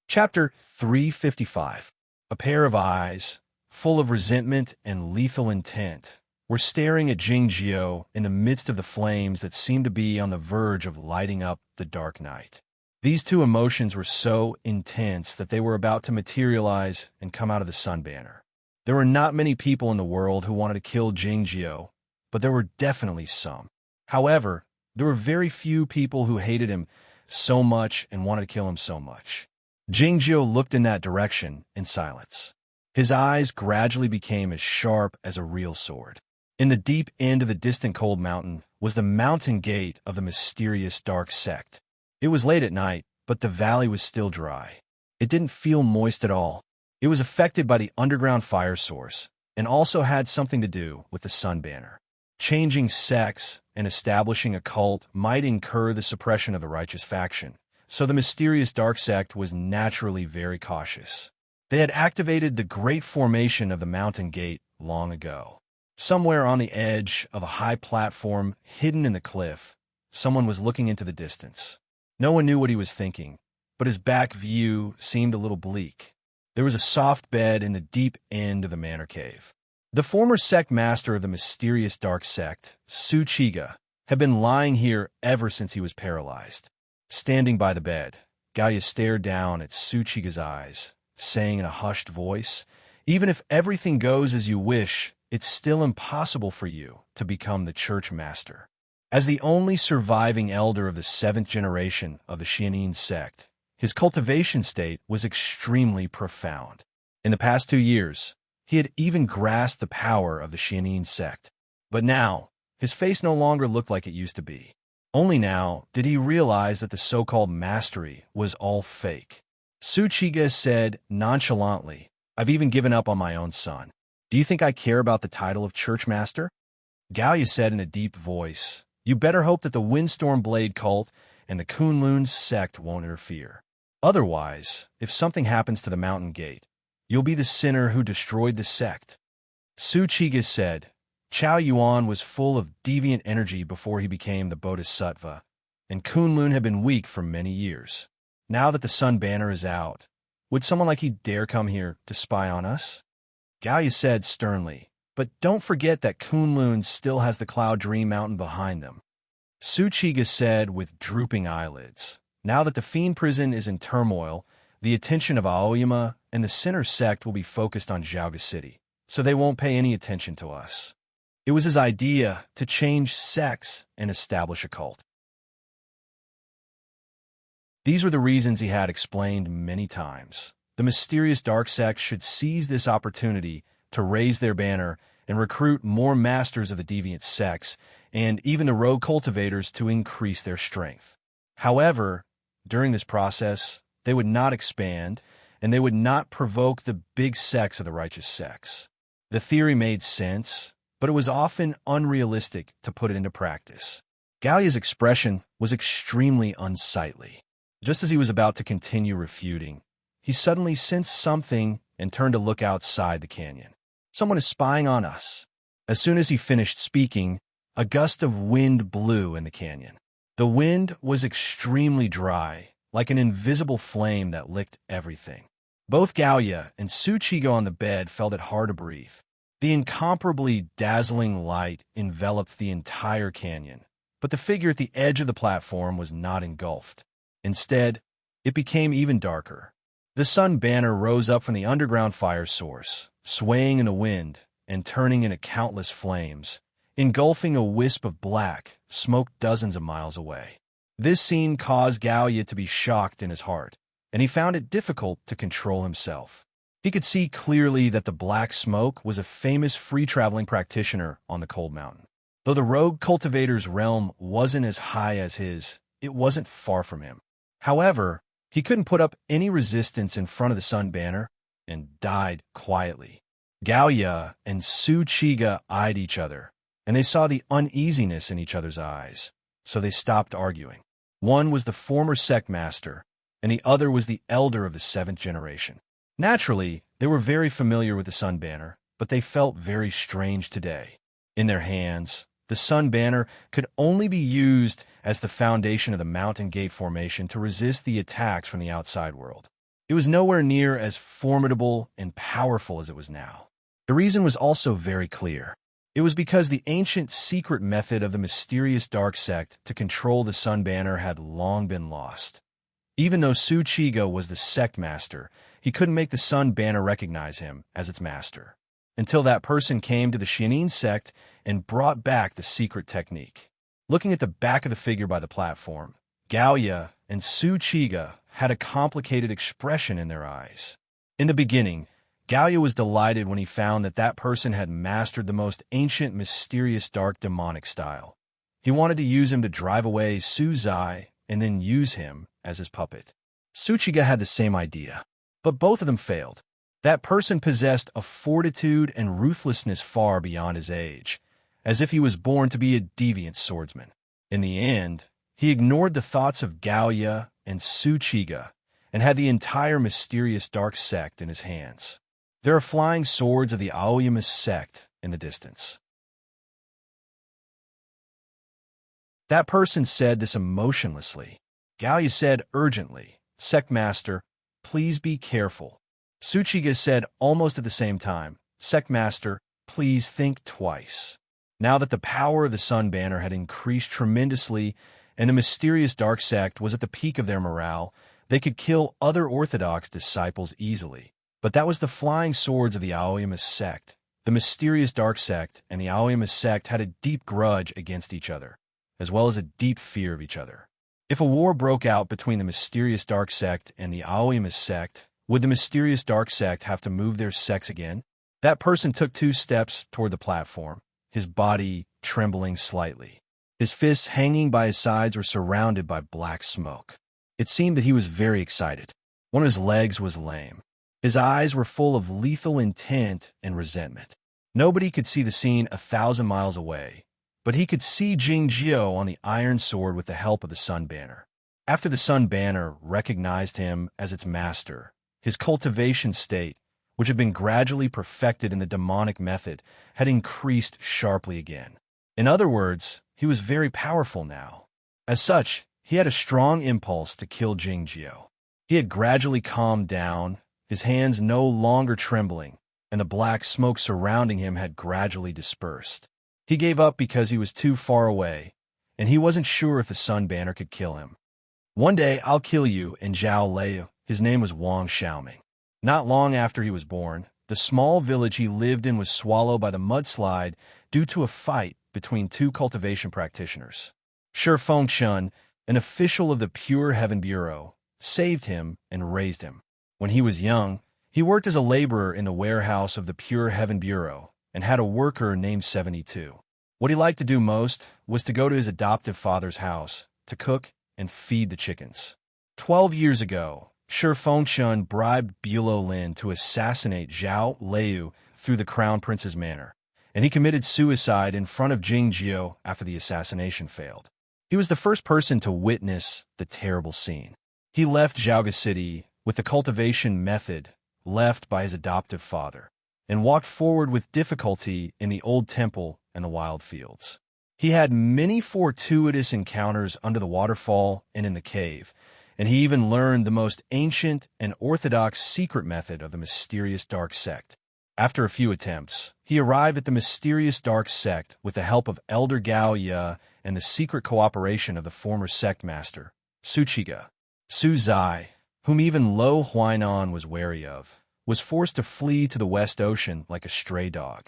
Chapter 355. A pair of eyes, full of resentment and lethal intent, were staring at Jing Jio in the midst of the flames that seemed to be on the verge of lighting up the dark night. These two emotions were so intense that they were about to materialize and come out of the sun banner. There were not many people in the world who wanted to kill Jing Jio, but there were definitely some. However, there were very few people who hated him so much and wanted to kill him so much. Jing Jio looked in that direction in silence. His eyes gradually became as sharp as a real sword. In the deep end of the distant Cold Mountain was the mountain gate of the mysterious dark sect. It was late at night, but the valley was still dry. It didn't feel moist at all. It was affected by the underground fire source, and also had something to do with the sun banner. Changing sects and establishing a cult might incur the suppression of the righteous faction, so the mysterious dark sect was naturally very cautious. They had activated the great formation of the mountain gate long ago. Somewhere on the edge of a high platform hidden in the cliff, someone was looking into the distance. No one knew what he was thinking, but his back view seemed a little bleak. There was a soft bed in the deep end of the manor cave. The former sect master of the mysterious dark sect, Su Chiga, had been lying here ever since he was paralyzed. Standing by the bed, Gaia stared down at Tsuchiga's eyes, saying in a hushed voice, "Even if everything goes as you wish, it's still impossible for you to become the church master." As the only surviving elder of the 7th generation of the Xianin sect, his cultivation state was extremely profound. In the past 2 years, he had even grasped the power of the Xianin sect. But now, his face no longer looked like it used to be. Only now did he realize that the so-called mastery was all fake. Tsuchiga said nonchalantly, "I've even given up on my own son. Do you think I care about the title of church master?" Gaia said in a deep voice, "You better hope that the Windstorm Blade cult and the Kunlun sect won't interfere. Otherwise, if something happens to the Mountain Gate, you'll be the sinner who destroyed the sect." Tsuchiga said, "Chao Yuan was full of deviant energy before he became the Bodhisattva, and Kunlun had been weak for many years. Now that the Sun Banner is out, would someone like he dare come here to spy on us?" Gaia said sternly, "But don't forget that Kunlun still has the Cloud Dream Mountain behind them." Tsuchiga said with drooping eyelids, "Now that the Fiend Prison is in turmoil, the attention of Aoyama and the Sinner sect will be focused on Zhaoga City, so they won't pay any attention to us." It was his idea to change sects and establish a cult. These were the reasons he had explained many times. The mysterious dark sect should seize this opportunity to raise their banner and recruit more masters of the deviant sects, and even the rogue cultivators to increase their strength. However, during this process, they would not expand, and they would not provoke the big sects of the righteous sects. The theory made sense, but it was often unrealistic to put it into practice. Gaia's expression was extremely unsightly. Just as he was about to continue refuting, he suddenly sensed something and turned to look outside the canyon. "Someone is spying on us." As soon as he finished speaking, a gust of wind blew in the canyon. The wind was extremely dry, like an invisible flame that licked everything. Both Gaia and Tsuchiga on the bed felt it hard to breathe. The incomparably dazzling light enveloped the entire canyon, but the figure at the edge of the platform was not engulfed. Instead, it became even darker. The sun banner rose up from the underground fire source, swaying in the wind and turning into countless flames, engulfing a wisp of black smoke dozens of miles away. This scene caused Gaia to be shocked in his heart, and he found it difficult to control himself. He could see clearly that the black smoke was a famous free-traveling practitioner on the cold mountain. Though the rogue cultivator's realm wasn't as high as his, it wasn't far from him. However, he couldn't put up any resistance in front of the sun banner and died quietly. Gaia and Tsuchiga eyed each other, and they saw the uneasiness in each other's eyes, so they stopped arguing. One was the former sect master, and the other was the elder of the 7th generation. Naturally, they were very familiar with the sun banner, but they felt very strange today. In their hands, the sun banner could only be used as the foundation of the mountain gate formation to resist the attacks from the outside world. It was nowhere near as formidable and powerful as it was now. The reason was also very clear. It was because the ancient secret method of the mysterious dark sect to control the sun banner had long been lost. Even though Tsuchiga was the sect master, he couldn't make the sun banner recognize him as its master, until that person came to the Xianin sect and brought back the secret technique. Looking at the back of the figure by the platform, Gaia and Tsuchiga had a complicated expression in their eyes. In the beginning, Gaia was delighted when he found that that person had mastered the most ancient, mysterious, dark, demonic style. He wanted to use him to drive away Su Zai and then use him as his puppet. Tsuchiga had the same idea, but both of them failed. That person possessed a fortitude and ruthlessness far beyond his age, as if he was born to be a deviant swordsman. In the end, he ignored the thoughts of Gaia and Tsuchiga and had the entire mysterious dark sect in his hands. There are flying swords of the Aoyama sect in the distance. That person said this emotionlessly. Gaia said urgently, "Sect Master, please be careful." Tsuchiga said almost at the same time, "Sect Master, please think twice." Now that the power of the sun banner had increased tremendously and the mysterious dark sect was at the peak of their morale. They could kill other Orthodox disciples easily. But that was the flying swords of the Aoyama sect. The mysterious dark sect and the Aoyama sect had a deep grudge against each other, as well as a deep fear of each other. If a war broke out between the mysterious dark sect and the Aoyama sect, would the mysterious dark sect have to move their sects again? That person took 2 steps toward the platform, his body trembling slightly. His fists hanging by his sides were surrounded by black smoke. It seemed that he was very excited. One of his legs was lame. His eyes were full of lethal intent and resentment. Nobody could see the scene 1,000 miles away, but he could see Jingjiu on the iron sword with the help of the Sun Banner. After the Sun Banner recognized him as its master, his cultivation state, which had been gradually perfected in the demonic method, had increased sharply again. In other words, he was very powerful now. As such, he had a strong impulse to kill Jingjiu. He had gradually calmed down, his hands no longer trembling, and the black smoke surrounding him had gradually dispersed. He gave up because he was too far away, and he wasn't sure if the Sun Banner could kill him. One day, I'll kill you, and Zhao Liu. His name was Wang Xiaoming. Not long after he was born, the small village he lived in was swallowed by the mudslide due to a fight between 2 cultivation practitioners. Shi Fengchun, an official of the Pure Heaven Bureau, saved him and raised him. When he was young, he worked as a laborer in the warehouse of the Pure Heaven Bureau and had a worker named 72. What he liked to do most was to go to his adoptive father's house to cook and feed the chickens. 12 years ago, Shi Fengchun bribed Bulo Lin to assassinate Zhao Liu through the Crown Prince's manor, and he committed suicide in front of Jingjiu after the assassination failed. He was the first person to witness the terrible scene. He left Zhaoga City with the cultivation method left by his adoptive father, and walked forward with difficulty in the old temple and the wild fields. He had many fortuitous encounters under the waterfall and in the cave, and he even learned the most ancient and orthodox secret method of the mysterious dark sect. After a few attempts, he arrived at the mysterious dark sect with the help of Elder Gao Ye and the secret cooperation of the former sect master, Suchiga. Su Zai, whom even Lo Huainan was wary of, was forced to flee to the West Ocean like a stray dog.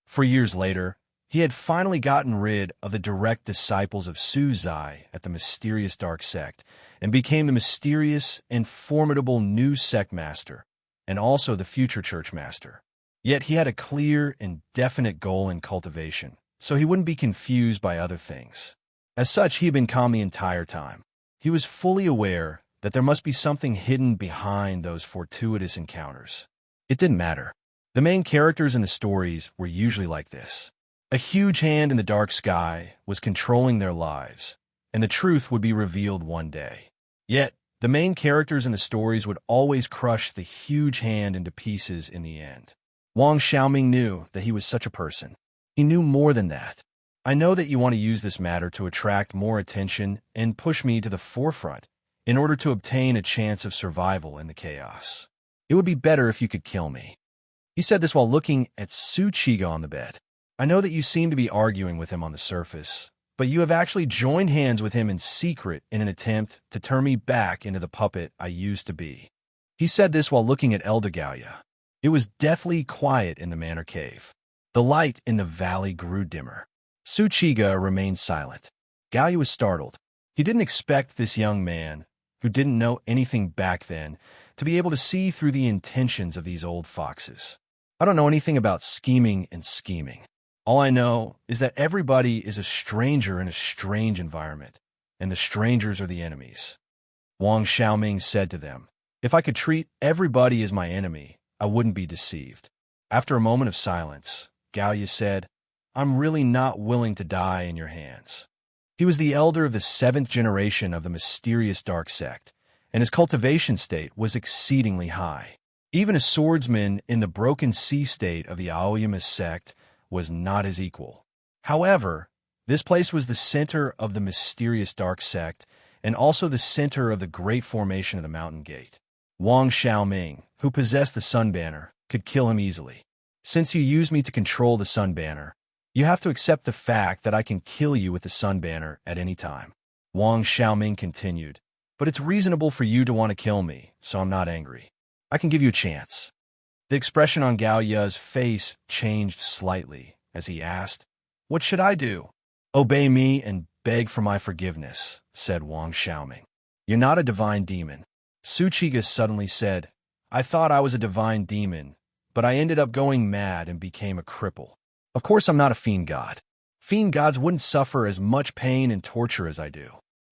For years later, he had finally gotten rid of the direct disciples of Su Zai at the mysterious dark sect and became the mysterious and formidable new sect master and also the future church master. Yet he had a clear and definite goal in cultivation, so he wouldn't be confused by other things. As such, he had been calm the entire time. He was fully aware that there must be something hidden behind those fortuitous encounters. It didn't matter. The main characters in the stories were usually like this. A huge hand in the dark sky was controlling their lives, and the truth would be revealed one day. Yet, the main characters in the stories would always crush the huge hand into pieces in the end. Wang Xiaoming knew that he was such a person. He knew more than that. I know that you want to use this matter to attract more attention and push me to the forefront in order to obtain a chance of survival in the chaos. It would be better if you could kill me. He said this while looking at Su Chiga on the bed. I know that you seem to be arguing with him on the surface, but you have actually joined hands with him in secret in an attempt to turn me back into the puppet I used to be. He said this while looking at Elder Gaoya. It was deathly quiet in the manor cave. The light in the valley grew dimmer. Su Chiga remained silent. Gaoya was startled. He didn't expect this young man, who didn't know anything back then, to be able to see through the intentions of these old foxes. I don't know anything about scheming and scheming. All I know is that everybody is a stranger in a strange environment, and the strangers are the enemies. Wang Xiaoming said to them, if I could treat everybody as my enemy, I wouldn't be deceived. After a moment of silence, Gaoya said, I'm really not willing to die in your hands. He was the elder of the 7th generation of the mysterious dark sect, and his cultivation state was exceedingly high. Even a swordsman in the broken sea state of the Aoyama sect was not his equal. However, this place was the center of the mysterious dark sect and also the center of the great formation of the mountain gate. Wang Xiaoming, who possessed the Sun Banner, could kill him easily. Since you used me to control the Sun Banner, You have to accept the fact that I can kill you with the sun banner at any time. Wang Xiaoming continued. But it's reasonable for you to want to kill me, so I'm not angry. I can give you a chance. The expression on Gao Ye's face changed slightly as he asked, What should I do? Obey me and beg for my forgiveness, said Wang Xiaoming. You're not a divine demon. Su Chiga suddenly said, I thought I was a divine demon, but I ended up going mad and became a cripple. Of course I'm not a fiend god. Fiend gods wouldn't suffer as much pain and torture as I do.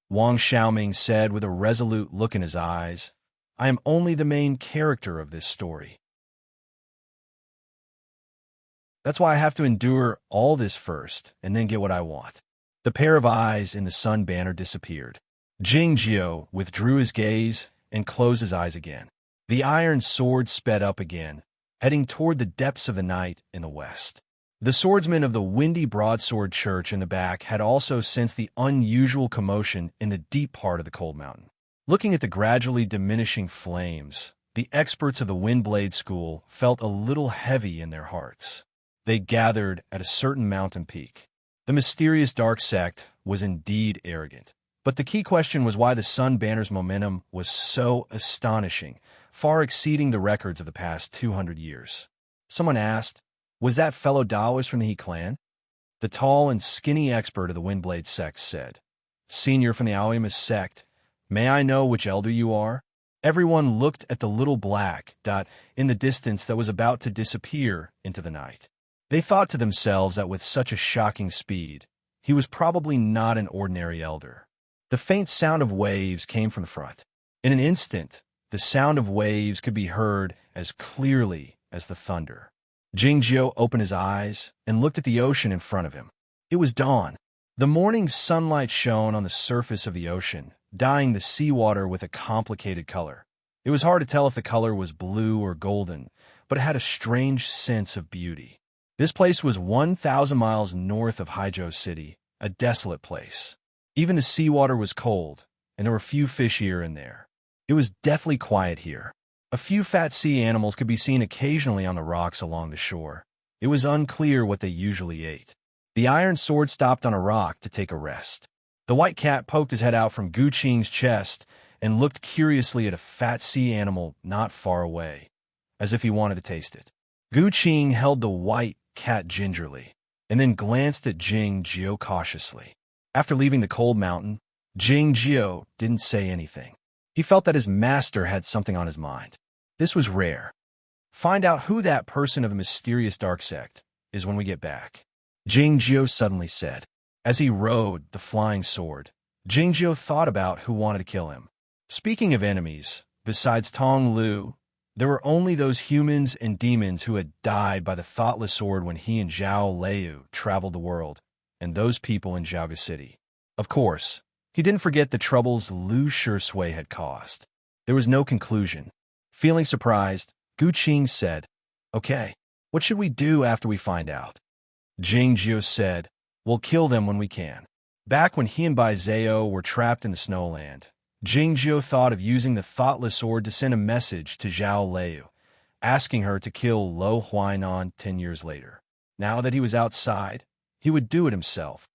Wang Xiaoming said with a resolute look in his eyes, I am only the main character of this story. That's why I have to endure all this first and then get what I want. The pair of eyes in the sun banner disappeared. Jing Jiao withdrew his gaze and closed his eyes again. The iron sword sped up again, heading toward the depths of the night in the west. The swordsmen of the windy broadsword church in the back had also sensed the unusual commotion in the deep part of the cold mountain. Looking at the gradually diminishing flames, the experts of the Windblade School felt a little heavy in their hearts. They gathered at a certain mountain peak. The mysterious dark sect was indeed arrogant. But the key question was why the Sun Banner's momentum was so astonishing, far exceeding the records of the past 200 years. Someone asked, was that fellow Taoist from the He clan? The tall and skinny expert of the Windblade sect said, Senior from the Aoyama sect, may I know which elder you are? Everyone looked at the little black dot in the distance that was about to disappear into the night. They thought to themselves that with such a shocking speed, he was probably not an ordinary elder. The faint sound of waves came from the front. In an instant, the sound of waves could be heard as clearly as the thunder. Jing Jiao opened his eyes and looked at the ocean in front of him. It was dawn. The morning sunlight shone on the surface of the ocean, dyeing the seawater with a complicated color. It was hard to tell if the color was blue or golden, but it had a strange sense of beauty. This place was 1,000 miles north of Haizhou City, a desolate place. Even the seawater was cold, and there were few fish here and there. It was deathly quiet here. A few fat sea animals could be seen occasionally on the rocks along the shore. It was unclear what they usually ate. The iron sword stopped on a rock to take a rest. The white cat poked his head out from Gu Qing's chest and looked curiously at a fat sea animal not far away, as if he wanted to taste it. Gu Qing held the white cat gingerly, and then glanced at Jing Jiao cautiously. After leaving the cold mountain, Jing Jiao didn't say anything. He felt that his master had something on his mind. This was rare. Find out who that person of the mysterious dark sect is when we get back, Jing Jiao suddenly said. As he rode the flying sword, Jing Jiao thought about who wanted to kill him. Speaking of enemies, besides Tong Lu, there were only those humans and demons who had died by the thoughtless sword when he and Zhao Liu traveled the world, and those people in Zhaoga City. Of course, he didn't forget the troubles Lu Shisui had caused. There was no conclusion. Feeling surprised, Gu Qing said, Okay, what should we do after we find out? Jing Jiao said, We'll kill them when we can. Back when he and Bai Zhao were trapped in the snowland, Jing Jiao thought of using the thoughtless sword to send a message to Zhao Liu, asking her to kill Lo Huainan 10 years later. Now that he was outside, he would do it himself.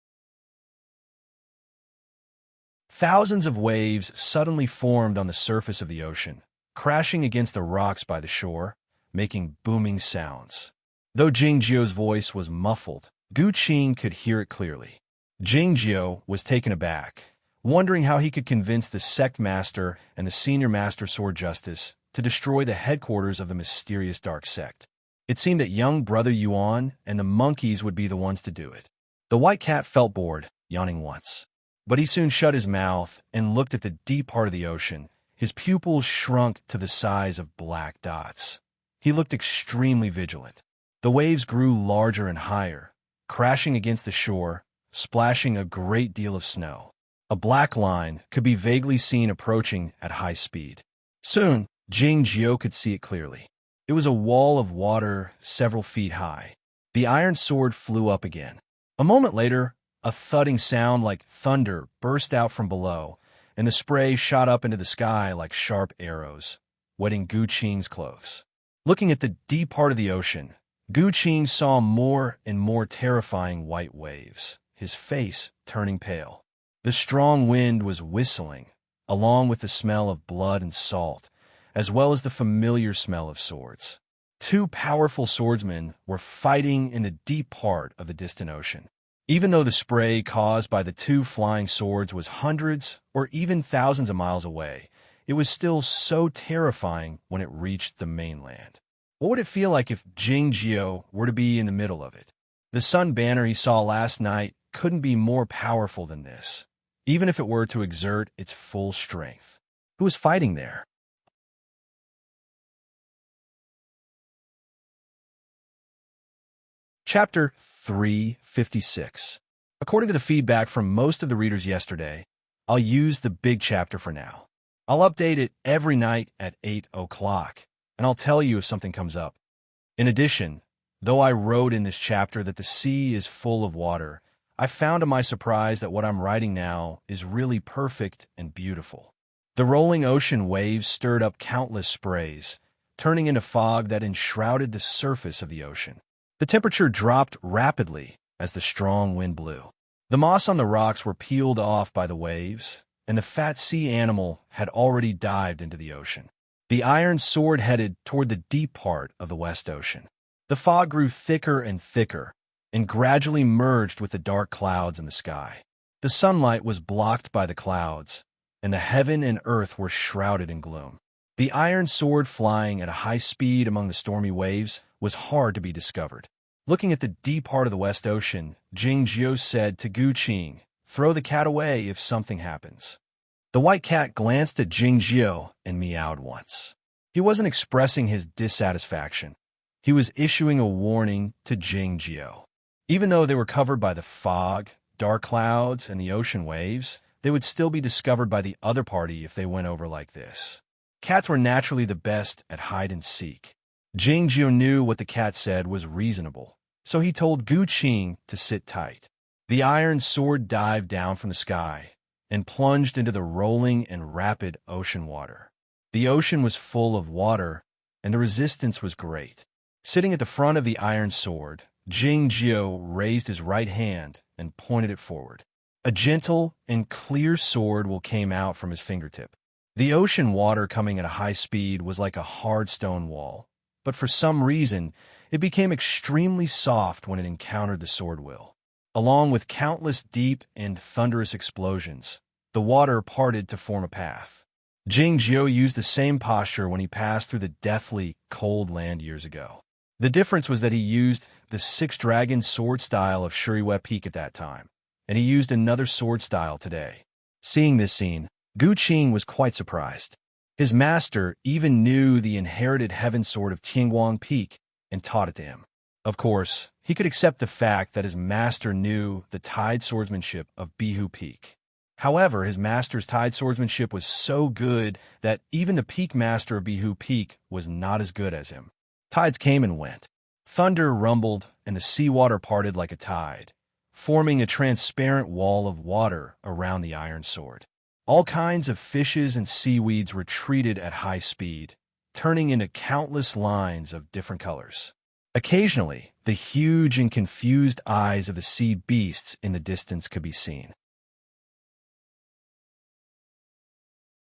Thousands of waves suddenly formed on the surface of the ocean, crashing against the rocks by the shore, making booming sounds. Though Jing Jiao's voice was muffled, Gu Qing could hear it clearly. Jing Jiao was taken aback, wondering how he could convince the sect master and the senior master sword justice to destroy the headquarters of the mysterious dark sect. It seemed that young brother Yuan and the monkeys would be the ones to do it. The white cat felt bored, yawning once. But he soon shut his mouth and looked at the deep part of the ocean. His pupils shrunk to the size of black dots. He looked extremely vigilant. The waves grew larger and higher, crashing against the shore, splashing a great deal of snow. A black line could be vaguely seen approaching at high speed. Soon, Jing Jiao could see it clearly. It was a wall of water several feet high. The iron sword flew up again. A moment later, a thudding sound like thunder burst out from below, and the spray shot up into the sky like sharp arrows, wetting Gu Qing's clothes. Looking at the deep part of the ocean, Gu Qing saw more and more terrifying white waves, his face turning pale. The strong wind was whistling, along with the smell of blood and salt, as well as the familiar smell of swords. Two powerful swordsmen were fighting in the deep part of the distant ocean. Even though the spray caused by the two flying swords was hundreds or even thousands of miles away, it was still so terrifying when it reached the mainland. What would it feel like if Jing Jiao were to be in the middle of it? The sun banner he saw last night couldn't be more powerful than this, even if it were to exert its full strength. Who was fighting there? Chapter 356. According to the feedback from most of the readers yesterday, I'll use the big chapter for now. I'll update it every night at 8 o'clock, and I'll tell you if something comes up. In addition, though I wrote in this chapter that the sea is full of water, I found to my surprise that what I'm writing now is really perfect and beautiful. The rolling ocean waves stirred up countless sprays, turning into fog that enshrouded the surface of the ocean. The temperature dropped rapidly as the strong wind blew. The moss on the rocks were peeled off by the waves, and the fat sea animal had already dived into the ocean. The iron sword headed toward the deep part of the West Ocean. The fog grew thicker and thicker, and gradually merged with the dark clouds in the sky. The sunlight was blocked by the clouds, and the heaven and earth were shrouded in gloom. The iron sword flying at a high speed among the stormy waves was hard to be discovered. Looking at the deep part of the West Ocean, Jing Jiao said to Gu Qing, "Throw the cat away if something happens." The white cat glanced at Jing Jiao and meowed once. He wasn't expressing his dissatisfaction. He was issuing a warning to Jing Jiao. Even though they were covered by the fog, dark clouds, and the ocean waves, they would still be discovered by the other party if they went over like this. Cats were naturally the best at hide and seek. Jing Jiao knew what the cat said was reasonable, so he told Gu Qing to sit tight. The iron sword dived down from the sky and plunged into the rolling and rapid ocean water. The ocean was full of water, and the resistance was great. Sitting at the front of the iron sword, Jing Jiao raised his right hand and pointed it forward. A gentle and clear sword came out from his fingertip. The ocean water coming at a high speed was like a hard stone wall, but for some reason, it became extremely soft when it encountered the sword will. Along with countless deep and thunderous explosions, the water parted to form a path. Jing Jiao used the same posture when he passed through the deathly, cold land years ago. The difference was that he used the six-dragon sword style of Shuriwei Peak at that time, and he used another sword style today. Seeing this scene, Gu Qing was quite surprised. His master even knew the inherited heaven sword of Tianguang Peak and taught it to him. Of course, he could accept the fact that his master knew the tide swordsmanship of Bihu Peak. However, his master's tide swordsmanship was so good that even the peak master of Bihu Peak was not as good as him. Tides came and went. Thunder rumbled, and the seawater parted like a tide, forming a transparent wall of water around the iron sword. All kinds of fishes and seaweeds retreated at high speed, turning into countless lines of different colors. Occasionally, the huge and confused eyes of the sea beasts in the distance could be seen.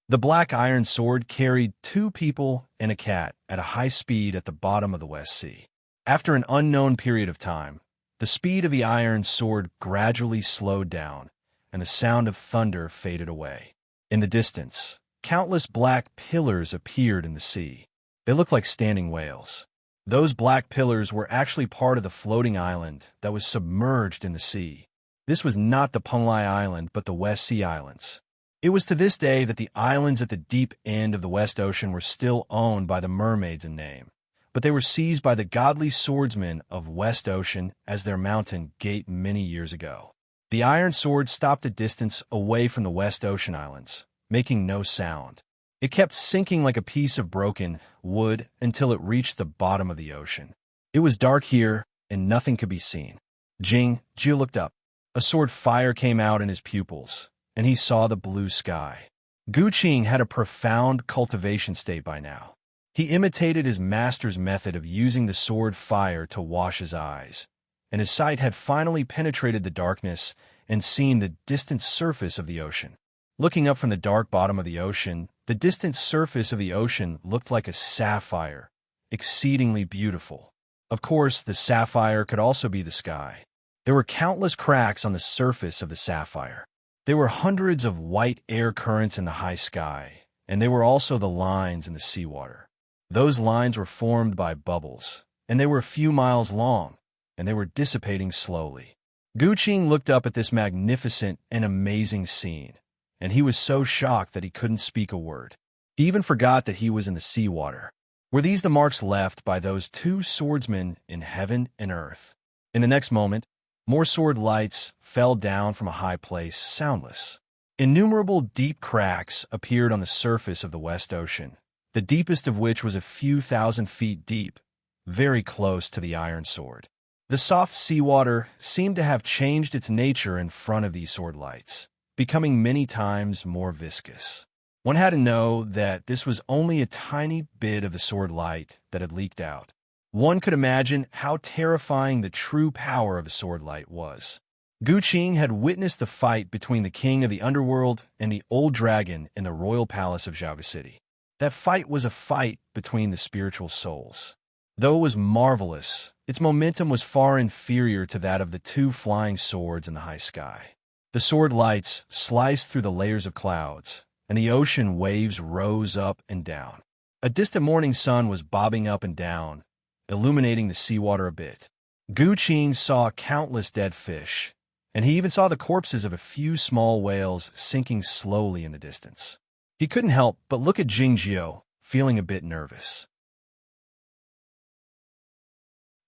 The black iron sword carried two people and a cat at a high speed at the bottom of the West Sea. After an unknown period of time, the speed of the iron sword gradually slowed down, and the sound of thunder faded away. In the distance, countless black pillars appeared in the sea. They looked like standing whales. Those black pillars were actually part of the floating island that was submerged in the sea. This was not the Penglai Island, but the West Sea Islands. It was to this day that the islands at the deep end of the West Ocean were still owned by the mermaids in name, but they were seized by the godly swordsmen of West Ocean as their mountain gate many years ago. The iron sword stopped a distance away from the West Ocean Islands, making no sound. It kept sinking like a piece of broken wood until it reached the bottom of the ocean. It was dark here, and nothing could be seen. Jing Jiao looked up. A sword fire came out in his pupils, and he saw the blue sky. Gu Qing had a profound cultivation state by now. He imitated his master's method of using the sword fire to wash his eyes, and his sight had finally penetrated the darkness and seen the distant surface of the ocean. Looking up from the dark bottom of the ocean, the distant surface of the ocean looked like a sapphire, exceedingly beautiful. Of course, the sapphire could also be the sky. There were countless cracks on the surface of the sapphire. There were hundreds of white air currents in the high sky, and there were also the lines in the seawater. Those lines were formed by bubbles, and they were a few miles long, and they were dissipating slowly. Guqing looked up at this magnificent and amazing scene, and he was so shocked that he couldn't speak a word. He even forgot that he was in the seawater. Were these the marks left by those two swordsmen in heaven and earth? In the next moment, more sword lights fell down from a high place, soundless. Innumerable deep cracks appeared on the surface of the West Ocean, the deepest of which was a few thousand feet deep, very close to the iron sword. The soft seawater seemed to have changed its nature in front of these sword lights, becoming many times more viscous. One had to know that this was only a tiny bit of the sword light that had leaked out. One could imagine how terrifying the true power of a sword light was. Guqing had witnessed the fight between the king of the underworld and the old dragon in the royal palace of Zhaoga City. That fight was a fight between the spiritual souls. Though it was marvelous, its momentum was far inferior to that of the two flying swords in the high sky. The sword lights sliced through the layers of clouds, and the ocean waves rose up and down. A distant morning sun was bobbing up and down, illuminating the seawater a bit. Guqing saw countless dead fish, and he even saw the corpses of a few small whales sinking slowly in the distance. He couldn't help but look at Jingjiu, feeling a bit nervous.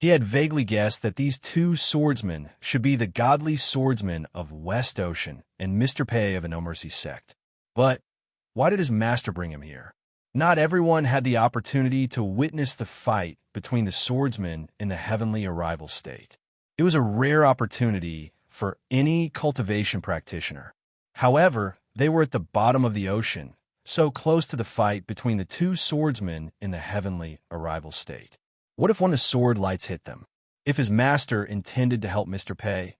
He had vaguely guessed that these two swordsmen should be the godly swordsmen of West Ocean and Mr. Pei of a No Mercy sect. But why did his master bring him here? Not everyone had the opportunity to witness the fight between the swordsmen in the heavenly arrival state. It was a rare opportunity for any cultivation practitioner. However, they were at the bottom of the ocean, so close to the fight between the two swordsmen in the heavenly arrival state. What if one of the sword lights hit them? If his master intended to help Mr. Pei,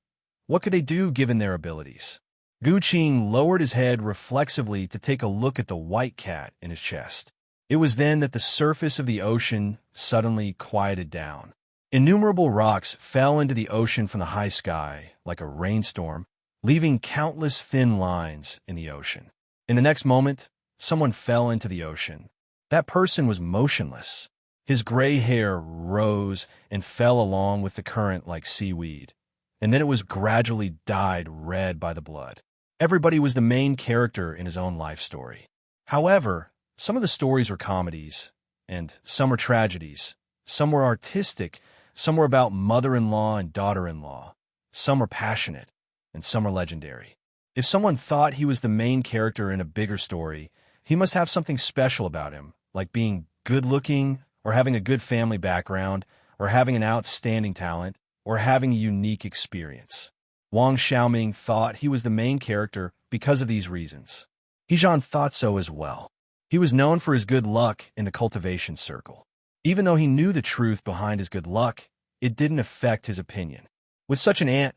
what could they do given their abilities? Guqing lowered his head reflexively to take a look at the white cat in his chest. It was then that the surface of the ocean suddenly quieted down. Innumerable rocks fell into the ocean from the high sky like a rainstorm, leaving countless thin lines in the ocean. In the next moment, someone fell into the ocean. That person was motionless. His gray hair rose and fell along with the current like seaweed, and then it was gradually dyed red by the blood. Everybody was the main character in his own life story. However, some of the stories were comedies, and some were tragedies. Some were artistic, some were about mother-in-law and daughter-in-law. Some were passionate, and some were legendary. If someone thought he was the main character in a bigger story, he must have something special about him, like being good-looking, or having a good family background, or having an outstanding talent, or having a unique experience. Wang Xiaoming thought he was the main character because of these reasons. Hejian thought so as well. He was known for his good luck in the cultivation circle. Even though he knew the truth behind his good luck, it didn't affect his opinion. With such an aunt,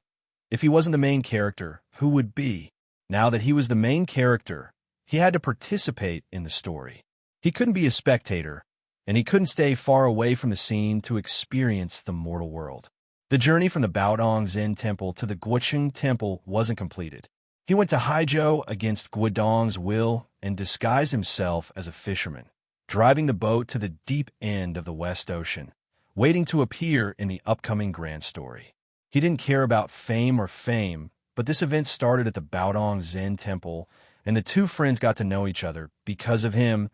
if he wasn't the main character, who would be? Now that he was the main character, he had to participate in the story. He couldn't be a spectator, and he couldn't stay far away from the scene to experience the mortal world. The journey from the Baodong Zen Temple to the Guoqing Temple wasn't completed. He went to Haizhou against Guodong's will and disguised himself as a fisherman, driving the boat to the deep end of the West Ocean, waiting to appear in the upcoming grand story. He didn't care about fame or fame, but this event started at the Baodong Zen Temple, and the two friends got to know each other because of him,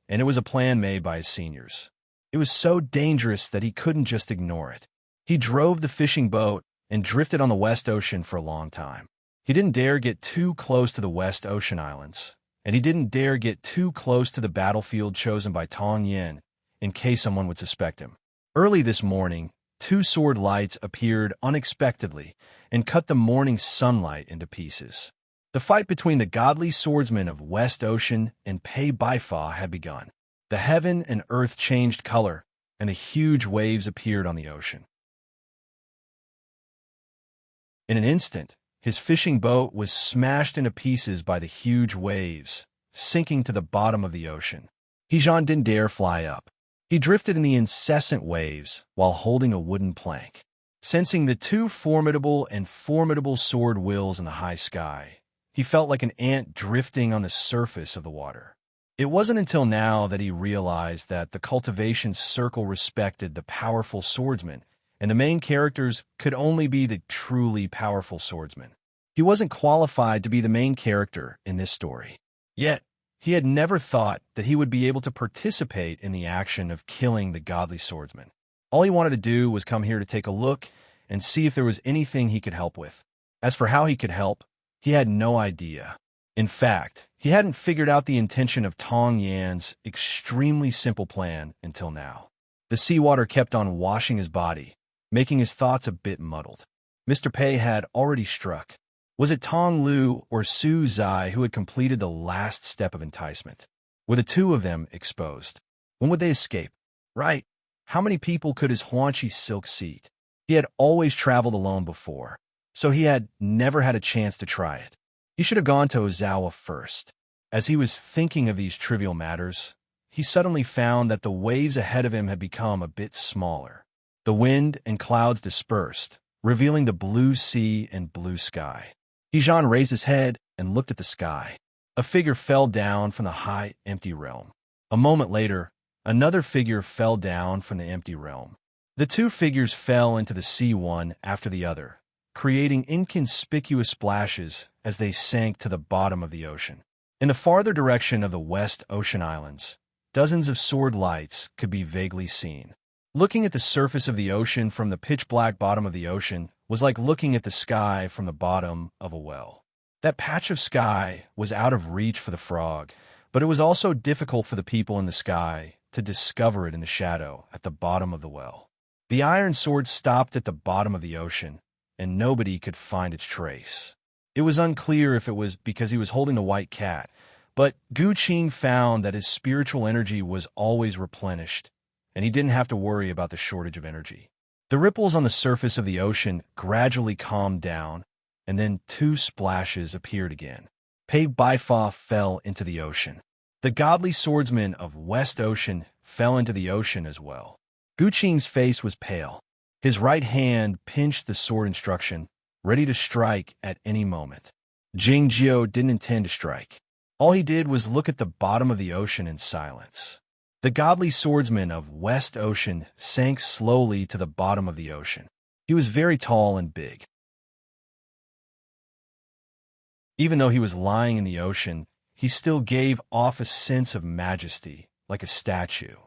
and it was a plan made by his seniors. It was so dangerous that he couldn't just ignore it. He drove the fishing boat and drifted on the West Ocean for a long time. He didn't dare get too close to the West Ocean Islands, and he didn't dare get too close to the battlefield chosen by Tong Yin in case someone would suspect him. Early this morning, two sword lights appeared unexpectedly and cut the morning sunlight into pieces. The fight between the godly swordsmen of West Ocean and Pei Baifa had begun. The heaven and earth changed color, and the huge waves appeared on the ocean. In an instant, his fishing boat was smashed into pieces by the huge waves, sinking to the bottom of the ocean. Jean didn't dare fly up. He drifted in the incessant waves while holding a wooden plank. Sensing the two formidable sword wills in the high sky, he felt like an ant drifting on the surface of the water. It wasn't until now that he realized that the cultivation circle respected the powerful swordsman, and the main characters could only be the truly powerful swordsman. He wasn't qualified to be the main character in this story. Yet, he had never thought that he would be able to participate in the action of killing the godly swordsman. All he wanted to do was come here to take a look and see if there was anything he could help with. As for how he could help, he had no idea. In fact, he hadn't figured out the intention of Tong Yan's extremely simple plan until now. The seawater kept on washing his body, making his thoughts a bit muddled. Mr. Pei had already struck. Was it Tong Lu or Su Zai who had completed the last step of enticement? Were the two of them exposed? When would they escape? Right. How many people could his Huanchi silk seat? He had always traveled alone before, so he had never had a chance to try it. He should have gone to Ozawa first. As he was thinking of these trivial matters, he suddenly found that the waves ahead of him had become a bit smaller. The wind and clouds dispersed, revealing the blue sea and blue sky. Jean raised his head and looked at the sky. A figure fell down from the high, empty realm. A moment later, another figure fell down from the empty realm. The two figures fell into the sea one after the other, creating inconspicuous splashes as they sank to the bottom of the ocean. In the farther direction of the West Ocean Islands, dozens of sword lights could be vaguely seen. Looking at the surface of the ocean from the pitch-black bottom of the ocean was like looking at the sky from the bottom of a well. That patch of sky was out of reach for the frog, but it was also difficult for the people in the sky to discover it in the shadow at the bottom of the well. The iron sword stopped at the bottom of the ocean, and nobody could find its trace. It was unclear if it was because he was holding the white cat, but Gu Qing found that his spiritual energy was always replenished, and he didn't have to worry about the shortage of energy. The ripples on the surface of the ocean gradually calmed down, and then two splashes appeared again. Pei Baifa fell into the ocean. The godly swordsman of West Ocean fell into the ocean as well. Gu Qing's face was pale. His right hand pinched the sword instruction, ready to strike at any moment. Jing Jiao didn't intend to strike. All he did was look at the bottom of the ocean in silence. The godly swordsman of West Ocean sank slowly to the bottom of the ocean. He was very tall and big. Even though he was lying in the ocean, he still gave off a sense of majesty, like a statue.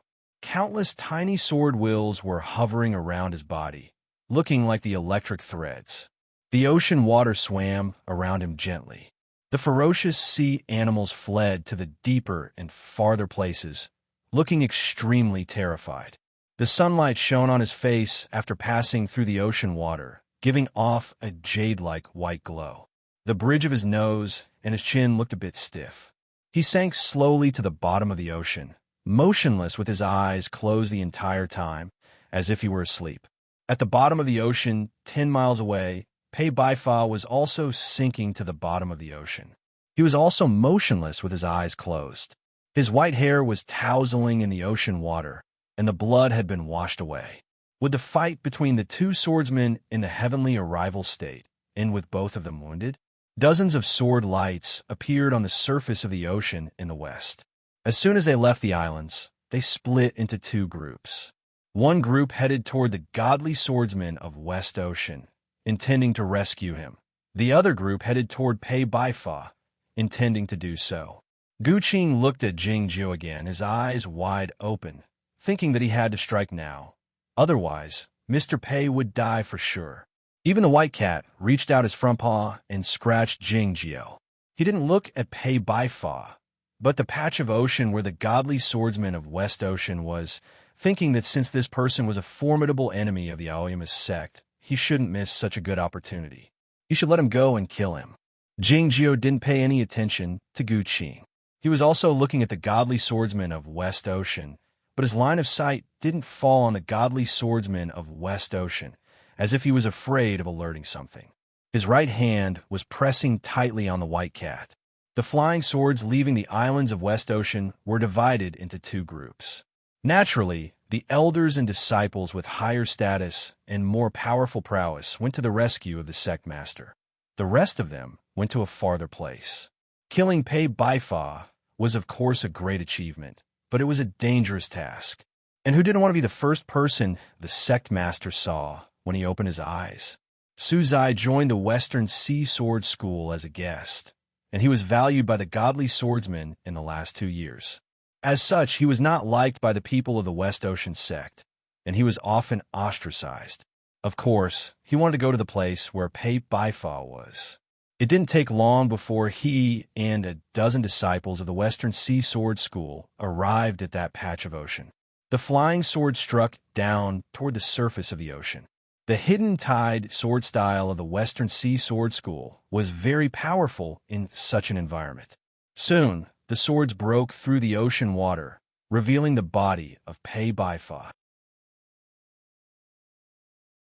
Countless tiny sword wills were hovering around his body, looking like the electric threads. The ocean water swam around him gently. The ferocious sea animals fled to the deeper and farther places, looking extremely terrified. The sunlight shone on his face after passing through the ocean water, giving off a jade-like white glow. The bridge of his nose and his chin looked a bit stiff. He sank slowly to the bottom of the ocean, motionless with his eyes closed the entire time, as if he were asleep. At the bottom of the ocean, 10 miles away, Pei Baifa was also sinking to the bottom of the ocean. He was also motionless with his eyes closed. His white hair was toweling in the ocean water, and the blood had been washed away. Would the fight between the two swordsmen in the heavenly arrival state end with both of them wounded? Dozens of sword lights appeared on the surface of the ocean in the west. As soon as they left the islands, they split into two groups. One group headed toward the godly swordsman of West Ocean, intending to rescue him. The other group headed toward Pei Baifa, intending to do so. Gu Qing looked at Jing Jiao again, his eyes wide open, thinking that he had to strike now. Otherwise, Mr. Pei would die for sure. Even the white cat reached out his front paw and scratched Jing Jiao. He didn't look at Pei Baifa, but the patch of ocean where the godly swordsman of West Ocean was, thinking that since this person was a formidable enemy of the Aoyama sect, he shouldn't miss such a good opportunity. He should let him go and kill him. Jing Jiao didn't pay any attention to Gu Qing. He was also looking at the godly swordsman of West Ocean, but his line of sight didn't fall on the godly swordsman of West Ocean, as if he was afraid of alerting something. His right hand was pressing tightly on the white cat. The flying swords leaving the islands of West Ocean were divided into two groups. Naturally, the elders and disciples with higher status and more powerful prowess went to the rescue of the sect master. The rest of them went to a farther place. Killing Pei Baifa was of course a great achievement, but it was a dangerous task. And who didn't want to be the first person the sect master saw when he opened his eyes? Suzai joined the Western Sea Sword School as a guest, and he was valued by the godly swordsmen in the last 2 years. As such, he was not liked by the people of the West Ocean sect, and he was often ostracized. Of course, he wanted to go to the place where Pei Baifa was. It didn't take long before he and a dozen disciples of the Western Sea Sword School arrived at that patch of ocean. The flying sword struck down toward the surface of the ocean. The hidden tide sword style of the Western Sea Sword School was very powerful in such an environment. Soon, the swords broke through the ocean water, revealing the body of Pei Baifa.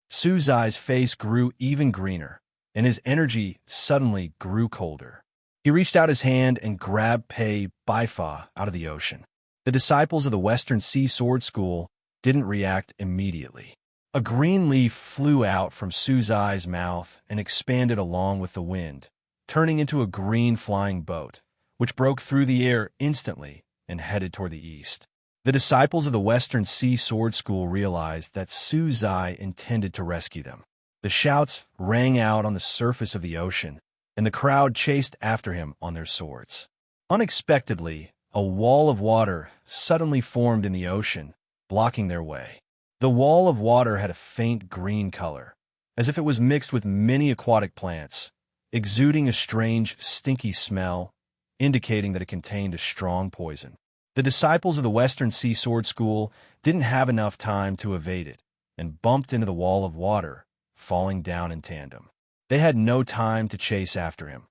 Suzai's face grew even greener, and his energy suddenly grew colder. He reached out his hand and grabbed Pei Baifa out of the ocean. The disciples of the Western Sea Sword School didn't react immediately. A green leaf flew out from Suzai's mouth and expanded along with the wind, turning into a green flying boat, which broke through the air instantly and headed toward the east. The disciples of the Western Sea Sword School realized that Suzai intended to rescue them. The shouts rang out on the surface of the ocean, and the crowd chased after him on their swords. Unexpectedly, a wall of water suddenly formed in the ocean, blocking their way. The wall of water had a faint green color, as if it was mixed with many aquatic plants, exuding a strange, stinky smell, indicating that it contained a strong poison. The disciples of the Western Sea Sword School didn't have enough time to evade it, and bumped into the wall of water, falling down in tandem. They had no time to chase after him.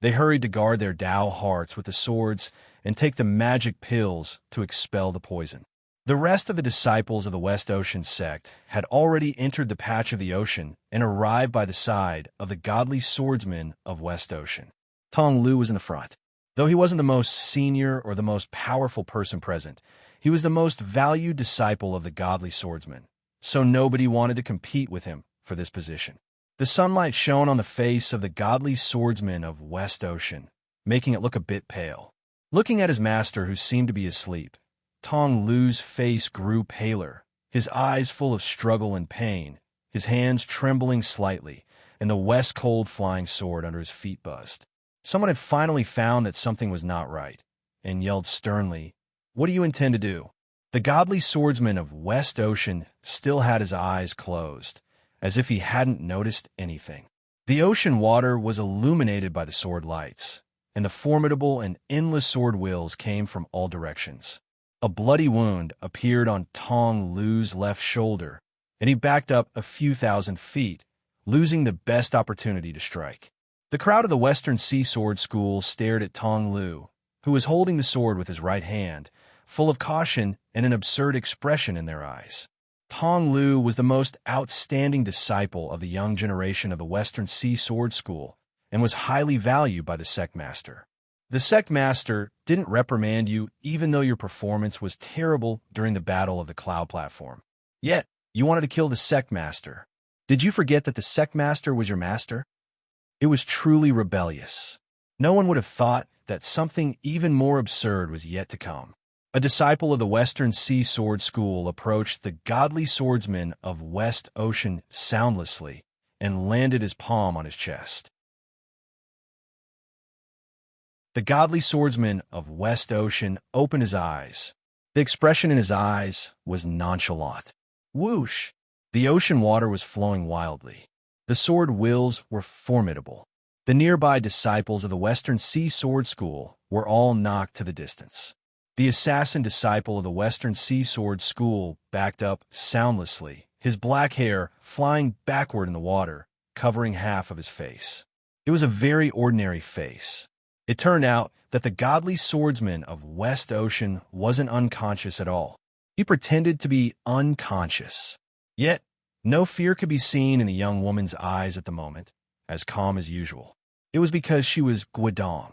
They hurried to guard their Tao hearts with the swords and take the magic pills to expel the poison. The rest of the disciples of the West Ocean sect had already entered the patch of the ocean and arrived by the side of the godly swordsman of West Ocean. Tong Lu was in the front. Though he wasn't the most senior or the most powerful person present, he was the most valued disciple of the godly swordsman, so nobody wanted to compete with him for this position. The sunlight shone on the face of the godly swordsman of West Ocean, making it look a bit pale. Looking at his master, who seemed to be asleep, Tong Lu's face grew paler, his eyes full of struggle and pain, his hands trembling slightly, and the west cold flying sword under his feet buzzed. Someone had finally found that something was not right, and yelled sternly, "What do you intend to do?" The godly swordsman of West Ocean still had his eyes closed, as if he hadn't noticed anything. The ocean water was illuminated by the sword lights, and the formidable and endless sword wheels came from all directions. A bloody wound appeared on Tong Lu's left shoulder, and he backed up a few thousand feet, losing the best opportunity to strike. The crowd of the Western Sea Sword School stared at Tong Lu, who was holding the sword with his right hand, full of caution and an absurd expression in their eyes. Tong Lu was the most outstanding disciple of the young generation of the Western Sea Sword School and was highly valued by the sect master. The sect master didn't reprimand you even though your performance was terrible during the Battle of the Cloud Platform. Yet, you wanted to kill the sect master. Did you forget that the sect master was your master? It was truly rebellious. No one would have thought that something even more absurd was yet to come. A disciple of the Western Sea Sword School approached the godly swordsman of West Ocean soundlessly and landed his palm on his chest. The godly swordsman of West Ocean opened his eyes. The expression in his eyes was nonchalant. Whoosh! The ocean water was flowing wildly. The sword wills were formidable. The nearby disciples of the Western Sea Sword School were all knocked to the distance. The assassin disciple of the Western Sea Sword School backed up soundlessly, his black hair flying backward in the water, covering half of his face. It was a very ordinary face. It turned out that the godly swordsman of West Ocean wasn't unconscious at all. He pretended to be unconscious. Yet, no fear could be seen in the young woman's eyes at the moment, as calm as usual. It was because she was Guodong.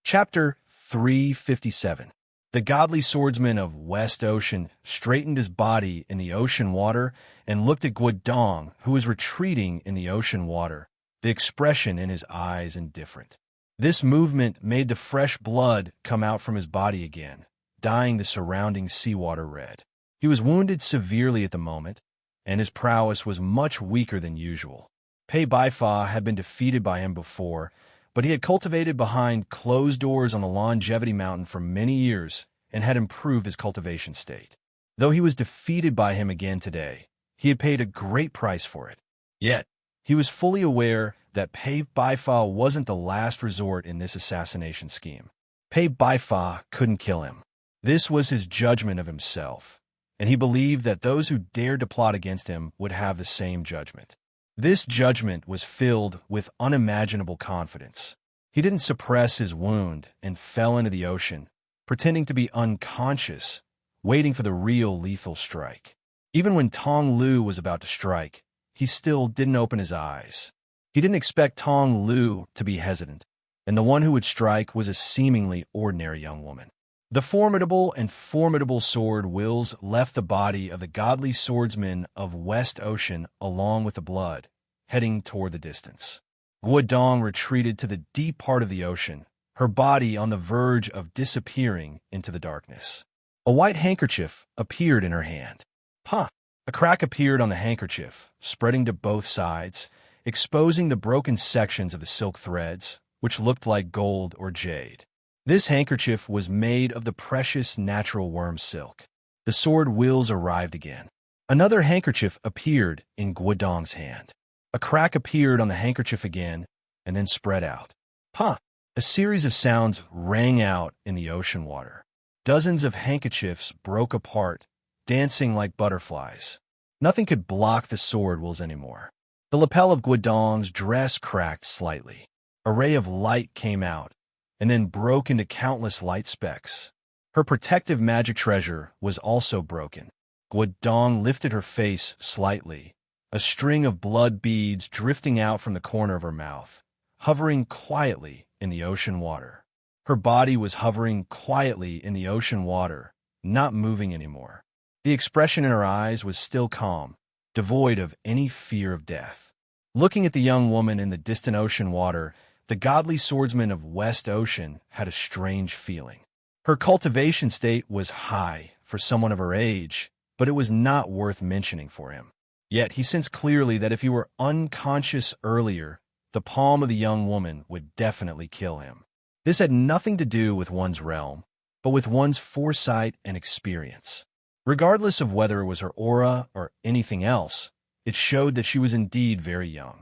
Chapter 357. The godly swordsman of West Ocean straightened his body in the ocean water and looked at Guodong, who was retreating in the ocean water, the expression in his eyes indifferent. This movement made the fresh blood come out from his body again, dyeing the surrounding seawater red. He was wounded severely at the moment, and his prowess was much weaker than usual. Pei Baifa had been defeated by him before, but he had cultivated behind closed doors on the Longevity Mountain for many years and had improved his cultivation state. Though he was defeated by him again today, he had paid a great price for it. Yet, he was fully aware that Pei Baifa wasn't the last resort in this assassination scheme. Pei Baifa couldn't kill him. This was his judgment of himself, and he believed that those who dared to plot against him would have the same judgment. This judgment was filled with unimaginable confidence. He didn't suppress his wound and fell into the ocean, pretending to be unconscious, waiting for the real lethal strike. Even when Tong Lu was about to strike, he still didn't open his eyes. He didn't expect Tong Lu to be hesitant, and the one who would strike was a seemingly ordinary young woman. The formidable and formidable sword Wills left the body of the godly swordsman of West Ocean along with the blood, heading toward the distance. Guodong retreated to the deep part of the ocean, her body on the verge of disappearing into the darkness. A white handkerchief appeared in her hand. A crack appeared on the handkerchief, spreading to both sides, exposing the broken sections of the silk threads, which looked like gold or jade. This handkerchief was made of the precious natural worm silk. The sword Wills arrived again. Another handkerchief appeared in Guodong's hand. A crack appeared on the handkerchief again, and then spread out. A series of sounds rang out in the ocean water. Dozens of handkerchiefs broke apart, dancing like butterflies. Nothing could block the sword Wills anymore. The lapel of Guodong's dress cracked slightly. A ray of light came out, and then broke into countless light specks. Her protective magic treasure was also broken. Guodong lifted her face slightly, a string of blood beads drifting out from the corner of her mouth, hovering quietly in the ocean water. Her body was hovering quietly in the ocean water, not moving anymore. The expression in her eyes was still calm, devoid of any fear of death. Looking at the young woman in the distant ocean water, the godly swordsman of West Ocean had a strange feeling. Her cultivation state was high for someone of her age, but it was not worth mentioning for him. Yet he sensed clearly that if he were unconscious earlier, the palm of the young woman would definitely kill him. This had nothing to do with one's realm, but with one's foresight and experience. Regardless of whether it was her aura or anything else, it showed that she was indeed very young.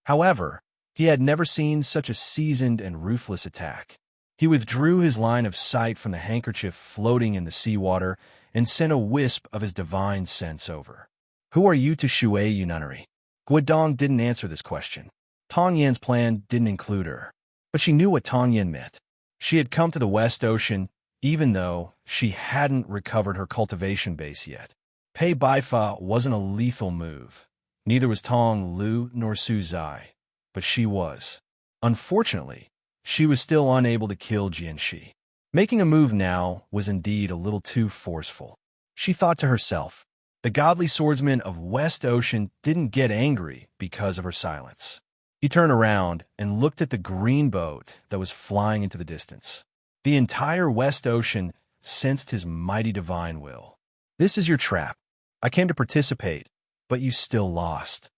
However, he had never seen such a seasoned and ruthless attack. He withdrew his line of sight from the handkerchief floating in the seawater and sent a wisp of his divine sense over. "Who are you to Shui Yununnery?" Guodong didn't answer this question. Tong Yan's plan didn't include her, but she knew what Tong Yan meant. She had come to the West Ocean even though she hadn't recovered her cultivation base yet. Pei Baifa wasn't a lethal move. Neither was Tong Lu nor Su Zai, but she was. Unfortunately, she was still unable to kill Jianxi. Making a move now was indeed a little too forceful. She thought to herself, the godly swordsman of West Ocean didn't get angry because of her silence. He turned around and looked at the green boat that was flying into the distance. The entire West Ocean sensed his mighty divine will. "This is your trap. I came to participate, but you still lost."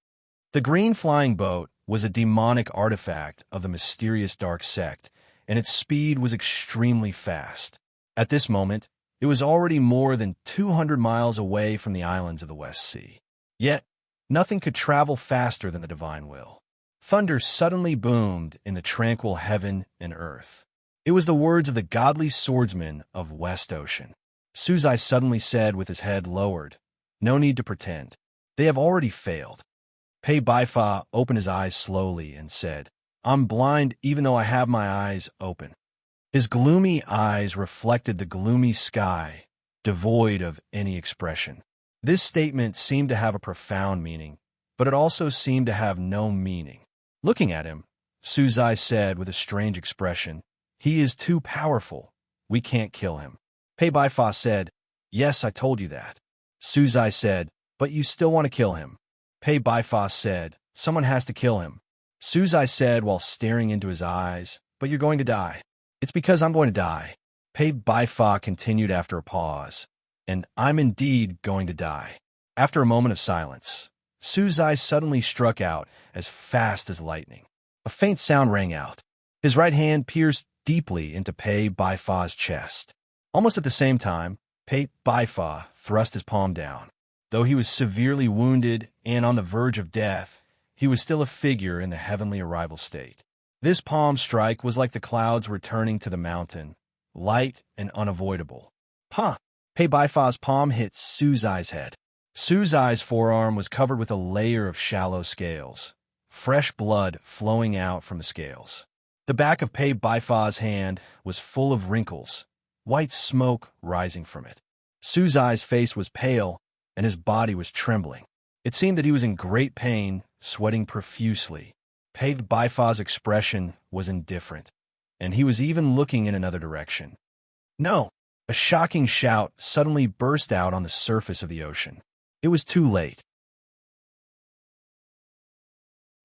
The green flying boat was a demonic artifact of the mysterious dark sect, and its speed was extremely fast. At this moment, it was already more than 200 miles away from the islands of the West Sea. Yet, nothing could travel faster than the divine will. Thunder suddenly boomed in the tranquil heaven and earth. It was the words of the godly swordsman of West Ocean. Su Zai suddenly said with his head lowered, No need to pretend. They have already failed. Pei Baifa opened his eyes slowly and said, I'm blind even though I have my eyes open. His gloomy eyes reflected the gloomy sky, devoid of any expression. This statement seemed to have a profound meaning, but it also seemed to have no meaning. Looking at him, Suzai said with a strange expression, He is too powerful. We can't kill him. Pei Baifa said, Yes, I told you that. Suzai said, But you still want to kill him. Pei Baifa said, Someone has to kill him. Suzai said while staring into his eyes, But you're going to die. It's because I'm going to die. Pei Baifa continued after a pause, And I'm indeed going to die. After a moment of silence, Suzai suddenly struck out as fast as lightning. A faint sound rang out. His right hand pierced deeply into Pei Baifa's chest. Almost at the same time, Pei Baifa thrust his palm down. Though he was severely wounded and on the verge of death, he was still a figure in the heavenly arrival state. This palm strike was like the clouds returning to the mountain, light and unavoidable. Pei Baifa's palm hit Suzai's head. Suzai's forearm was covered with a layer of shallow scales, fresh blood flowing out from the scales. The back of Pei Baifa's hand was full of wrinkles, white smoke rising from it. Suzai's face was pale, and his body was trembling. It seemed that he was in great pain, sweating profusely. Pei Baifa's expression was indifferent, and he was even looking in another direction. No! A shocking shout suddenly burst out on the surface of the ocean. It was too late.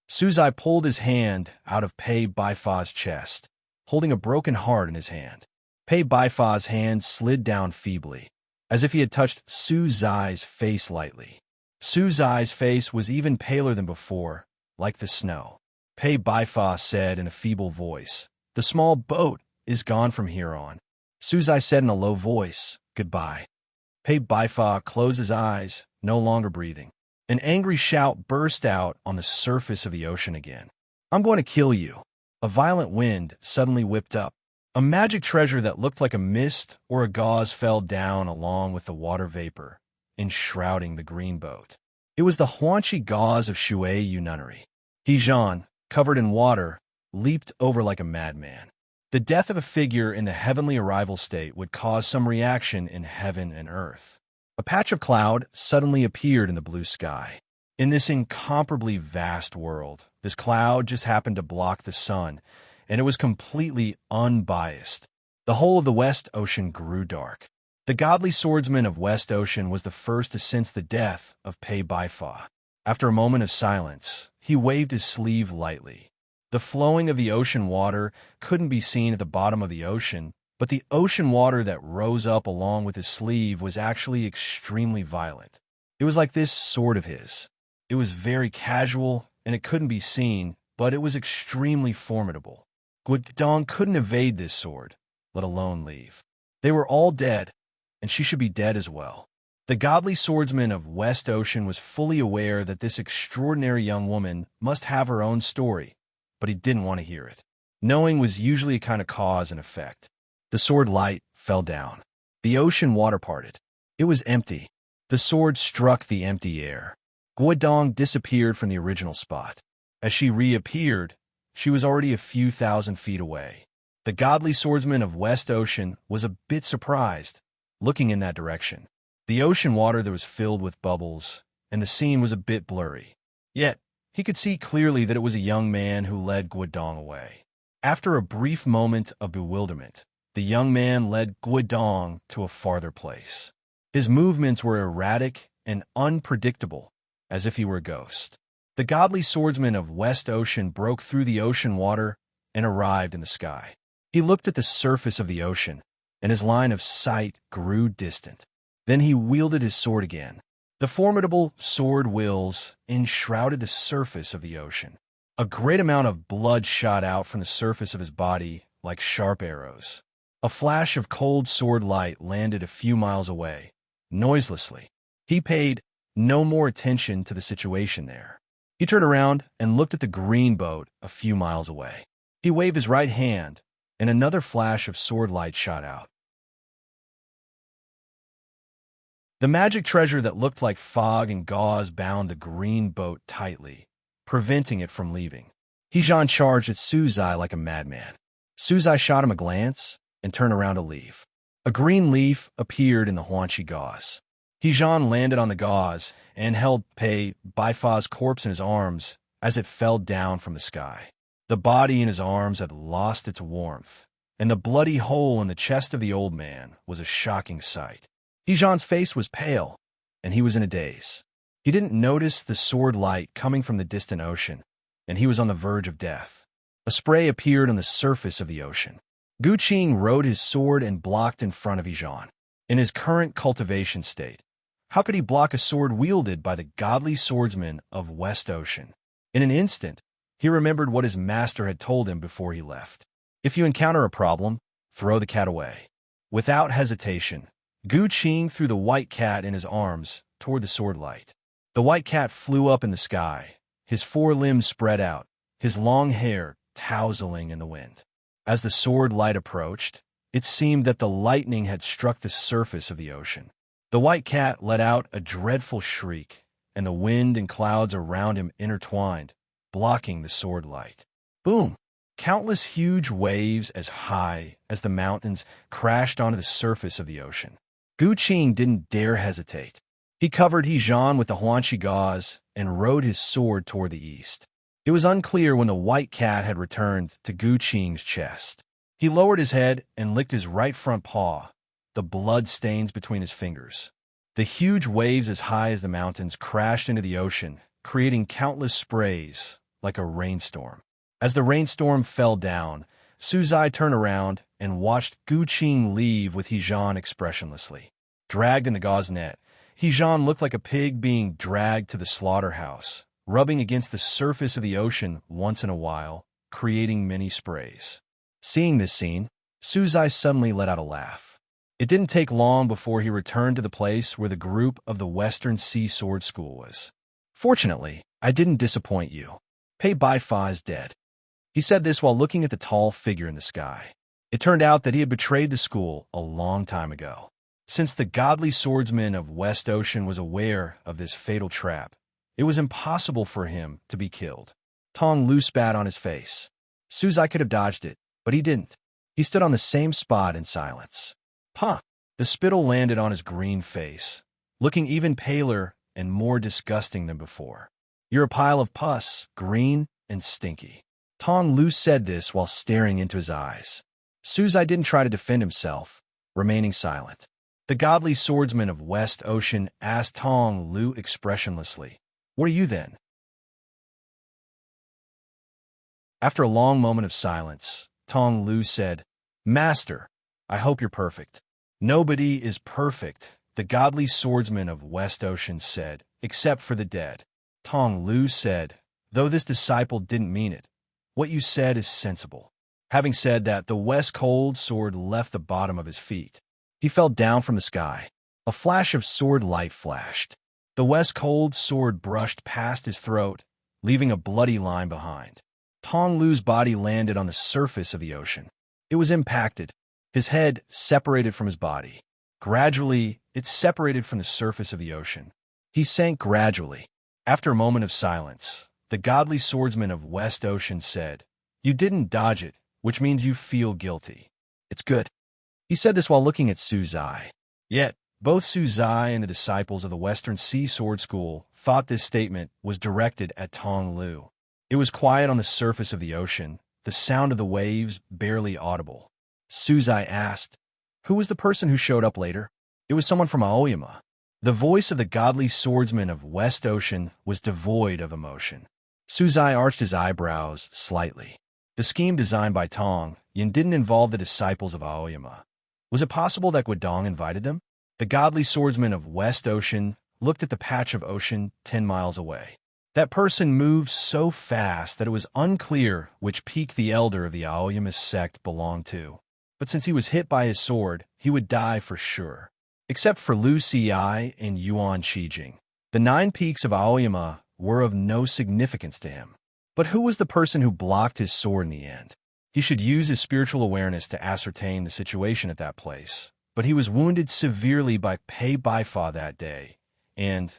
Suzai pulled his hand out of Pei Baifa's chest, holding a broken heart in his hand. Pei Baifa's hand slid down feebly, as if he had touched Suzai's face lightly. Suzai's face was even paler than before, like the snow. Pei Baifa said in a feeble voice, The small boat is gone from here on. Suzai said in a low voice, Goodbye. Pei Baifa closed his eyes, no longer breathing. An angry shout burst out on the surface of the ocean again. I'm going to kill you. A violent wind suddenly whipped up. A magic treasure that looked like a mist or a gauze fell down along with the water vapor, enshrouding the green boat. It was the Huanchi gauze of Shui Yu nunnery. Hejan, covered in water, leaped over like a madman. The death of a figure in the heavenly arrival state would cause some reaction in heaven and earth. A patch of cloud suddenly appeared in the blue sky. In this incomparably vast world, this cloud just happened to block the sun, and it was completely unbiased. The whole of the West Ocean grew dark. The godly swordsman of West Ocean was the first to sense the death of Pei Baifa. After a moment of silence, he waved his sleeve lightly. The flowing of the ocean water couldn't be seen at the bottom of the ocean, but the ocean water that rose up along with his sleeve was actually extremely violent. It was like this sword of his. It was very casual, and it couldn't be seen, but it was extremely formidable. Guodong couldn't evade this sword, let alone leave. They were all dead, and she should be dead as well. The godly swordsman of West Ocean was fully aware that this extraordinary young woman must have her own story, but he didn't want to hear it. Knowing was usually a kind of cause and effect. The sword light fell down. The ocean water parted. It was empty. The sword struck the empty air. Guodong disappeared from the original spot. As she reappeared, she was already a few thousand feet away. The godly swordsman of West Ocean was a bit surprised, looking in that direction. The ocean water there was filled with bubbles, and the scene was a bit blurry. Yet, he could see clearly that it was a young man who led Guodong away. After a brief moment of bewilderment, the young man led Guodong to a farther place. His movements were erratic and unpredictable, as if he were a ghost. The godly swordsman of West Ocean broke through the ocean water and arrived in the sky. He looked at the surface of the ocean, and his line of sight grew distant. Then he wielded his sword again. The formidable sword wills enshrouded the surface of the ocean. A great amount of blood shot out from the surface of his body like sharp arrows. A flash of cold sword light landed a few miles away, noiselessly. He paid no more attention to the situation there. He turned around and looked at the green boat a few miles away. He waved his right hand, and another flash of sword light shot out. The magic treasure that looked like fog and gauze bound the green boat tightly, preventing it from leaving. Hejan charged at Suzai like a madman. Suzai shot him a glance and turned around to leave. A green leaf appeared in the Huanchi gauze. Hejan landed on the gauze and held Pei Baifa's corpse in his arms as it fell down from the sky. The body in his arms had lost its warmth, and the bloody hole in the chest of the old man was a shocking sight. Hejan's face was pale, and he was in a daze. He didn't notice the sword light coming from the distant ocean, and he was on the verge of death. A spray appeared on the surface of the ocean. Gu Qing rode his sword and blocked in front of Hejan. In his current cultivation state, how could he block a sword wielded by the godly swordsman of West Ocean? In an instant, he remembered what his master had told him before he left. If you encounter a problem, throw the cat away. Without hesitation, Gu Qing threw the white cat in his arms toward the sword light. The white cat flew up in the sky, his four limbs spread out, his long hair tousling in the wind. As the sword light approached, it seemed that the lightning had struck the surface of the ocean. The white cat let out a dreadful shriek, and the wind and clouds around him intertwined, blocking the sword light. Boom! Countless huge waves as high as the mountains crashed onto the surface of the ocean. Gu Qing didn't dare hesitate. He covered Hejan with the Huanchi gauze and rode his sword toward the east. It was unclear when the white cat had returned to Gu Qing's chest. He lowered his head and licked his right front paw, the blood stains between his fingers. The huge waves as high as the mountains crashed into the ocean, creating countless sprays like a rainstorm. As the rainstorm fell down, Suzai turned around and watched Gu Qing leave with Hejan expressionlessly. Dragged in the gauze net, Hejan looked like a pig being dragged to the slaughterhouse, rubbing against the surface of the ocean once in a while, creating many sprays. Seeing this scene, Suzai suddenly let out a laugh. It didn't take long before he returned to the place where the group of the Western Sea Sword School was. Fortunately, I didn't disappoint you. Pei Baifa is dead. He said this while looking at the tall figure in the sky. It turned out that he had betrayed the school a long time ago. Since the godly swordsman of West Ocean was aware of this fatal trap, it was impossible for him to be killed. Tong Lu spat on his face. Suzai could have dodged it, but he didn't. He stood on the same spot in silence. Huh! The spittle landed on his green face, looking even paler and more disgusting than before. You're a pile of pus, green and stinky. Tong Lu said this while staring into his eyes. Suzai didn't try to defend himself, remaining silent. The godly swordsman of West Ocean asked Tong Lu expressionlessly, "What are you then?" After a long moment of silence, Tong Lu said, "Master, I hope you're perfect." "Nobody is perfect," the godly swordsman of West Ocean said, "except for the dead." Tong Lu said, "Though this disciple didn't mean it, what you said is sensible." Having said that, the West Cold sword left the bottom of his feet. He fell down from the sky. A flash of sword light flashed. The West Cold sword brushed past his throat, leaving a bloody line behind. Tong Lu's body landed on the surface of the ocean. It was impacted. His head separated from his body. Gradually, it separated from the surface of the ocean. He sank gradually. After a moment of silence, the godly swordsman of West Ocean said, "You didn't dodge it, which means you feel guilty. It's good." He said this while looking at Suzai. Yet, both Suzai and the disciples of the Western Sea Sword School thought this statement was directed at Tong Lu. It was quiet on the surface of the ocean, the sound of the waves barely audible. Suzai asked, "Who was the person who showed up later?" "It was someone from Aoyama." The voice of the godly swordsman of West Ocean was devoid of emotion. Suzai arched his eyebrows slightly. The scheme designed by Tong Yin didn't involve the disciples of Aoyama. Was it possible that Guodong invited them? The godly swordsman of West Ocean looked at the patch of ocean 10 miles away. That person moved so fast that it was unclear which peak the elder of the Aoyama sect belonged to. But since he was hit by his sword, he would die for sure. Except for Lu Xi and Yuan Qijing, the 9 peaks of Aoyama were of no significance to him. But who was the person who blocked his sword in the end? He should use his spiritual awareness to ascertain the situation at that place, but he was wounded severely by Pei Baifa that day, and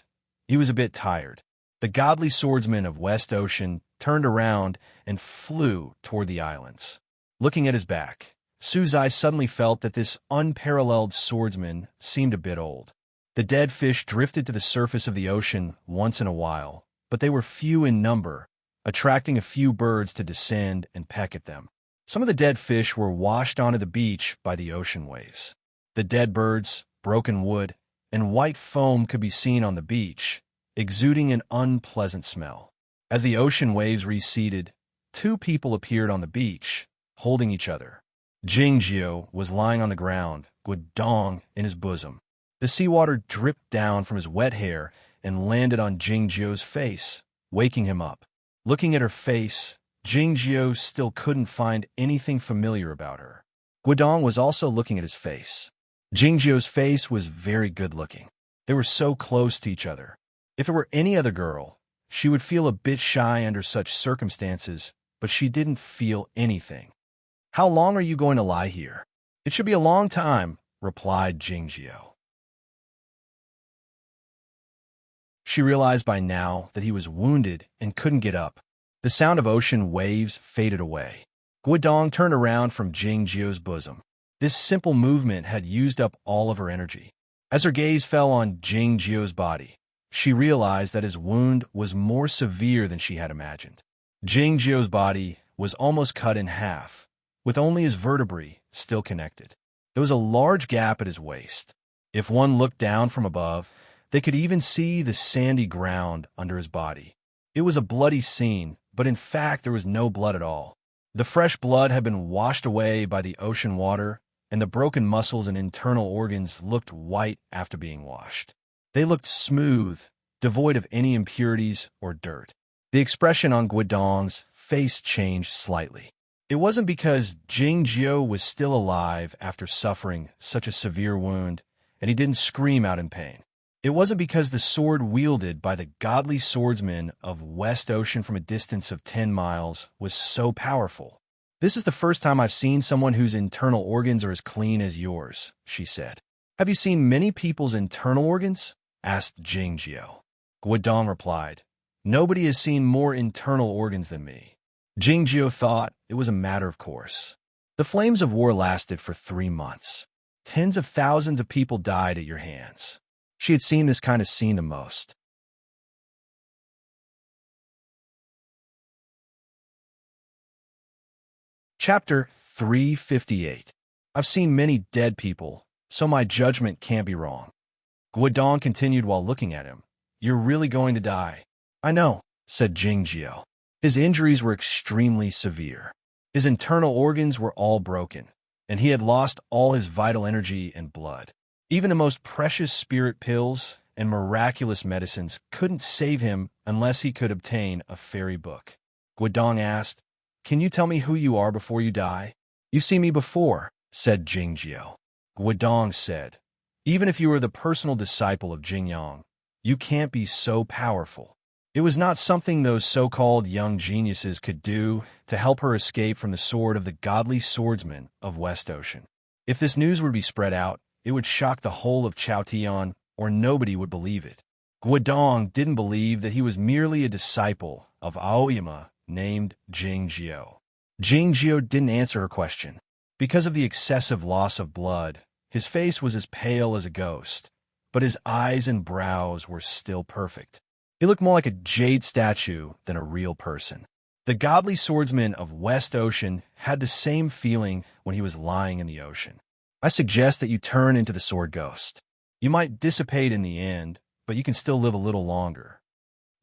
he was a bit tired. The godly swordsman of West Ocean turned around and flew toward the islands. Looking at his back, Suzai suddenly felt that this unparalleled swordsman seemed a bit old. The dead fish drifted to the surface of the ocean once in a while, but they were few in number, attracting a few birds to descend and peck at them. Some of the dead fish were washed onto the beach by the ocean waves. The dead birds, broken wood, and white foam could be seen on the beach, exuding an unpleasant smell. As the ocean waves receded, two people appeared on the beach, holding each other. Jingjiu was lying on the ground, Guodong in his bosom. The seawater dripped down from his wet hair and landed on Jingjiu's face, waking him up. Looking at her face, Jingjiu still couldn't find anything familiar about her. Guodong was also looking at his face. Jingjiu's face was very good-looking. They were so close to each other. If it were any other girl, she would feel a bit shy under such circumstances, but she didn't feel anything. "How long are you going to lie here?" "It should be a long time," replied Jingjiu. She realized by now that he was wounded and couldn't get up. The sound of ocean waves faded away. Guodong turned around from Jingjiu's bosom. This simple movement had used up all of her energy. As her gaze fell on Jingjiu's body, she realized that his wound was more severe than she had imagined. Jingjiu's body was almost cut in half, with only his vertebrae still connected. There was a large gap at his waist. If one looked down from above, they could even see the sandy ground under his body. It was a bloody scene, but in fact there was no blood at all. The fresh blood had been washed away by the ocean water, and the broken muscles and internal organs looked white after being washed. They looked smooth, devoid of any impurities or dirt. The expression on Guodong's face changed slightly. It wasn't because Jingjiu was still alive after suffering such a severe wound, and he didn't scream out in pain. It wasn't because the sword wielded by the godly swordsman of West Ocean from a distance of 10 miles was so powerful. "This is the first time I've seen someone whose internal organs are as clean as yours," she said. "Have you seen many people's internal organs?" asked Jingjiu. Guodong replied, "Nobody has seen more internal organs than me." Jingjiu thought it was a matter of course. The flames of war lasted for 3 months. Tens of thousands of people died at your hands. She had seen this kind of scene the most. Chapter 358. I've seen many dead people, so my judgment can't be wrong. Guodong continued while looking at him. "You're really going to die." "I know," said Jingjiu. His injuries were extremely severe. His internal organs were all broken, and he had lost all his vital energy and blood. Even the most precious spirit pills and miraculous medicines couldn't save him unless he could obtain a fairy book. Guodong asked, "Can you tell me who you are before you die?" "You've seen me before," said Jingjiu. Guodong said, "Even if you were the personal disciple of Jingyang, you can't be so powerful." It was not something those so-called young geniuses could do to help her escape from the sword of the godly swordsman of West Ocean. If this news would be spread out, it would shock the whole of Chaotian, or nobody would believe it. Guodong didn't believe that he was merely a disciple of Aoyama named Jingjiu. Jingjiu didn't answer her question. Because of the excessive loss of blood, his face was as pale as a ghost, but his eyes and brows were still perfect. He looked more like a jade statue than a real person. The godly swordsman of West Ocean had the same feeling when he was lying in the ocean. "I suggest that you turn into the sword ghost. You might dissipate in the end, but you can still live a little longer."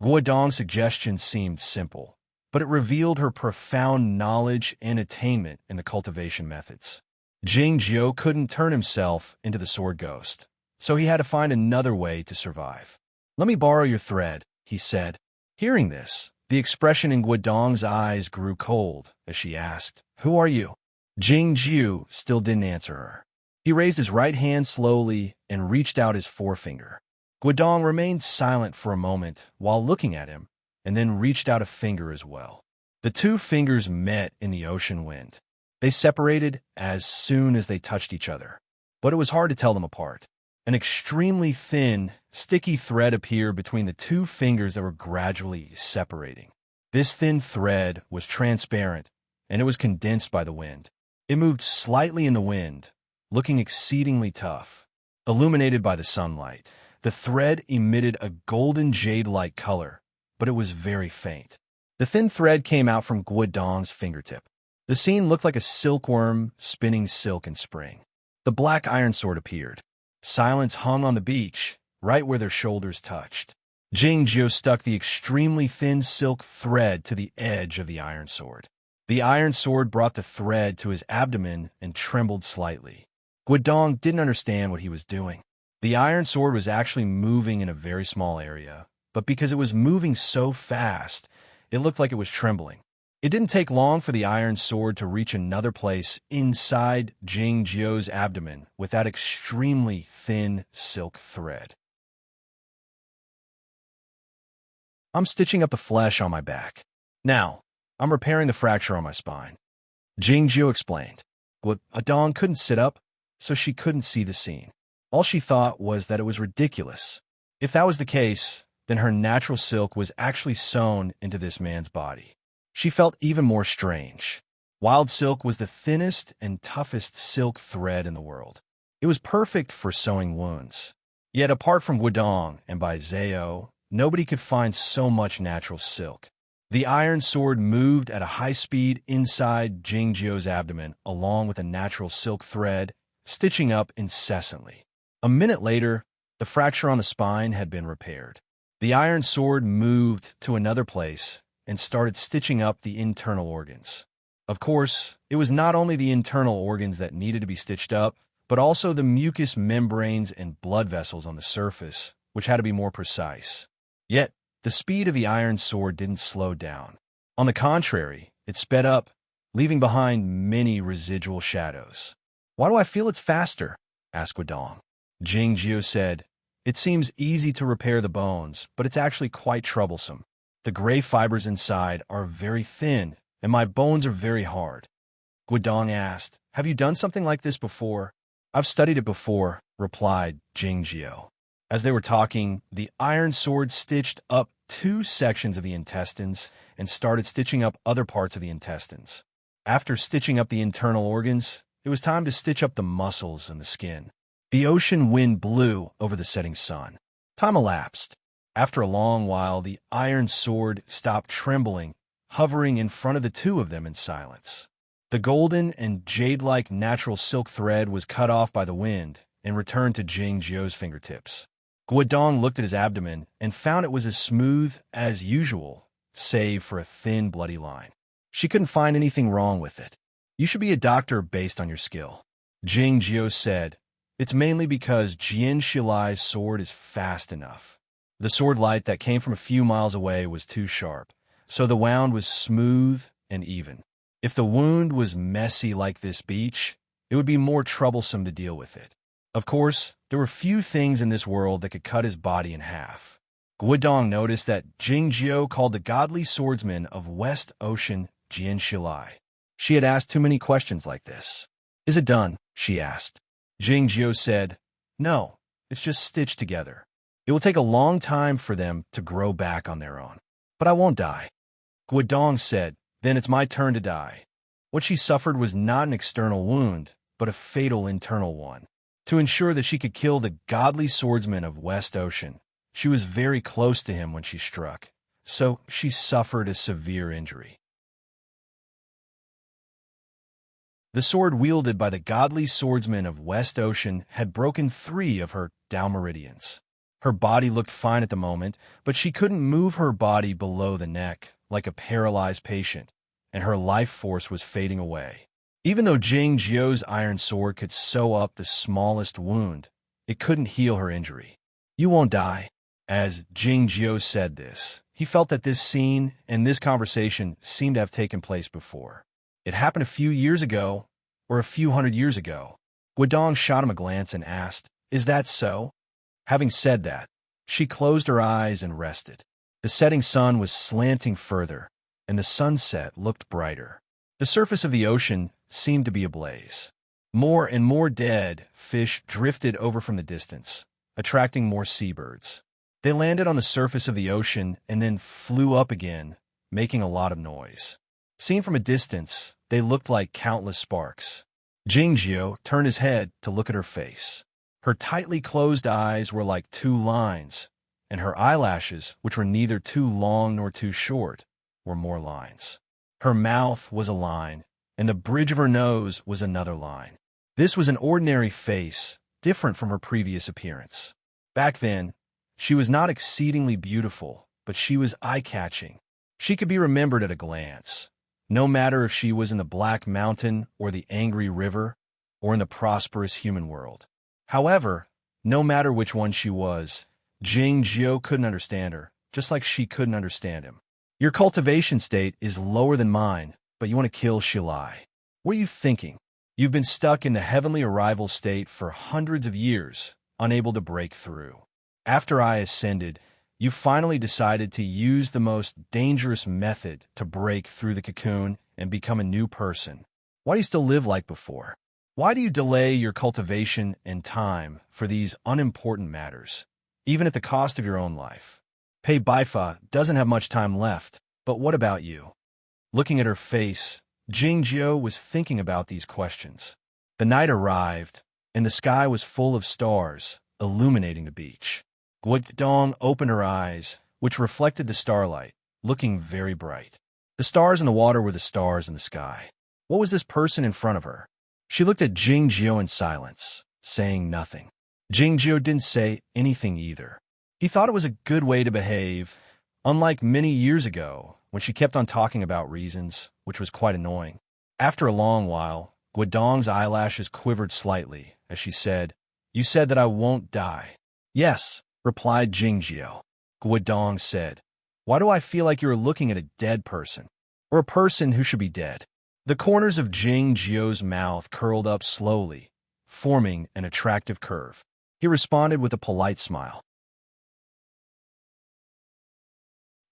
Guodong's suggestion seemed simple, but it revealed her profound knowledge and attainment in the cultivation methods. Jingjiu couldn't turn himself into the sword ghost, so he had to find another way to survive. "Let me borrow your thread," he said. Hearing this, the expression in Guodong's eyes grew cold as she asked, "Who are you?" Jingjiu still didn't answer her. He raised his right hand slowly and reached out his forefinger. Guodong remained silent for a moment while looking at him, and then reached out a finger as well. The two fingers met in the ocean wind. They separated as soon as they touched each other. but it was hard to tell them apart. An extremely thin, sticky thread appeared between the two fingers that were gradually separating. This thin thread was transparent, and it was condensed by the wind. It moved slightly in the wind, looking exceedingly tough. Illuminated by the sunlight, the thread emitted a golden jade-like color, but it was very faint. The thin thread came out from Guodong's fingertip. The scene looked like a silkworm spinning silk in spring. The black iron sword appeared. Silence hung on the beach, right where their shoulders touched. Jingjiu stuck the extremely thin silk thread to the edge of the iron sword. The iron sword brought the thread to his abdomen and trembled slightly. Guodong didn't understand what he was doing. The iron sword was actually moving in a very small area, but because it was moving so fast, it looked like it was trembling. It didn't take long for the iron sword to reach another place inside Jingjiu's abdomen with that extremely thin silk thread. I'm stitching up the flesh on my back. Now, I'm repairing the fracture on my spine. Jingjiu explained. Guodong couldn't sit up, so she couldn't see the scene. All she thought was that it was ridiculous. If that was the case, then her natural silk was actually sewn into this man's body. She felt even more strange. Wild silk was the thinnest and toughest silk thread in the world. It was perfect for sewing wounds. Yet apart from Guodong and Bai Zhao, nobody could find so much natural silk. The iron sword moved at a high speed inside Jingjiu's abdomen along with a natural silk thread, stitching up incessantly. A minute later, the fracture on the spine had been repaired. The iron sword moved to another place and started stitching up the internal organs. Of course, it was not only the internal organs that needed to be stitched up, but also the mucous membranes and blood vessels on the surface, which had to be more precise. Yet, the speed of the iron sword didn't slow down. On the contrary, it sped up, leaving behind many residual shadows. "Why do I feel it's faster?" asked Guodong. Jingjiu said, "It seems easy to repair the bones, but it's actually quite troublesome. The gray fibers inside are very thin, and my bones are very hard." Guodong asked, "Have you done something like this before?" "I've studied it before," replied Jingjiu. As they were talking, the iron sword stitched up 2 sections of the intestines and started stitching up other parts of the intestines. After stitching up the internal organs, it was time to stitch up the muscles and the skin. The ocean wind blew over the setting sun. Time elapsed. After a long while, the iron sword stopped trembling, hovering in front of the two of them in silence. The golden and jade-like natural silk thread was cut off by the wind and returned to Jingjiu's fingertips. Guodong looked at his abdomen and found it was as smooth as usual, save for a thin, bloody line. She couldn't find anything wrong with it. "You should be a doctor based on your skill," Jingjiu said. "It's mainly because Jian Shilai's sword is fast enough. The sword light that came from a few miles away was too sharp, so the wound was smooth and even. If the wound was messy like this beach, it would be more troublesome to deal with it. Of course, there were few things in this world that could cut his body in half." Guodong noticed that Jingjiu called the godly swordsman of West Ocean Jian Shilai. She had asked too many questions like this. "Is it done?" she asked. Jingjiu said, "No, it's just stitched together. It will take a long time for them to grow back on their own. But I won't die." Guodong said, "Then it's my turn to die." What she suffered was not an external wound, but a fatal internal one. To ensure that she could kill the godly swordsman of West Ocean, she was very close to him when she struck, so she suffered a severe injury. The sword wielded by the godly swordsman of West Ocean had broken 3 of her Tao meridians. Her body looked fine at the moment, but she couldn't move her body below the neck, like a paralyzed patient, and her life force was fading away. Even though Jingjiu's iron sword could sew up the smallest wound, it couldn't heal her injury. "You won't die." As Jingjiu said this, he felt that this scene and this conversation seemed to have taken place before. It happened a few years ago, or a few hundred years ago. Guodong shot him a glance and asked, "Is that so?" Having said that, she closed her eyes and rested. The setting sun was slanting further, and the sunset looked brighter. The surface of the ocean seemed to be ablaze. More and more dead fish drifted over from the distance, attracting more seabirds. They landed on the surface of the ocean and then flew up again, making a lot of noise. Seen from a distance, they looked like countless sparks. Jingjiu turned his head to look at her face. Her tightly closed eyes were like two lines, and her eyelashes, which were neither too long nor too short, were more lines. Her mouth was a line, and the bridge of her nose was another line. This was an ordinary face, different from her previous appearance. Back then, she was not exceedingly beautiful, but she was eye-catching. She could be remembered at a glance, no matter if she was in the Black Mountain or the Angry River or in the prosperous human world. However, no matter which one she was, Jing Jiu couldn't understand her, just like she couldn't understand him. Your cultivation state is lower than mine, but you want to kill Shilai. What are you thinking? You've been stuck in the heavenly arrival state for hundreds of years, unable to break through. After I ascended, you finally decided to use the most dangerous method to break through the cocoon and become a new person. Why do you still live like before? Why do you delay your cultivation and time for these unimportant matters, even at the cost of your own life? Pei Baifa doesn't have much time left, but what about you? Looking at her face, Jing Jiu was thinking about these questions. The night arrived, and the sky was full of stars, illuminating the beach. Guodong opened her eyes, which reflected the starlight, looking very bright. The stars in the water were the stars in the sky. What was this person in front of her? She looked at Jing Jiu in silence, saying nothing. Jing Jiu didn't say anything either. He thought it was a good way to behave, unlike many years ago, when she kept on talking about reasons, which was quite annoying. After a long while, Guodong's eyelashes quivered slightly as she said, "You said that I won't die." "Yes," replied Jingjiu. Guodong said, "Why do I feel like you're looking at a dead person, or a person who should be dead?" The corners of Jingjiu's mouth curled up slowly, forming an attractive curve. He responded with a polite smile.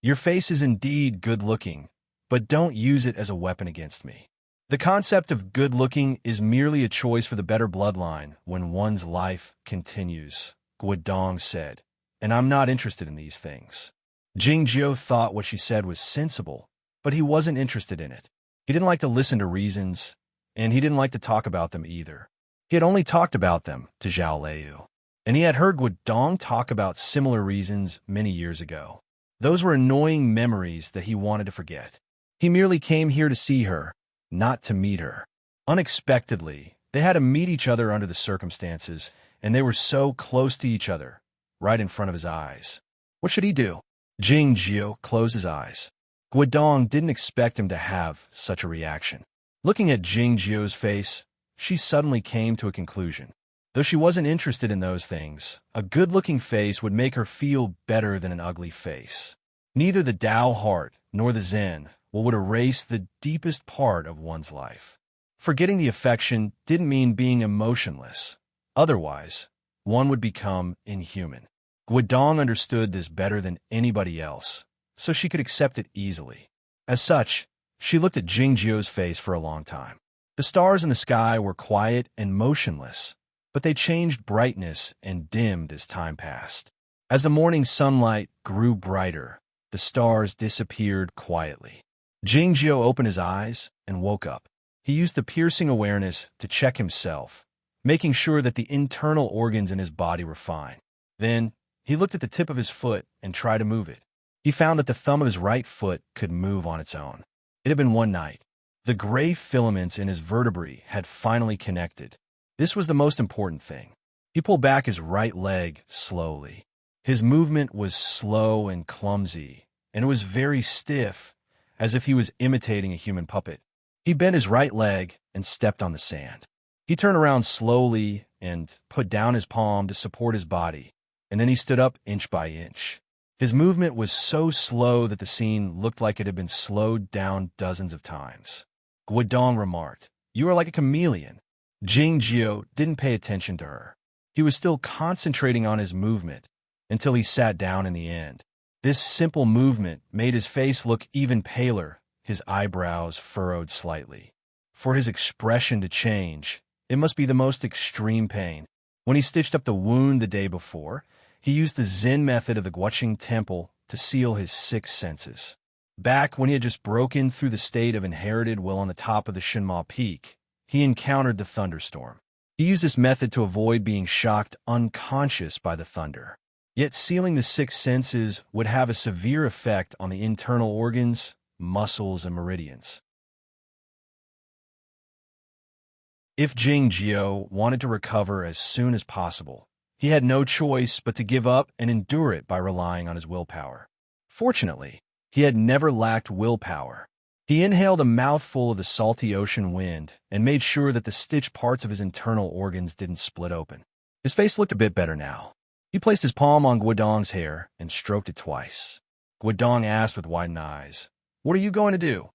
"Your face is indeed good-looking, but don't use it as a weapon against me. The concept of good-looking is merely a choice for the better bloodline when one's life continues," Guodong said, "and I'm not interested in these things." Jingjiu thought what she said was sensible, but he wasn't interested in it. He didn't like to listen to reasons, and he didn't like to talk about them either. He had only talked about them to Zhao Liu, and he had heard Guodong talk about similar reasons many years ago. Those were annoying memories that he wanted to forget. He merely came here to see her, not to meet her. Unexpectedly, they had to meet each other under the circumstances, and they were so close to each other, right in front of his eyes. What should he do? Jing Jiu closed his eyes. Guodong didn't expect him to have such a reaction. Looking at Jing Jiu's face, she suddenly came to a conclusion. Though she wasn't interested in those things, a good-looking face would make her feel better than an ugly face. Neither the Tao heart nor the Zen would erase the deepest part of one's life. Forgetting the affection didn't mean being emotionless. Otherwise, one would become inhuman. Guodong understood this better than anybody else, so she could accept it easily. As such, she looked at Jingjiu's face for a long time. The stars in the sky were quiet and motionless, but they changed brightness and dimmed as time passed. As the morning sunlight grew brighter, the stars disappeared quietly. Jingjiu opened his eyes and woke up. He used the piercing awareness to check himself, making sure that the internal organs in his body were fine. Then, he looked at the tip of his foot and tried to move it. He found that the thumb of his right foot could move on its own. It had been one night. The gray filaments in his vertebrae had finally connected. This was the most important thing. He pulled back his right leg slowly. His movement was slow and clumsy, and it was very stiff, as if he was imitating a human puppet. He bent his right leg and stepped on the sand. He turned around slowly and put down his palm to support his body, and then he stood up inch by inch. His movement was so slow that the scene looked like it had been slowed down dozens of times. Guodong remarked, "You are like a chameleon." Jingjiu didn't pay attention to her. He was still concentrating on his movement until he sat down in the end. This simple movement made his face look even paler, his eyebrows furrowed slightly. For his expression to change, It must be the most extreme pain. When he stitched up the wound the day before, he used the Zen method of the Guoqing Temple to seal his six senses. Back when he had just broken through the state of inherited will on the top of the Shinma Peak, he encountered the thunderstorm. He used this method to avoid being shocked unconscious by the thunder. Yet sealing the six senses would have a severe effect on the internal organs, muscles, and meridians. If Jing Jiao wanted to recover as soon as possible, he had no choice but to give up and endure it by relying on his willpower. Fortunately, he had never lacked willpower. He inhaled a mouthful of the salty ocean wind and made sure that the stitched parts of his internal organs didn't split open. His face looked a bit better now. He placed his palm on Guodong's hair and stroked it twice. Guodong asked with widened eyes, "What are you going to do?"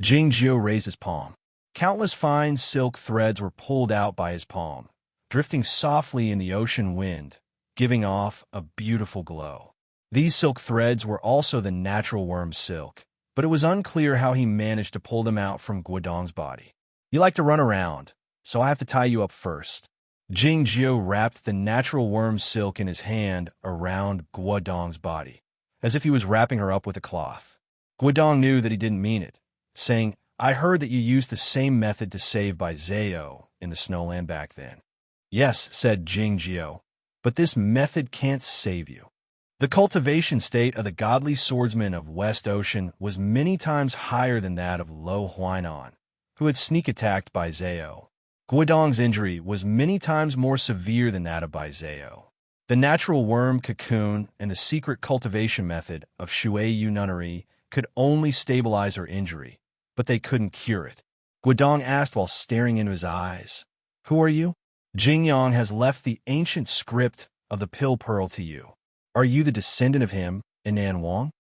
Jing Jiao raised his palm. Countless fine silk threads were pulled out by his palm, drifting softly in the ocean wind, giving off a beautiful glow. These silk threads were also the natural worm silk, but it was unclear how he managed to pull them out from Guodong's body. "You like to run around, so I have to tie you up first." Jing Jiao wrapped the natural worm silk in his hand around Guodong's body, as if he was wrapping her up with a cloth. Guodong knew that he didn't mean it, saying, "I heard that you used the same method to save Bai Zhao in the snowland back then." "Yes," said Jing Jiao, "but this method can't save you." The cultivation state of the godly swordsman of West Ocean was many times higher than that of Lo Huainan, who had sneak-attacked Bai Zhao. Guodong's injury was many times more severe than that of Bai Zhao. The natural worm cocoon and the secret cultivation method of Shuiyu nunnery could only stabilize her injury, but they couldn't cure it. Guodong asked while staring into his eyes, "Who are you?" "Jing Yang has left the ancient script of the Pill Pearl to you. Are you the descendant of him and Nan Wang?"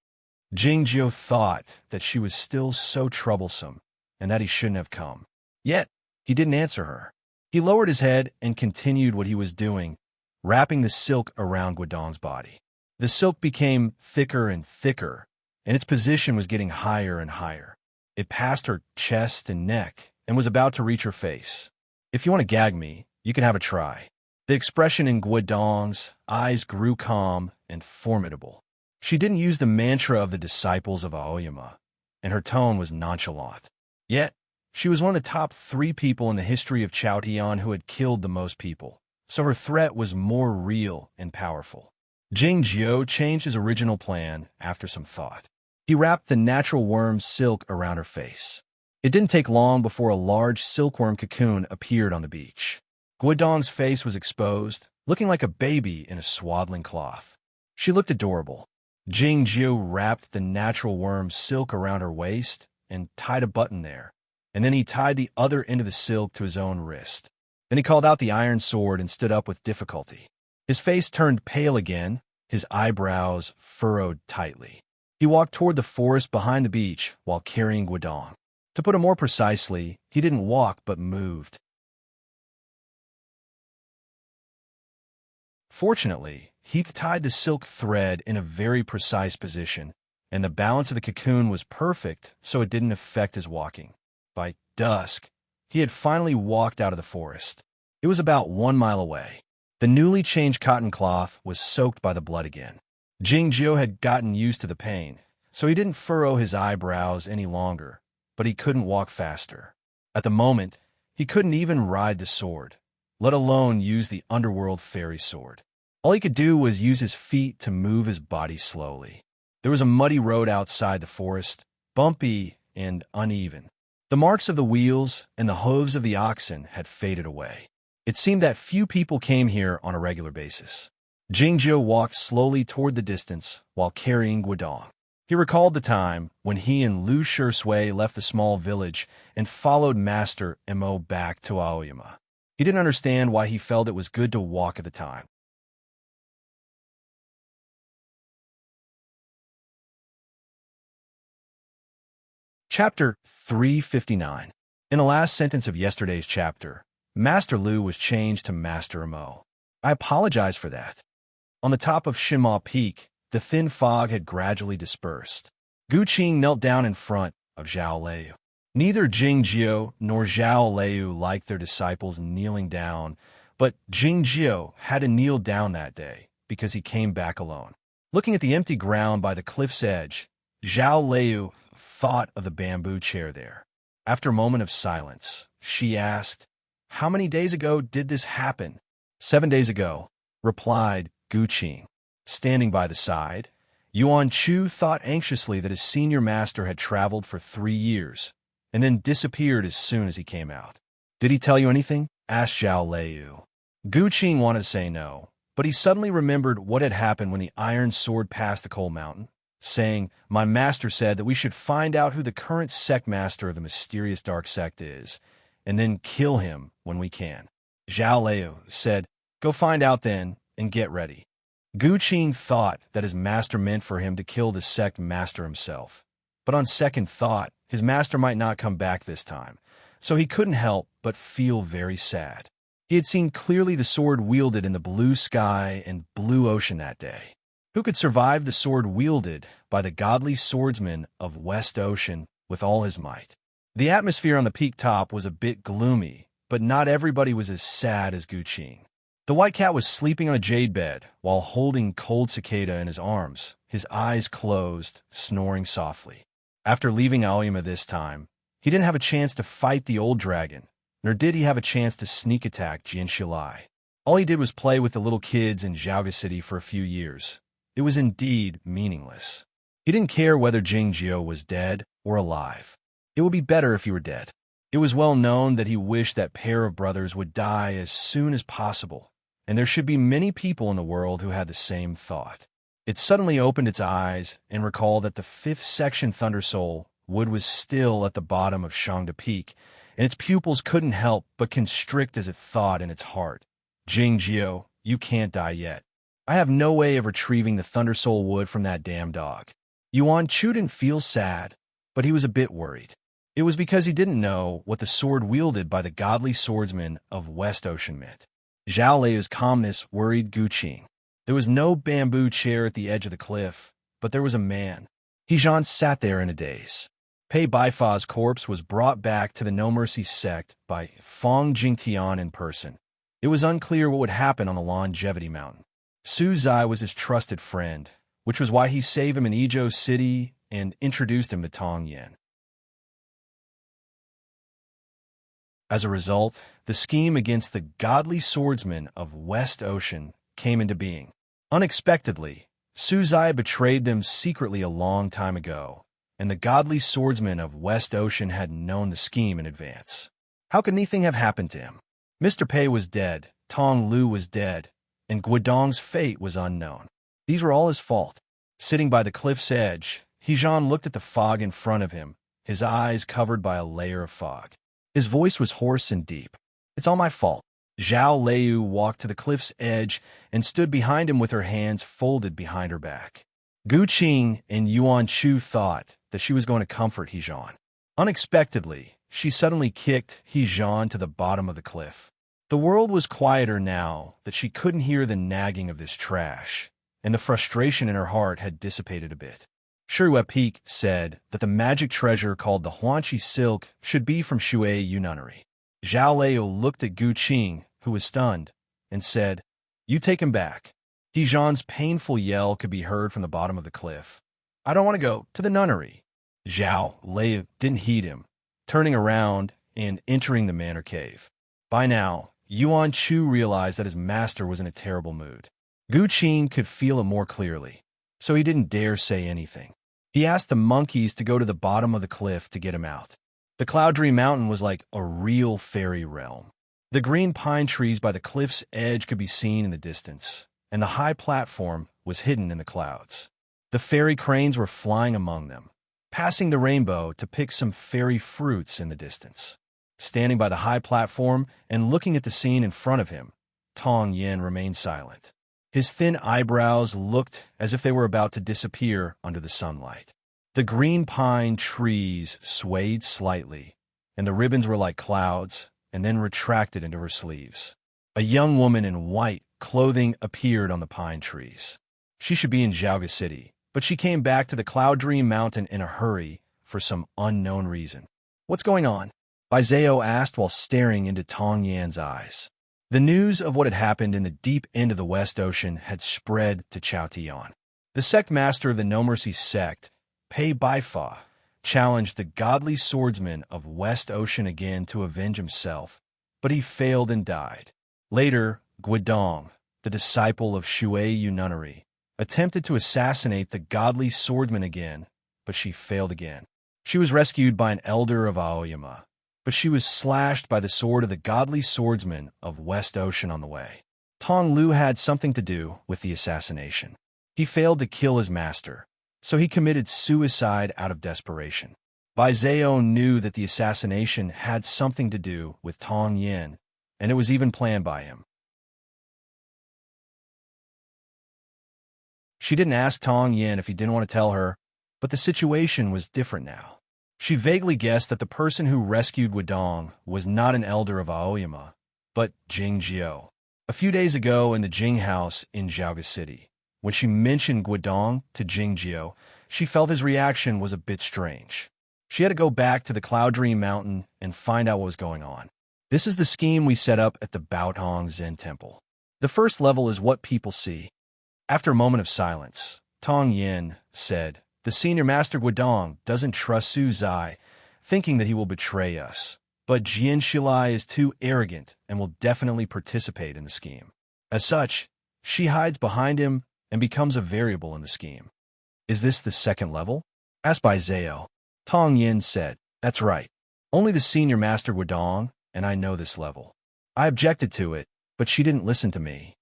Jing Jiao thought that she was still so troublesome and that he shouldn't have come. Yet, he didn't answer her. He lowered his head and continued what he was doing, wrapping the silk around Guodong's body. The silk became thicker and thicker, and its position was getting higher and higher. It passed her chest and neck and was about to reach her face. "If you want to gag me, you can have a try." The expression in Guodong's eyes grew calm and formidable. She didn't use the mantra of the disciples of Aoyama, and her tone was nonchalant. Yet, she was one of the top 3 people in the history of Chaotian who had killed the most people, so her threat was more real and powerful. Jing Jiao changed his original plan after some thought. He wrapped the natural worm silk around her face. It didn't take long before a large silkworm cocoon appeared on the beach. Guodong's face was exposed, looking like a baby in a swaddling cloth. She looked adorable. Jing Jiao wrapped the natural worm silk around her waist and tied a button there, and then he tied the other end of the silk to his own wrist. Then he called out the iron sword and stood up with difficulty. His face turned pale again, his eyebrows furrowed tightly. He walked toward the forest behind the beach while carrying Guodong. To put it more precisely, he didn't walk but moved. Fortunately, he tied the silk thread in a very precise position, and the balance of the cocoon was perfect, so it didn't affect his walking. By dusk, he had finally walked out of the forest. It was about 1 mile away. The newly changed cotton cloth was soaked by the blood again. Jing Jiao had gotten used to the pain, so he didn't furrow his eyebrows any longer, but he couldn't walk faster. At the moment, he couldn't even ride the sword, let alone use the underworld fairy sword. All he could do was use his feet to move his body slowly. There was a muddy road outside the forest, bumpy and uneven. The marks of the wheels and the hooves of the oxen had faded away. It seemed that few people came here on a regular basis. Jing Jiao walked slowly toward the distance while carrying Guodong. He recalled the time when he and Lu Shui left the small village and followed Master Mo back to Aoyama. He didn't understand why he felt it was good to walk at the time. Chapter 359. In the last sentence of yesterday's chapter, Master Lu was changed to Master Mo. I apologize for that. On the top of Shinma Peak, the thin fog had gradually dispersed. Gu Qing knelt down in front of Zhao Lei. Neither Jingjiao nor Zhao Liu liked their disciples kneeling down, but Jingjiao had to kneel down that day because he came back alone. Looking at the empty ground by the cliff's edge, Zhao Liu thought of the bamboo chair there. After a moment of silence, she asked, "How many days ago did this happen?" 7 days ago, replied Gu Qing. Standing by the side, Yuan Chu thought anxiously that his senior master had traveled for 3 years, and then disappeared as soon as he came out. "Did he tell you anything?" asked Zhao Liu. Gu Qing wanted to say no, but he suddenly remembered what had happened when the iron sword passed the coal mountain, saying, "My master said that we should find out who the current sect master of the mysterious dark sect is, and then kill him when we can." Zhao Liu said, "Go find out then, and get ready." Gu Qing thought that his master meant for him to kill the sect master himself, but on second thought, his master might not come back this time, so he couldn't help but feel very sad. He had seen clearly the sword wielded in the blue sky and blue ocean that day. Who could survive the sword wielded by the godly swordsman of West Ocean with all his might? The atmosphere on the peak top was a bit gloomy, but not everybody was as sad as Gu Qing. The white cat was sleeping on a jade bed while holding Cold Cicada in his arms, his eyes closed, snoring softly. After leaving Aoyama this time, he didn't have a chance to fight the old dragon, nor did he have a chance to sneak attack Jian Shilai. All he did was play with the little kids in Zhaoga City for a few years. It was indeed meaningless. He didn't care whether Jingjiao was dead or alive. It would be better if he were dead. It was well known that he wished that pair of brothers would die as soon as possible, and there should be many people in the world who had the same thought. It suddenly opened its eyes and recalled that the 5th section Thunder Soul wood was still at the bottom of Shangda Peak, and its pupils couldn't help but constrict as it thought in its heart, "Jingjiao, you can't die yet. I have no way of retrieving the Thunder Soul wood from that damn dog." Yuan Chu didn't feel sad, but he was a bit worried. It was because he didn't know what the sword wielded by the godly swordsman of West Ocean meant. Zhao Liu's calmness worried Gu Qing. There was no bamboo chair at the edge of the cliff, but there was a man. Hejan sat there in a daze. Pei Baifa's corpse was brought back to the No Mercy sect by Fong Jingtian in person. It was unclear what would happen on the Longevity Mountain. Su Zai was his trusted friend, which was why he saved him in Izhou City and introduced him to Tong Yin. As a result, the scheme against the godly swordsman of West Ocean came into being. Unexpectedly, Su Zai betrayed them secretly a long time ago, and the godly swordsman of West Ocean had known the scheme in advance. How could anything have happened to him? Mr. Pei was dead, Tong Lu was dead, and Guodong's fate was unknown. These were all his fault. Sitting by the cliff's edge, Hejan looked at the fog in front of him, his eyes covered by a layer of fog. His voice was hoarse and deep. "It's all my fault." Zhao Liu walked to the cliff's edge and stood behind him with her hands folded behind her back. Gu Qing and Yuan Chu thought that she was going to comfort Hejan. Unexpectedly, she suddenly kicked Hejan to the bottom of the cliff. The world was quieter now that she couldn't hear the nagging of this trash, and the frustration in her heart had dissipated a bit. Shirue Peak said that the magic treasure called the Huanqi silk should be from Shui Yu Nunnery. Zhao Liu looked at Gu Qing, who was stunned, and said, "You take him back." Hejan's painful yell could be heard from the bottom of the cliff. "I don't want to go to the nunnery." Zhao Liu didn't heed him, turning around and entering the manor cave. By now, Yuan Chu realized that his master was in a terrible mood. Gu Qing could feel it more clearly, so he didn't dare say anything. He asked the monkeys to go to the bottom of the cliff to get him out. The Cloudtree Mountain was like a real fairy realm. The green pine trees by the cliff's edge could be seen in the distance, and the high platform was hidden in the clouds. The fairy cranes were flying among them, passing the rainbow to pick some fairy fruits in the distance. Standing by the high platform and looking at the scene in front of him, Tong Yin remained silent. His thin eyebrows looked as if they were about to disappear under the sunlight. The green pine trees swayed slightly, and the ribbons were like clouds, and then retracted into her sleeves. A young woman in white clothing appeared on the pine trees. She should be in Zhaoga City, but she came back to the Cloudtree Mountain in a hurry for some unknown reason. What's going on? Baizeo asked while staring into Tong Yan's eyes. The news of what had happened in the deep end of the West Ocean had spread to Chao Tian. The sect master of the No Mercy sect, Pei Baifa, challenged the godly swordsman of West Ocean again to avenge himself, but he failed and died. Later, Guidong, the disciple of Shui Yu nunnery, attempted to assassinate the godly swordsman again, but she failed again. She was rescued by an elder of Aoyama, but she was slashed by the sword of the godly swordsman of West Ocean on the way. Tong Lu had something to do with the assassination. He failed to kill his master, so he committed suicide out of desperation. Baizeo knew that the assassination had something to do with Tong Yin, and it was even planned by him. She didn't ask Tong Yin if he didn't want to tell her, but the situation was different now. She vaguely guessed that the person who rescued Guidong was not an elder of Aoyama, but Jing Jiao. A few days ago in the Jing house in Jiaoga City, when she mentioned Guidong to Jing Jiao, she felt his reaction was a bit strange. She had to go back to the Cloud Dream Mountain and find out what was going on. This is the scheme we set up at the Baotong Zen Temple. The first level is what people see. After a moment of silence, Tong Yin said, "The senior master Guidong doesn't trust Su Zai, thinking that he will betray us. But Jian Shilai is too arrogant and will definitely participate in the scheme. As such, she hides behind him and becomes a variable in the scheme." "Is this the second level?" asked Baizeo. Tong Yin said, "That's right. Only the senior master Guidong and I know this level. I objected to it, but she didn't listen to me."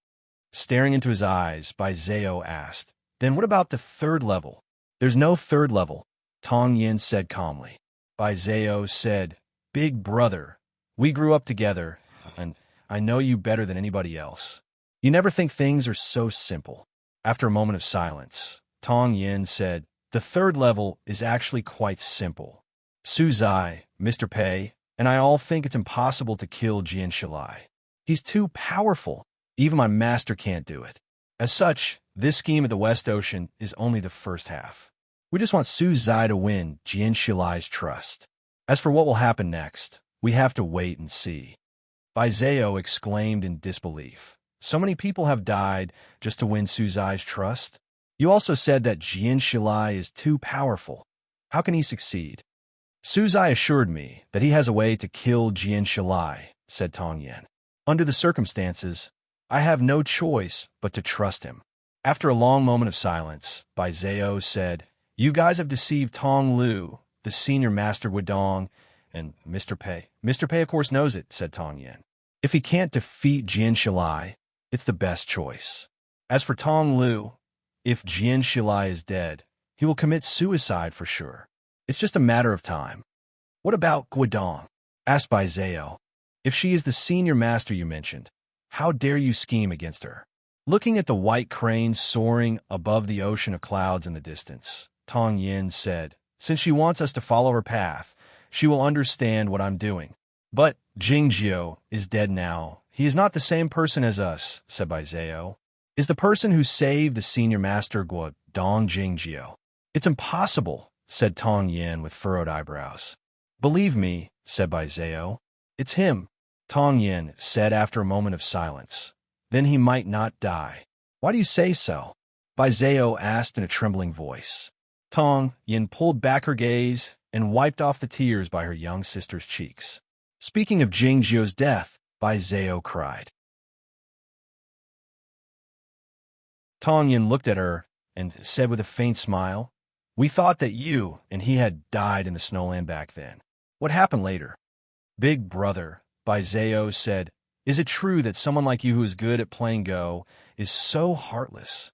Staring into his eyes, Baizeo asked, "Then what about the third level?" "There's no third level," Tong Yin said calmly. Baizeo said, "Big brother, we grew up together, and I know you better than anybody else. You never think things are so simple." After a moment of silence, Tong Yin said, "The third level is actually quite simple. Su Zai, Mr. Pei, and I all think it's impossible to kill Jian Shilai. He's too powerful. Even my master can't do it. As such, this scheme at the West Ocean is only the first half. We just want Su Zai to win Jian Shilai's trust. As for what will happen next, we have to wait and see." Baizeo exclaimed in disbelief. "So many people have died just to win Su Zai's trust? You also said that Jian Shilai is too powerful. How can he succeed?" "Su Zai assured me that he has a way to kill Jian Shilai," said Tong Yin. "Under the circumstances, I have no choice but to trust him." After a long moment of silence, Baizeo said, "You guys have deceived Tong Lu, the senior master Guidong, and Mr. Pei." "Mr. Pei, of course, knows it," said Tong Yin. "If he can't defeat Jian Shilai, it's the best choice. As for Tong Lu, if Jian Shilai is dead, he will commit suicide for sure. It's just a matter of time." "What about Guidong?" asked Baizeo. "If she is the senior master you mentioned, how dare you scheme against her?" Looking at the white cranes soaring above the ocean of clouds in the distance, Tong Yin said, "Since she wants us to follow her path, she will understand what I'm doing." "But Jing Jiao is dead now. He is not the same person as us," said Baizeo. "Is the person who saved the senior master Guidong Jing Jiao?" "It's impossible," said Tong Yin with furrowed eyebrows. "Believe me," said Baizeo, "it's him." Tong Yin said after a moment of silence, "Then he might not die." "Why do you say so?" Baizeo asked in a trembling voice. Tong Yin pulled back her gaze and wiped off the tears by her young sister's cheeks. "Speaking of Jing Jiao's death," Baizeo cried. Tong Yin looked at her and said with a faint smile, "We thought that you and he had died in the snowland back then. What happened later?" "Big brother," Baizeo said, "is it true that someone like you who is good at playing Go is so heartless?"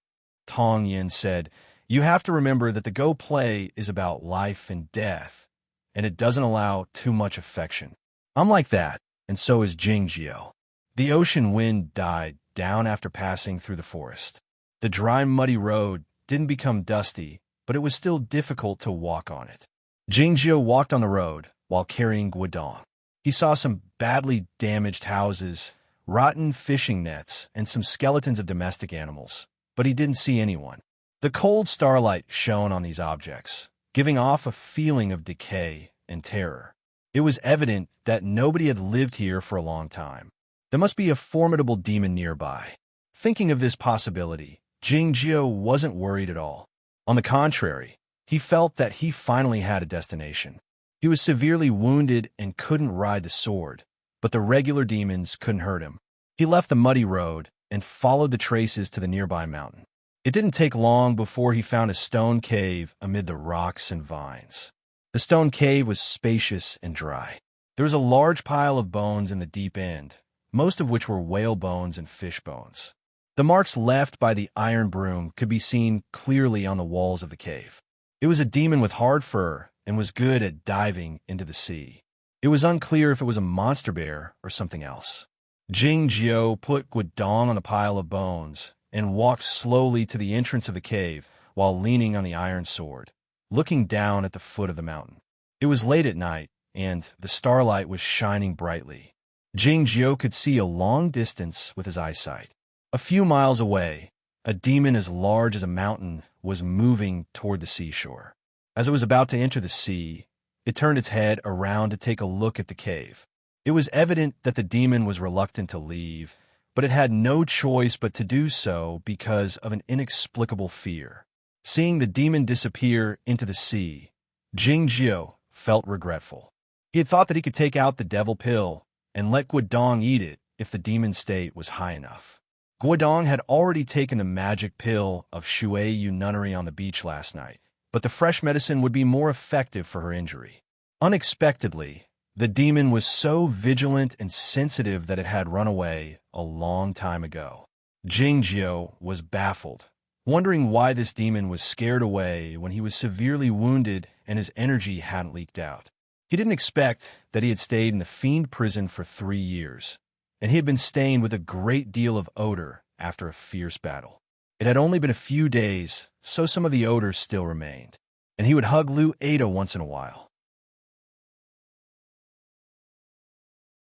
Tong Yin said, "You have to remember that the Go play is about life and death, and it doesn't allow too much affection. I'm like that, and so is Jing Jiao." The ocean wind died down after passing through the forest. The dry, muddy road didn't become dusty, but it was still difficult to walk on it. Jing Jiao walked on the road while carrying Guidong. He saw some badly damaged houses, rotten fishing nets, and some skeletons of domestic animals, but he didn't see anyone. The cold starlight shone on these objects, giving off a feeling of decay and terror. It was evident that nobody had lived here for a long time. There must be a formidable demon nearby. Thinking of this possibility, Jingjiu wasn't worried at all. On the contrary, he felt that he finally had a destination. He was severely wounded and couldn't ride the sword, but the regular demons couldn't hurt him. He left the muddy road and followed the traces to the nearby mountain. It didn't take long before he found a stone cave amid the rocks and vines. The stone cave was spacious and dry. There was a large pile of bones in the deep end, most of which were whale bones and fish bones. The marks left by the iron broom could be seen clearly on the walls of the cave. It was a demon with hard fur and was good at diving into the sea. It was unclear if it was a monster bear or something else. Jingjiu put Guodong on the pile of bones and walked slowly to the entrance of the cave while leaning on the iron sword, looking down at the foot of the mountain. It was late at night, and the starlight was shining brightly. Jingjiu could see a long distance with his eyesight. A few miles away, a demon as large as a mountain was moving toward the seashore. As it was about to enter the sea, it turned its head around to take a look at the cave. It was evident that the demon was reluctant to leave, but it had no choice but to do so because of an inexplicable fear. Seeing the demon disappear into the sea, Jingjiu felt regretful. He had thought that he could take out the devil pill and let Guodong eat it if the demon's state was high enough. Guodong had already taken the magic pill of Shuiyu nunnery on the beach last night, but the fresh medicine would be more effective for her injury. Unexpectedly, the demon was so vigilant and sensitive that it had run away a long time ago. Jingjiu was baffled, wondering why this demon was scared away when he was severely wounded and his energy hadn't leaked out. He didn't expect that he had stayed in the fiend prison for 3 years, and he had been stained with a great deal of odor after a fierce battle. It had only been a few days, so some of the odor still remained, and he would hug Lu Ada once in a while.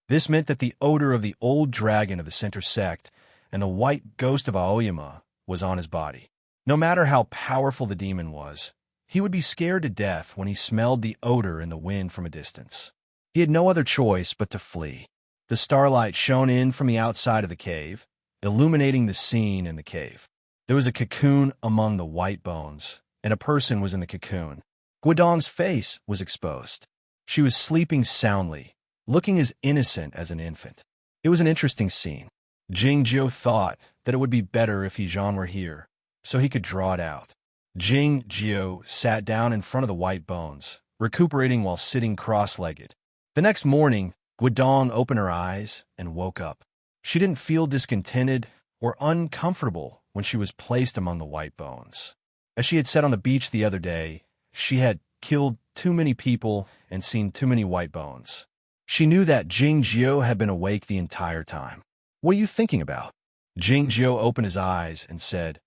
This meant that the odor of the old dragon of the center sect and the white ghost of Aoyama was on his body. No matter how powerful the demon was, he would be scared to death when he smelled the odor in the wind from a distance. He had no other choice but to flee. The starlight shone in from the outside of the cave, illuminating the scene in the cave. There was a cocoon among the white bones, and a person was in the cocoon. Guodong's face was exposed. She was sleeping soundly, looking as innocent as an infant. It was an interesting scene. Jingjiu thought that it would be better if Hejan were here, so he could draw it out. Jingjiu sat down in front of the white bones, recuperating while sitting cross-legged. The next morning, Guodong opened her eyes and woke up. She didn't feel discontented or uncomfortable when she was placed among the white bones. As she had said on the beach the other day, she had killed too many people and seen too many white bones. She knew that Jingjiu had been awake the entire time. "What are you thinking about?" Jingjiu opened his eyes and said,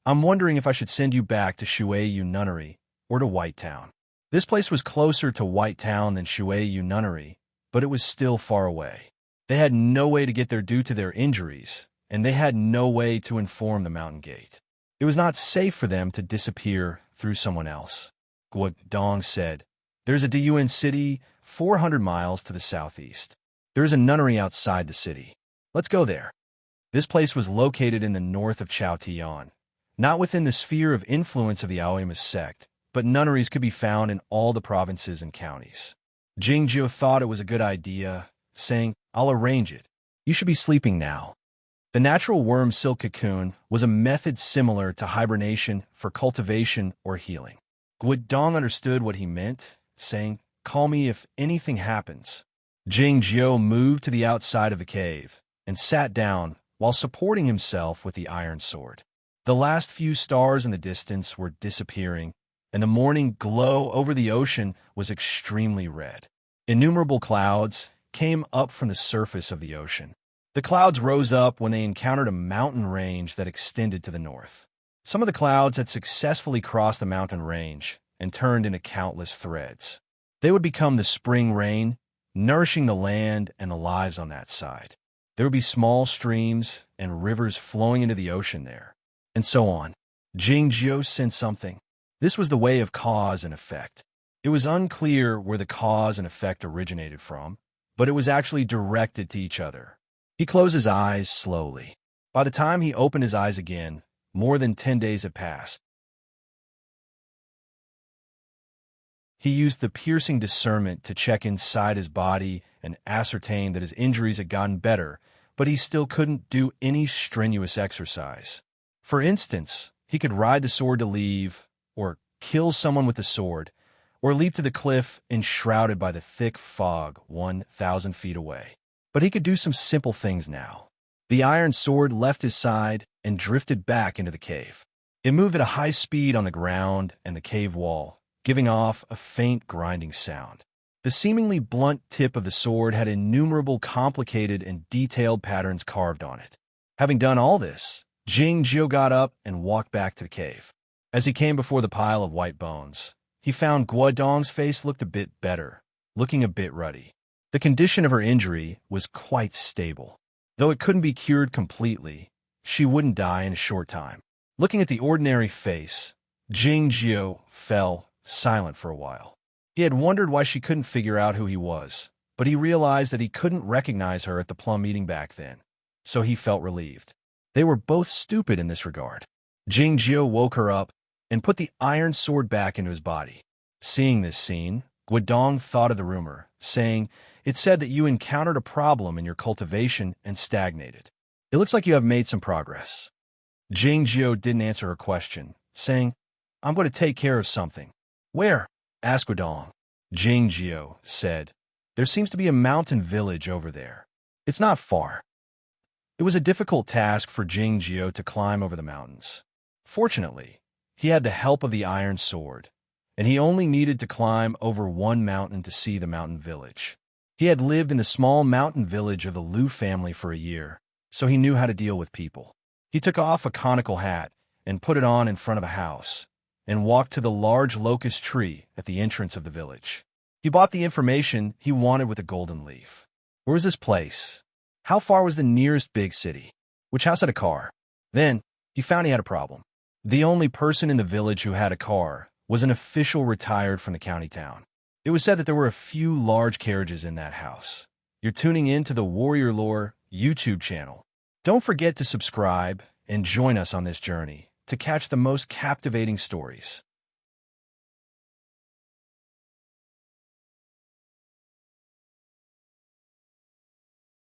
"I'm wondering if I should send you back to Shuiyu Nunnery or to White Town." This place was closer to White Town than Shuiyu Nunnery, but it was still far away. They had no way to get there due to their injuries, and they had no way to inform the mountain gate. It was not safe for them to disappear through someone else. Guodong said, "There's a Dun city 400 miles to the southeast. There is a nunnery outside the city. Let's go there." This place was located in the north of Chaotian, not within the sphere of influence of the Aoyama sect, but nunneries could be found in all the provinces and counties. Jingjiu thought it was a good idea, saying, "I'll arrange it. You should be sleeping now." The natural worm silk cocoon was a method similar to hibernation for cultivation or healing. Guodong understood what he meant, saying, "Call me if anything happens." Jingjiu moved to the outside of the cave and sat down while supporting himself with the iron sword. The last few stars in the distance were disappearing, and the morning glow over the ocean was extremely red. Innumerable clouds came up from the surface of the ocean. The clouds rose up when they encountered a mountain range that extended to the north. Some of the clouds had successfully crossed the mountain range and turned into countless threads. They would become the spring rain, nourishing the land and the lives on that side. There would be small streams and rivers flowing into the ocean there, and so on. Jingjiu sensed something. This was the way of cause and effect. It was unclear where the cause and effect originated from, but it was actually directed to each other. He closed his eyes slowly. By the time he opened his eyes again, more than 10 days had passed. He used the piercing discernment to check inside his body and ascertain that his injuries had gotten better, but he still couldn't do any strenuous exercise. For instance, he could ride the sword to leave, or kill someone with the sword, or leap to the cliff enshrouded by the thick fog 1,000 feet away. But he could do some simple things now. The iron sword left his side and drifted back into the cave. It moved at a high speed on the ground and the cave wall, giving off a faint grinding sound. The seemingly blunt tip of the sword had innumerable complicated and detailed patterns carved on it. Having done all this, Jing Jiu got up and walked back to the cave. As he came before the pile of white bones, he found Guodong's face looked a bit better, looking a bit ruddy. The condition of her injury was quite stable. Though it couldn't be cured completely, she wouldn't die in a short time. Looking at the ordinary face, Jing Jiu fell silent for a while. He had wondered why she couldn't figure out who he was, but he realized that he couldn't recognize her at the plum meeting back then, so he felt relieved. They were both stupid in this regard. Jing Jiu woke her up and put the iron sword back into his body. Seeing this scene, Guodong thought of the rumor, saying, "It said that you encountered a problem in your cultivation and stagnated. It looks like you have made some progress." Jing Jiu didn't answer her question, saying, "I'm going to take care of something." "Where?" asked Guodong. Jing Jiu said, "There seems to be a mountain village over there. It's not far." It was a difficult task for Jing Jiu to climb over the mountains. Fortunately, he had the help of the iron sword, and he only needed to climb over one mountain to see the mountain village. He had lived in the small mountain village of the Liu family for a year, so he knew how to deal with people. He took off a conical hat and put it on in front of a house, and walked to the large locust tree at the entrance of the village. He bought the information he wanted with a golden leaf. Where was this place? How far was the nearest big city? Which house had a car? Then, he found he had a problem. The only person in the village who had a car was an official retired from the county town. It was said that there were a few large carriages in that house. You're tuning in to the Warrior Lore YouTube channel. Don't forget to subscribe and join us on this journey to catch the most captivating stories.